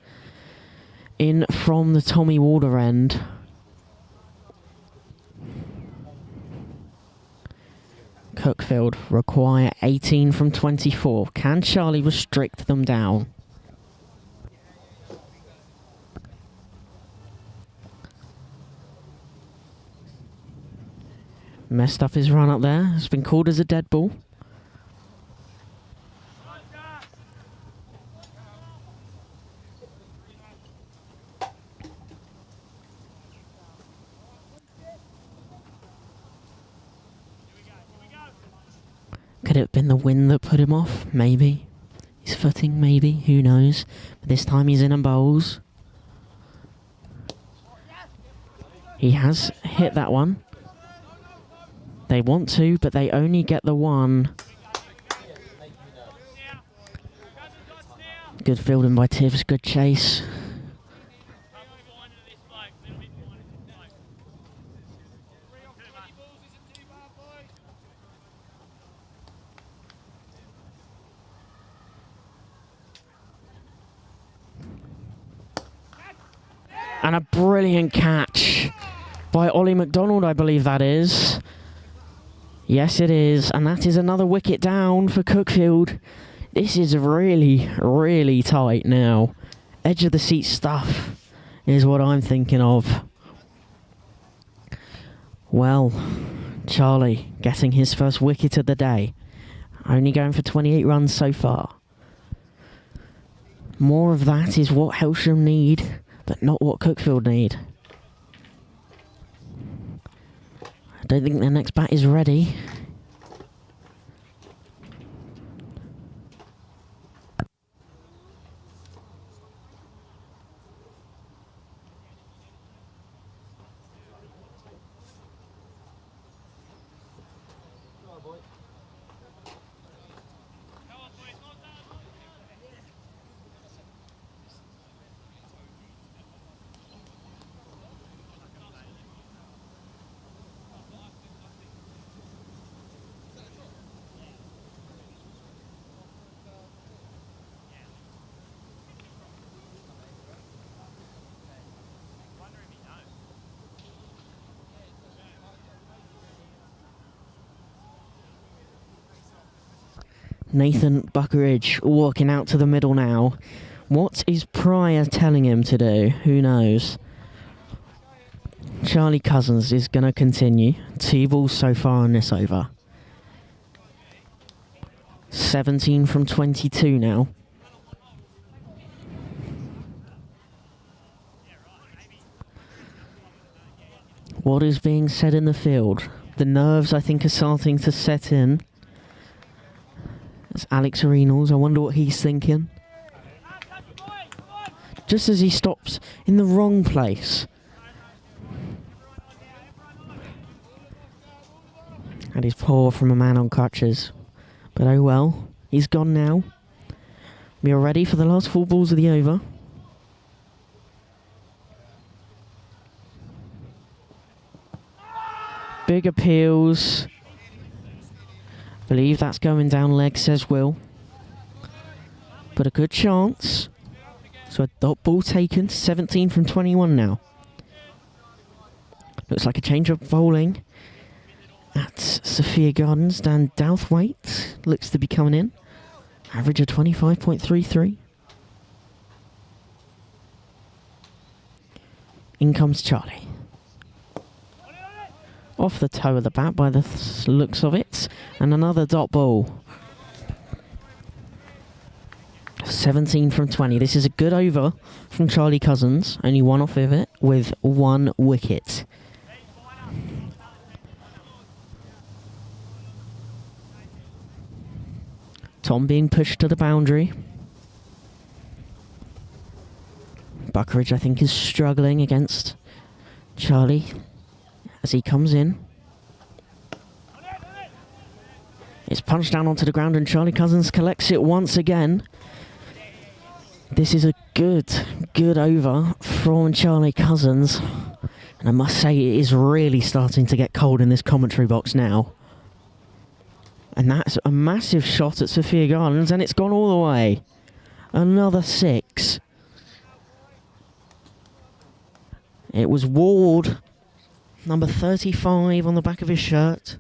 in from the Tommy Warder end. Cuckfield require 18 from 24. Can Charlie restrict them down? Messed up his run up there. It's been called as a dead ball. Could it have been the wind that put him off? Maybe. His footing, maybe. Who knows? But this time he's in and bowls. He has hit that one. They want to, but they only get the one. Good fielding by Tibbs. Good chase. And a brilliant catch by Ollie McDonald, I believe that is. Yes, it is. And that is another wicket down for Cuckfield. This is really, really tight now. Edge of the seat stuff is what I'm thinking of. Well, Charlie getting his first wicket of the day. Only going for 28 runs so far. More of that is what Hailsham need, but not what Cuckfield need. I don't think their next bat is ready. Nathan Buckeridge walking out to the middle now. What is Pryor telling him to do? Who knows? Charlie Cousins is going to continue. 2 balls so far in this over. 17 from 22 now. What is being said in the field? The nerves, I think, are starting to set in. It's Alex Arenals. I wonder what he's thinking. Just as he stops in the wrong place. And he's poor from a man on crutches. But oh well, he's gone now. We are ready for the last 4 balls of the over. Big appeals. Believe that's going down leg, says Will. But a good chance. So a dot ball taken, 17 from 21 now. Looks like a change of bowling at Sophia Gardens. Dan Douthwaite looks to be coming in. Average of 25.33. In comes Charlie. Off the toe of the bat by the looks of it. And another dot ball. 17 from 20. This is a good over from Charlie Cousins. Only 1 off of it with 1 wicket. Tom being pushed to the boundary. Buckeridge, I think, is struggling against Charlie as he comes in. It's punched down onto the ground and Charlie Cousins collects it once again. This is a good over from Charlie Cousins. And I must say it is really starting to get cold in this commentary box now. And that's a massive shot at Sophia Gardens and it's gone all the way. Another 6. It was Ward, number 35 on the back of his shirt.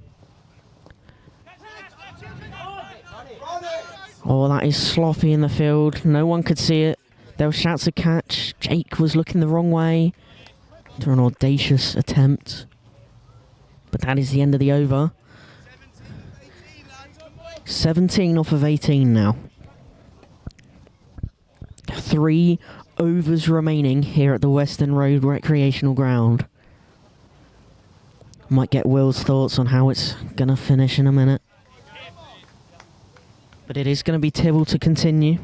Oh, that is sloppy in the field. No one could see it. There were shouts of catch. Jake was looking the wrong way to an audacious attempt. But that is the end of the over. 17 off of 18 now. 3 overs remaining here at the Western Road Recreational Ground. Might get Will's thoughts on how it's going to finish in a minute. But it is going to be Tibble to continue.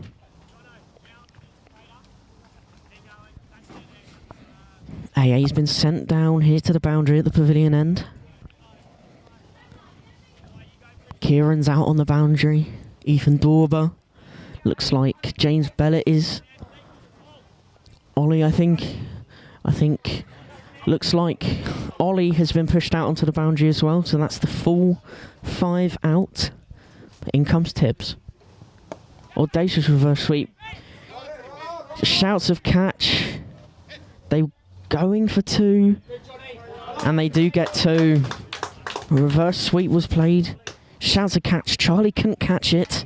AA's been sent down here to the boundary at the pavilion end. Kieran's out on the boundary. Ethan Dorber. Looks like James Bellett is. Ollie, I think looks like Ollie has been pushed out onto the boundary as well. So that's the full 5 out. In comes Tibbs. Audacious reverse sweep. Shouts of catch. They going for 2. And they do get 2. Reverse sweep was played. Shouts of catch. Charlie couldn't catch it.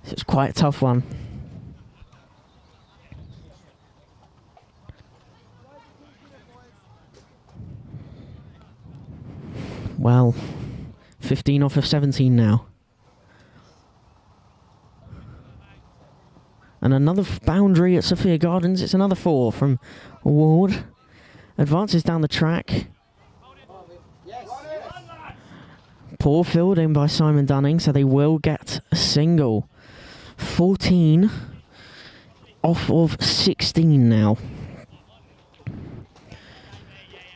It's quite a tough one. Well, 15 off of 17 now. And another boundary at Sophia Gardens. It's another 4 from Ward. Advances down the track. Poor fielding by Simon Dunning, so they will get a single. 14 off of 16 now.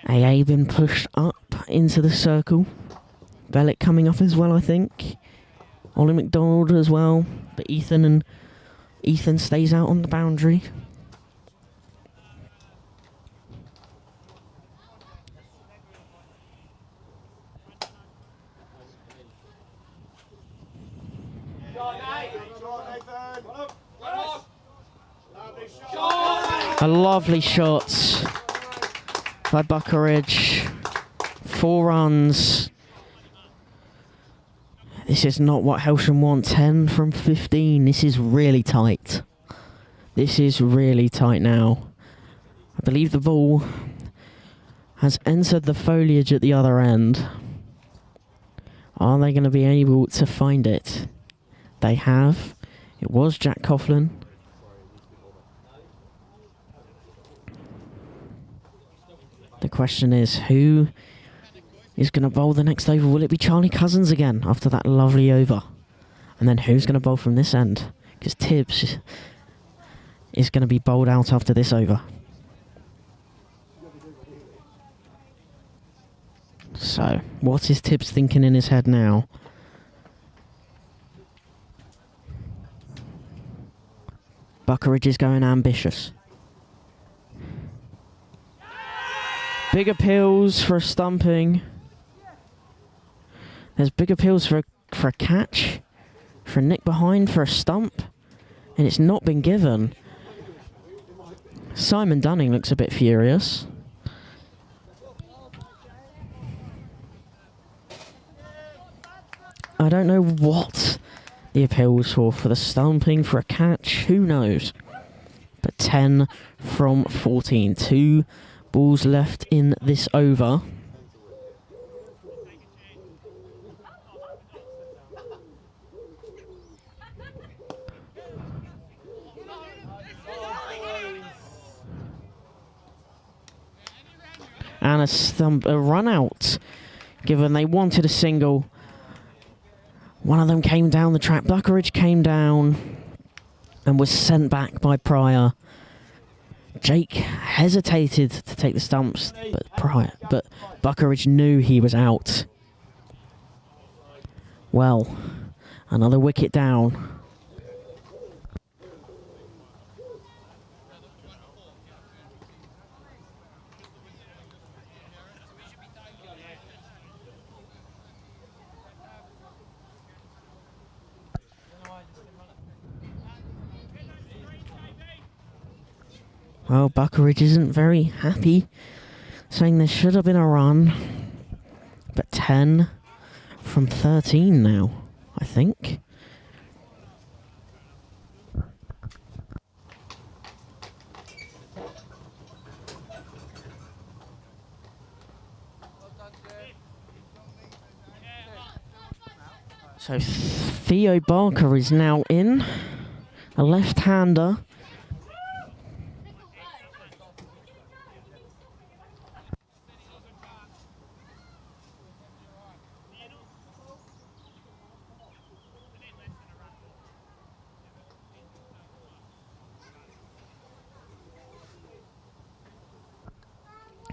AA been pushed up into the circle. Bellett coming up as well, I think. Ollie McDonald as well. But Ethan stays out on the boundary. A lovely shot by Buckeridge. 4 runs. This is not what Hailsham want. 10 from 15. This is really tight. This is really tight now. I believe the ball has entered the foliage at the other end. Are they going to be able to find it? They have. It was Jack Coughlin. The question is, who is going to bowl the next over? Will it be Charlie Cousins again after that lovely over? And then who's going to bowl from this end? Because Tibbs is going to be bowled out after this over. So, what is Tibbs thinking in his head now? Buckeridge is going ambitious. Big appeals for a stumping. There's big appeals for a catch, for a nick behind, for a stump, and it's not been given. Simon Dunning looks a bit furious. I don't know what the appeal was for the stumping, for a catch, who knows. But 10 from 14, 2 balls left in this over. And a run out, given they wanted a single. One of them came down the track. Buckeridge came down and was sent back by Pryor. Jake hesitated to take the stumps, but Buckeridge knew he was out. Well, another wicket down. Well, Buckeridge isn't very happy, saying there should have been a run. But 10 from 13 now, I think. So Theo Barker is now in, a left-hander.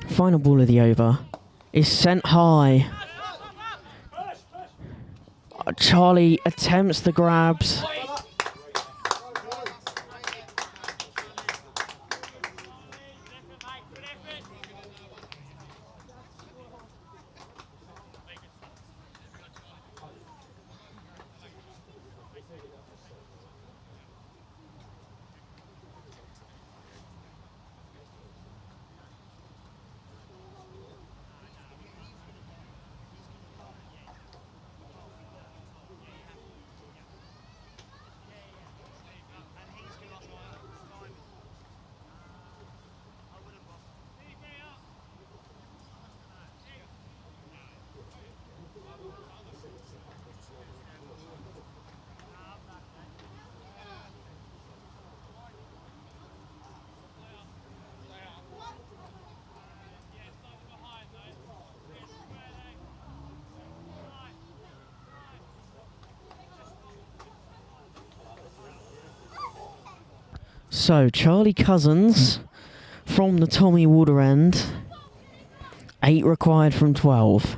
Final ball of the over is sent high. Charlie attempts the grabs. So, Charlie Cousins from the Tommy Warder end. 8 required from 12.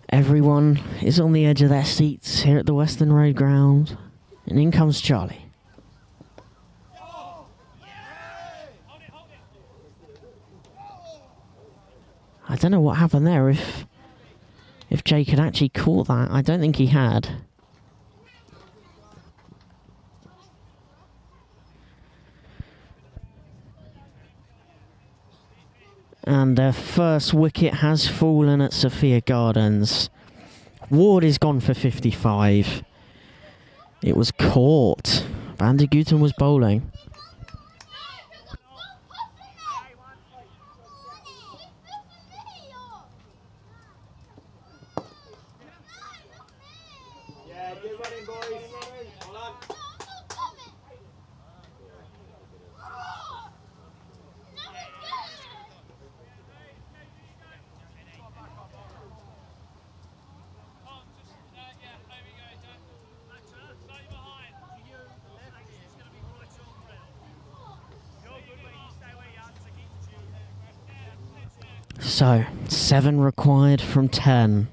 Everyone is on the edge of their seats here at the Western Road ground. And in comes Charlie. I don't know what happened there, if Jake had actually caught that. I don't think he had. And their first wicket has fallen at Sophia Gardens. Ward is gone for 55. It was caught. Van de Guten was bowling. Yeah, good running, boys. Well done. So, 7 required from 10.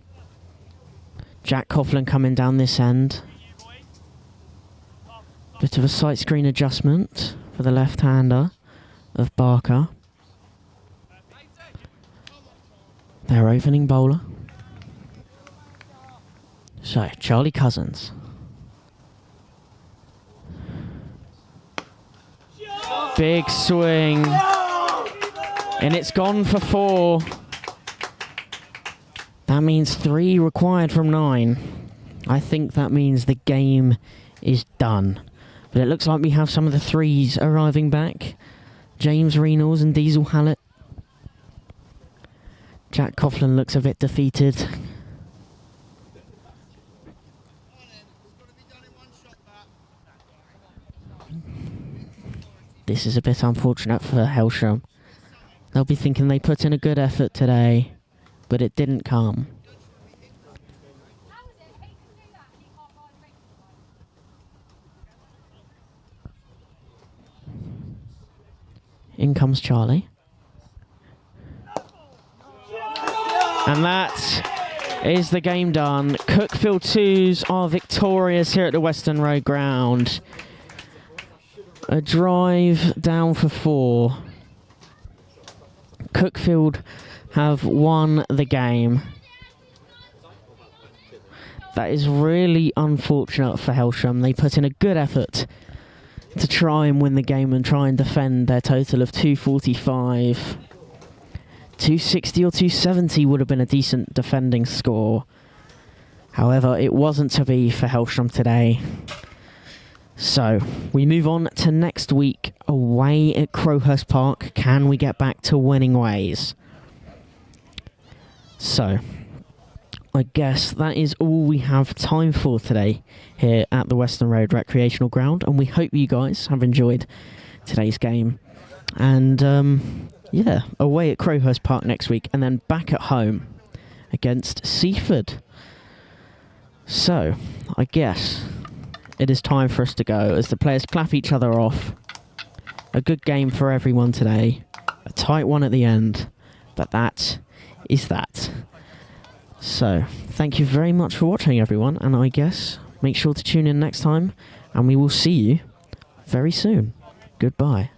Jack Coughlin coming down this end. Bit of a sight screen adjustment for the left-hander of Barker. Their opening bowler. So, Charlie Cousins. Big swing. And it's gone for 4. That means 3 required from 9. I think that means the game is done. But it looks like we have some of the 3s arriving back. James Reynolds and Diesel Hallett. Jack Coughlin looks a bit defeated. This is a bit unfortunate for Hailsham. They'll be thinking they put in a good effort today, but it didn't come. In comes Charlie. And that is the game done. Cuckfield 2s are victorious here at the Western Road ground. A drive down for 4. Cuckfield have won the game. That is really unfortunate for Hailsham. They put in a good effort to try and win the game and try and defend their total of 245. 260 or 270 would have been a decent defending score. However, it wasn't to be for Hailsham today. So, we move on to next week away at Crowhurst Park. Can we get back to winning ways? So, I guess that is all we have time for today here at the Western Road Recreational Ground, and we hope you guys have enjoyed today's game. And yeah, away at Crowhurst Park next week, and then back at home against Seaford. So, I guess it is time for us to go as the players clap each other off. A good game for everyone today. A tight one at the end, but that is that. So, thank you very much for watching, everyone, and I guess make sure to tune in next time, and we will see you very soon. Goodbye.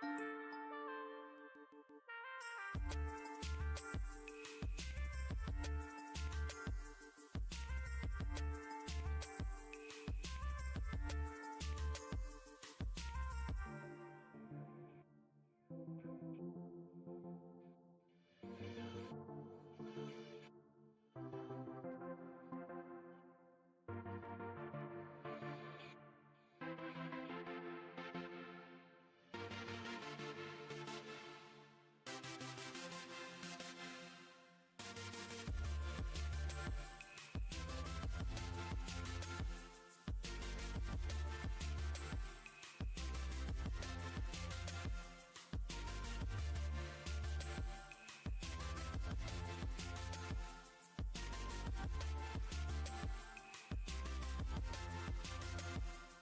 Bye.